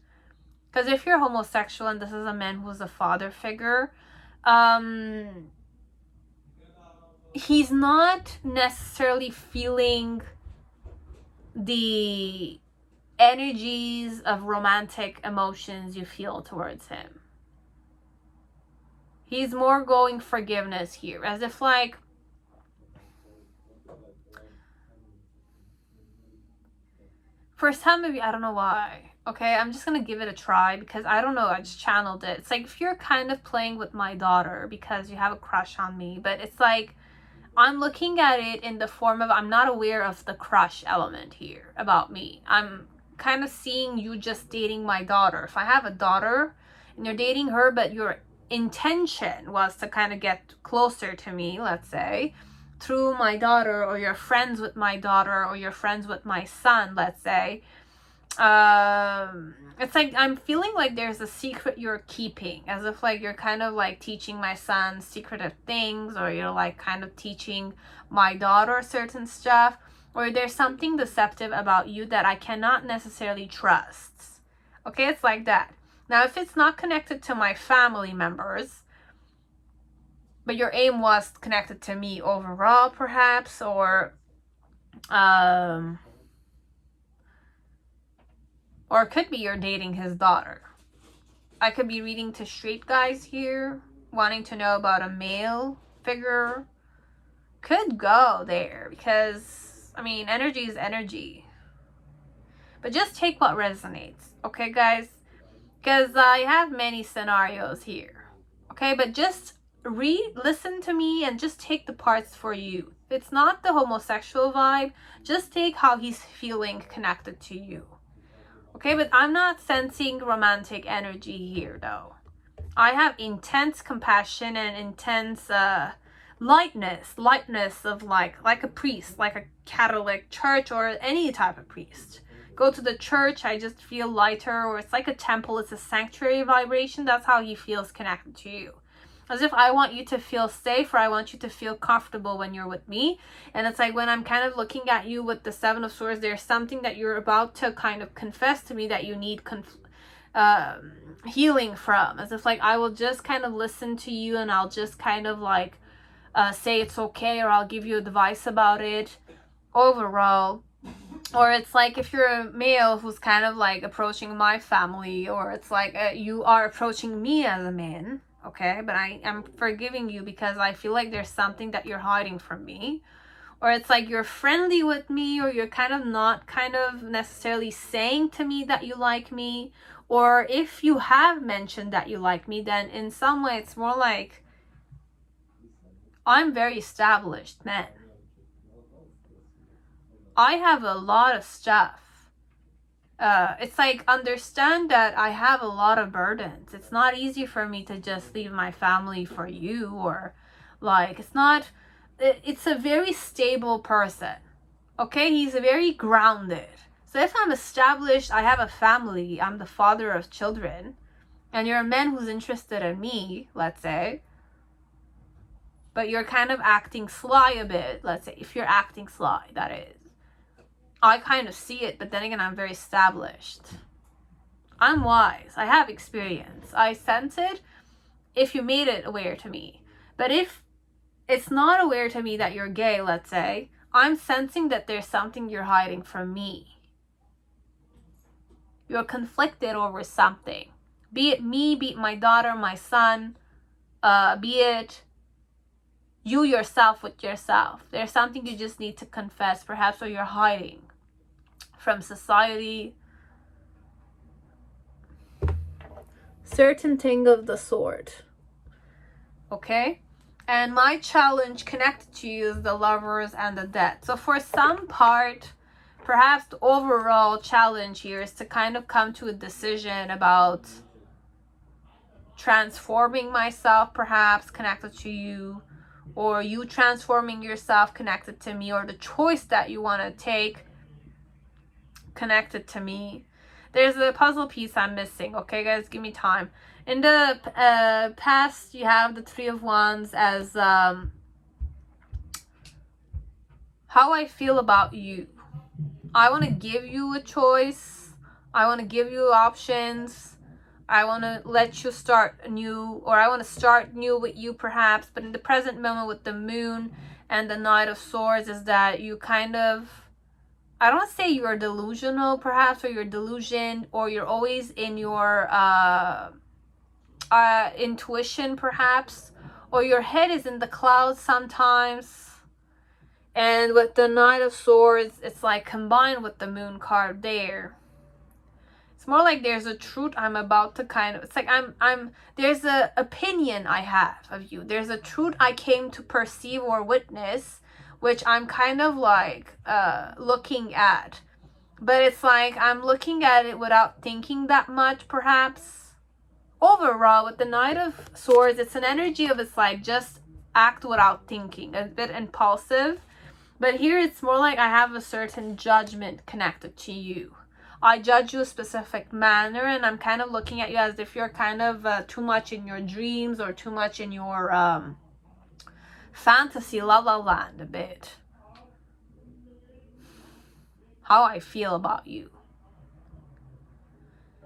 Because if you're homosexual and this is a man who's a father figure, he's not necessarily feeling the energies of romantic emotions you feel towards him. He's more going forgiveness here, as if like, for some of you, I don't know why. Okay, I'm just gonna give it a try because I don't know, I just channeled it. It's like if you're kind of playing with my daughter because you have a crush on me, but it's like I'm looking at it in the form of I'm not aware of the crush element here about me. I'm kind of seeing you just dating my daughter. If I have a daughter and you're dating her, but your intention was to kind of get closer to me, let's say, through my daughter, or you're friends with my daughter, or you're friends with my son, let's say, it's like I'm feeling like there's a secret you're keeping, as if like you're kind of like teaching my son secretive things, or you're like kind of teaching my daughter certain stuff, or there's something deceptive about you that I cannot necessarily trust. Okay, it's like that. Now, if it's not connected to my family members, but your aim was connected to me overall, perhaps, or it could be you're dating his daughter. I could be reading to straight guys here, wanting to know about a male figure. Could go there because, I mean, energy is energy. But just take what resonates, okay, guys? Because I have many scenarios here, okay? But just listen to me and just take the parts for you. If it's not the homosexual vibe, just take how he's feeling connected to you. Okay, but I'm not sensing romantic energy here, though. I have intense compassion and intense lightness of like a priest, like a Catholic church or any type of priest. Go to the church, I just feel lighter, or it's like a temple, it's a sanctuary vibration. That's how he feels connected to you. As if I want you to feel safe, or I want you to feel comfortable when you're with me. And it's like when I'm kind of looking at you with the Seven of Swords, there's something that you're about to kind of confess to me that you need healing from. As if like I will just kind of listen to you and I'll just kind of like say it's okay, or I'll give you advice about it overall. Or it's like if you're a male who's kind of like approaching my family, or it's like you are approaching me as a man, okay? But I am forgiving you because I feel like there's something that you're hiding from me. Or it's like you're friendly with me, or you're kind of not kind of necessarily saying to me that you like me. Or if you have mentioned that you like me, then in some way it's more like I'm very established man. I have a lot of stuff. It's like, understand that I have a lot of burdens. It's not easy for me to just leave my family for you, or like, it's a very stable person. Okay, he's very grounded. So if I'm established, I have a family, I'm the father of children, and you're a man who's interested in me, let's say, but you're kind of acting sly a bit, let's say, if you're acting sly, that is. I kind of see it, but then again, I'm very established. I'm wise. I have experience. I sense it if you made it aware to me. But if it's not aware to me that you're gay, let's say, I'm sensing that there's something you're hiding from me. You're conflicted over something. Be it me, be it my daughter, my son, be it you yourself with yourself. There's something you just need to confess, perhaps, or you're hiding from society. Certain thing of the sort. Okay? And my challenge connected to you is the Lovers and the Death. So for some part, perhaps the overall challenge here is to kind of come to a decision about transforming myself, perhaps connected to you, or you transforming yourself connected to me, or the choice that you want to take connected to me. There's a puzzle piece I'm missing. Okay, guys, give me time. In the past, you have the Three of Wands as how I feel about you. I want to give you a choice. I want to give you options. I want to let you start new, or I want to start new with you, perhaps. But in the present moment with the Moon and the Knight of Swords is that you kind of, I don't say you're delusional, perhaps, or you're delusioned, or you're always in your intuition, perhaps, or your head is in the clouds sometimes. And with the Knight of Swords, it's like combined with the Moon card there. It's more like there's a truth I'm about to kind of, it's like there's a opinion I have of you. There's a truth I came to perceive or witness, which I'm kind of like looking at. But it's like I'm looking at it without thinking that much, perhaps. Overall, with the Knight of Swords, it's an energy of, it's like just act without thinking, a bit impulsive. But here it's more like I have a certain judgment connected to you. I judge you a specific manner, and I'm kind of looking at you as if you're kind of too much in your dreams, or too much in your fantasy la la land a bit. How I feel about you.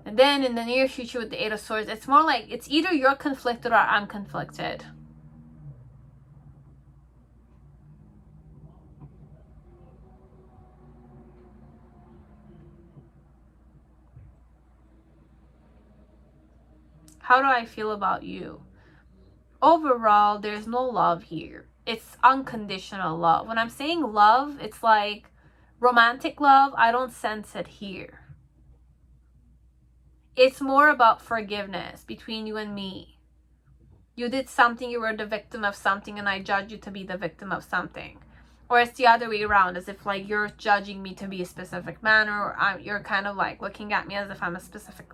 And then in the near future with the Eight of Swords, it's more like it's either you're conflicted or I'm conflicted. How do I feel about you? Overall, there's no love here. It's unconditional love. When I'm saying love, it's like romantic love. I don't sense it here. It's more about forgiveness between you and me. You did something, you were the victim of something, and I judge you to be the victim of something. Or it's the other way around, as if like you're judging me to be a specific manner, or you're kind of like looking at me as if I'm a specific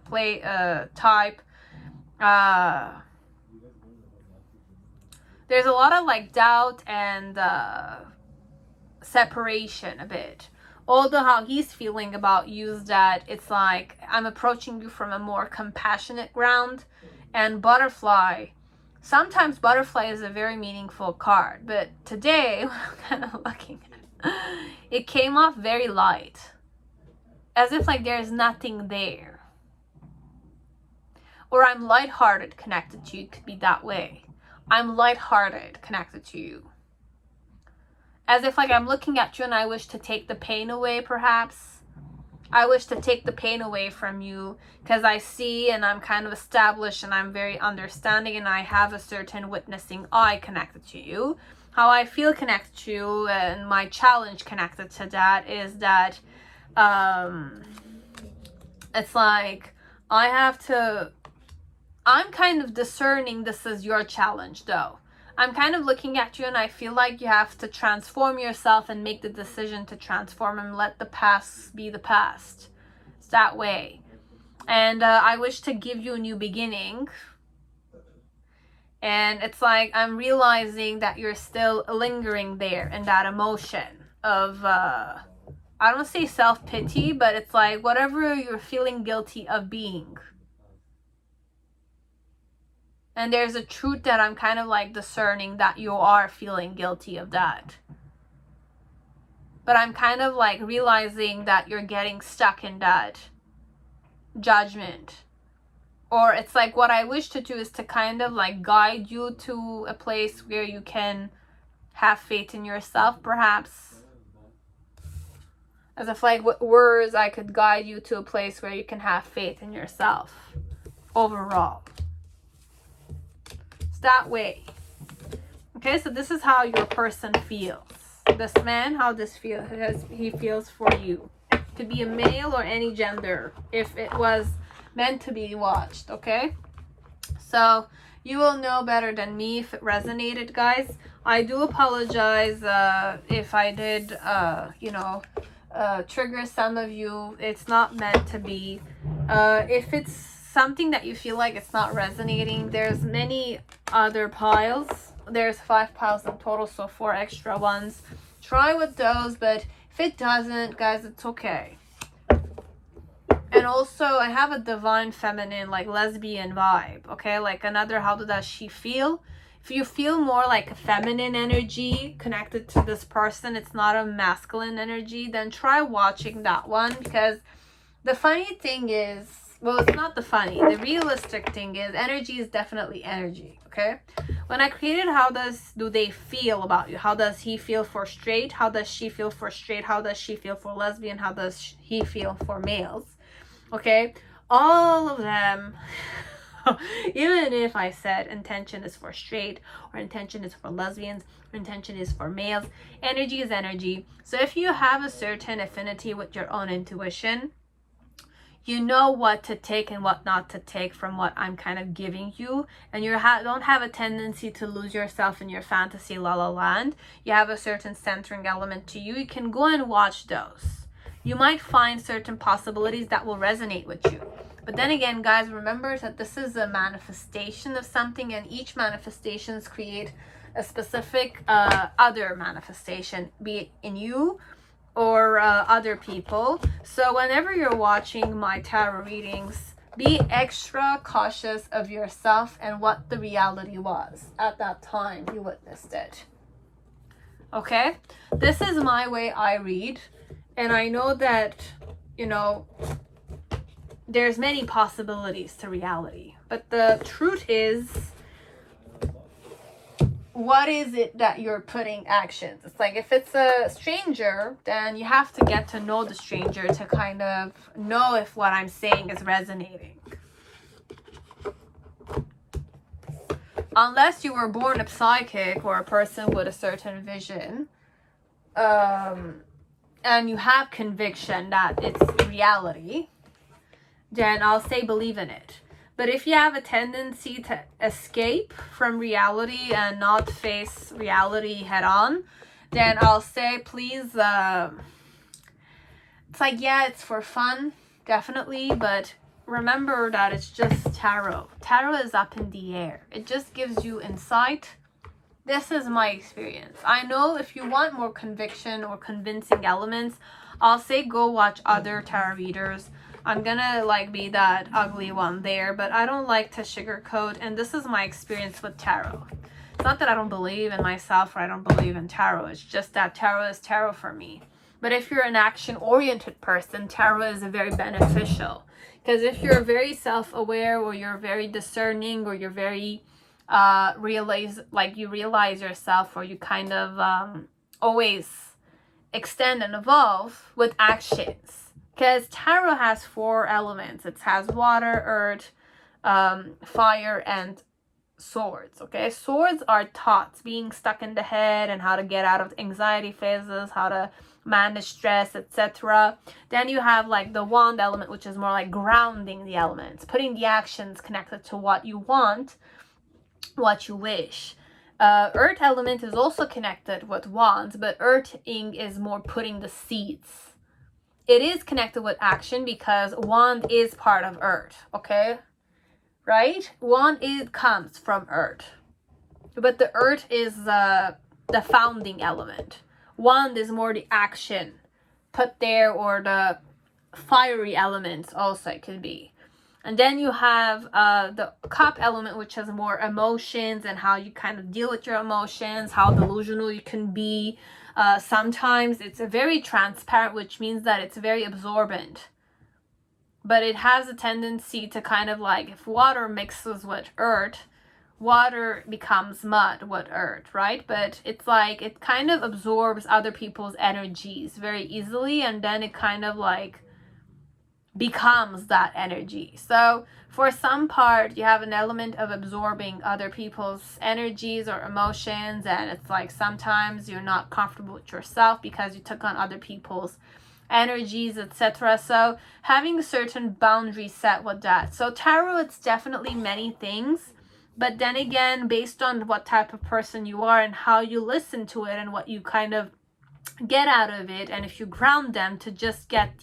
type. There's a lot of like doubt and separation a bit. Although how he's feeling about you is that it's like I'm approaching you from a more compassionate ground. And butterfly, sometimes butterfly is a very meaningful card, but today when I'm kind of looking at it, it came off very light, as if like there's nothing there. Or I'm lighthearted connected to you. It could be that way. I'm lighthearted connected to you. As if like I'm looking at you and I wish to take the pain away, perhaps. I wish to take the pain away from you because I see and I'm kind of established and I'm very understanding and I have a certain witnessing eye connected to you. How I feel connected to you and my challenge connected to that is that it's like I'm kind of discerning this is your challenge though. I'm kind of looking at you and I feel like you have to transform yourself and make the decision to transform and let the past be the past. It's that way. And I wish to give you a new beginning. And it's like I'm realizing that you're still lingering there in that emotion of, I don't say self-pity, but it's like whatever you're feeling guilty of being. And there's a truth that I'm kind of like discerning that you are feeling guilty of that. But I'm kind of like realizing that you're getting stuck in that judgment. Or it's like what I wish to do is to kind of like guide you to a place where you can have faith in yourself, perhaps. As if like with words I could guide you to a place where you can have faith in yourself overall. That way. Okay, so this is how your person feels. This man, how this feels, he feels for you. Could be a male or any gender if it was meant to be watched. Okay, so you will know better than me if it resonated, guys. I do apologize if I did trigger some of you. It's not meant to be. If it's something that you feel like it's not resonating, there's many other piles. There's 5 piles in total, so 4 extra ones. Try with those, but if it doesn't, guys, it's okay. And also I have a divine feminine, like lesbian vibe, okay? Like another, how does she feel? If you feel more like a feminine energy connected to this person, it's not a masculine energy, then try watching that one. Because the funny thing is, well, it's not the funny. The realistic thing is energy is definitely energy, okay? When I created how do they feel about you? How does he feel for straight? How does she feel for straight? How does she feel for lesbian? How does he feel for males? Okay? All of them, even if I said intention is for straight or intention is for lesbians or intention is for males, energy is energy. So if you have a certain affinity with your own intuition, you know what to take and what not to take from what I'm kind of giving you. And you don't have a tendency to lose yourself in your fantasy la la land. You have a certain centering element to you. You can go and watch those. You might find certain possibilities that will resonate with you. But then again, guys, remember that this is a manifestation of something, and each manifestations create a specific other manifestation, be it in you or other people. So whenever you're watching my tarot readings, be extra cautious of yourself and what the reality was at that time you witnessed it. Okay, this is my way I read, and I know that, you know, there's many possibilities to reality, but the truth is, what is it that you're putting actions? It's like if it's a stranger, then you have to get to know the stranger to kind of know if what I'm saying is resonating. unless you were born a psychic or a person with a certain vision, and you have conviction that it's reality, then I'll say believe in it. But if you have a tendency to escape from reality and not face reality head on, then I'll say please, it's like, yeah, it's for fun, definitely, but remember that it's just tarot. Tarot is up in the air. It just gives you insight. This is my experience. I know if you want more conviction or convincing elements, I'll say go watch other tarot readers. I'm gonna be that ugly one there, but I don't like to sugarcoat, and this is my experience with tarot. It's not that I don't believe in myself or I don't believe in tarot. It's just that tarot is tarot for me. But if you're an action-oriented person, tarot is very beneficial. Because if you're very self-aware, or you're very discerning, or you're very you realize yourself, or you kind of always extend and evolve with actions. Because tarot has 4 elements. It has water, earth, fire, and swords. Okay, swords are thoughts, being stuck in the head, and how to get out of anxiety phases, how to manage stress, etc. Then you have the wand element, which is more like grounding the elements, putting the actions connected to what you want, what you wish. Earth element is also connected with wands, but earthing is more putting the seeds. It is connected with action because wand is part of earth, okay? Right? Wand comes from earth. But the earth is the founding element. Wand is more the action put there, or the fiery elements also it could be. And then you have the cup element, which has more emotions and how you kind of deal with your emotions, how delusional you can be. Sometimes it's very transparent, which means that it's very absorbent. But it has a tendency to kind of if water mixes with earth, water becomes mud with earth, right? But it's it kind of absorbs other people's energies very easily, and then it kind of becomes that energy. So for some part, you have an element of absorbing other people's energies or emotions, and it's sometimes you're not comfortable with yourself because you took on other people's energies, etc. So having a certain boundary set with that. So tarot, it's definitely many things, but then again, based on what type of person you are and how you listen to it and what you kind of get out of it, and if you ground them to just get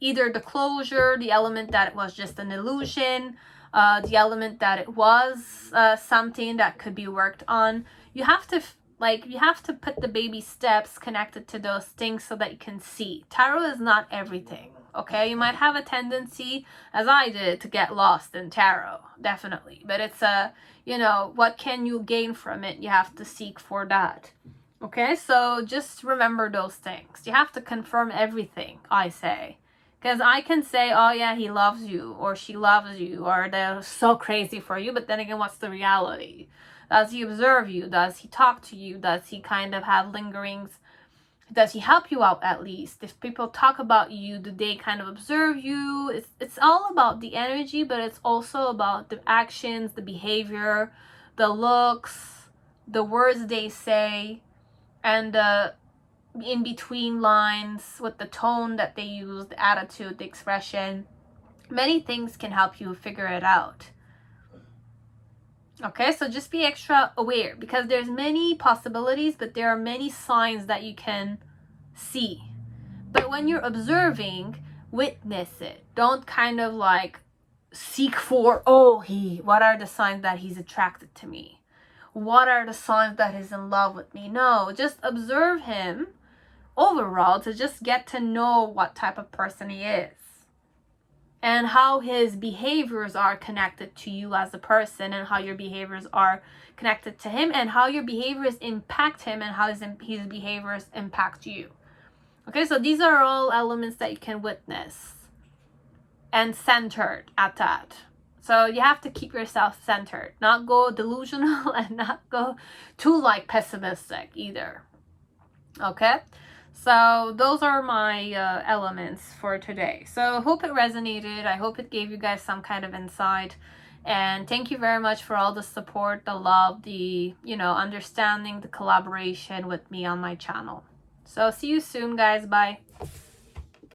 either the closure, the element that it was just an illusion, the element that it was something that could be worked on. You have to put the baby steps connected to those things so that you can see. Tarot is not everything, okay? You might have a tendency, as I did, to get lost in tarot, definitely. But it's what can you gain from it? You have to seek for that. Okay, so just remember those things. You have to confirm everything, I say. Because I can say, oh yeah, he loves you, or she loves you, or they're so crazy for you, but then again, what's the reality? Does he observe you? Does he talk to you? Does he kind of have lingerings? Does he help you out at least? If people talk about you, do they kind of observe you? It's all about the energy, but it's also about the actions, the behavior, the looks, the words they say, and the in between lines with the tone that they use, the attitude, the expression. Many things can help you figure it out. Okay, so just be extra aware because there's many possibilities, but there are many signs that you can see. But when you're observing, witness it. Don't kind of seek for, what are the signs that he's attracted to me? What are the signs that he's in love with me? No, just observe him overall to just get to know what type of person he is and how his behaviors are connected to you as a person, and how your behaviors are connected to him, and how your behaviors impact him, and how his behaviors impact you. Okay, so these are all elements that you can witness and centered at that. So you have to keep yourself centered, not go delusional and not go too pessimistic either. Okay, So those are my elements for today. So hope it resonated. I hope it gave you guys some kind of insight. And thank you very much for all the support, the love, the, understanding, the collaboration with me on my channel. So see you soon, guys. Bye.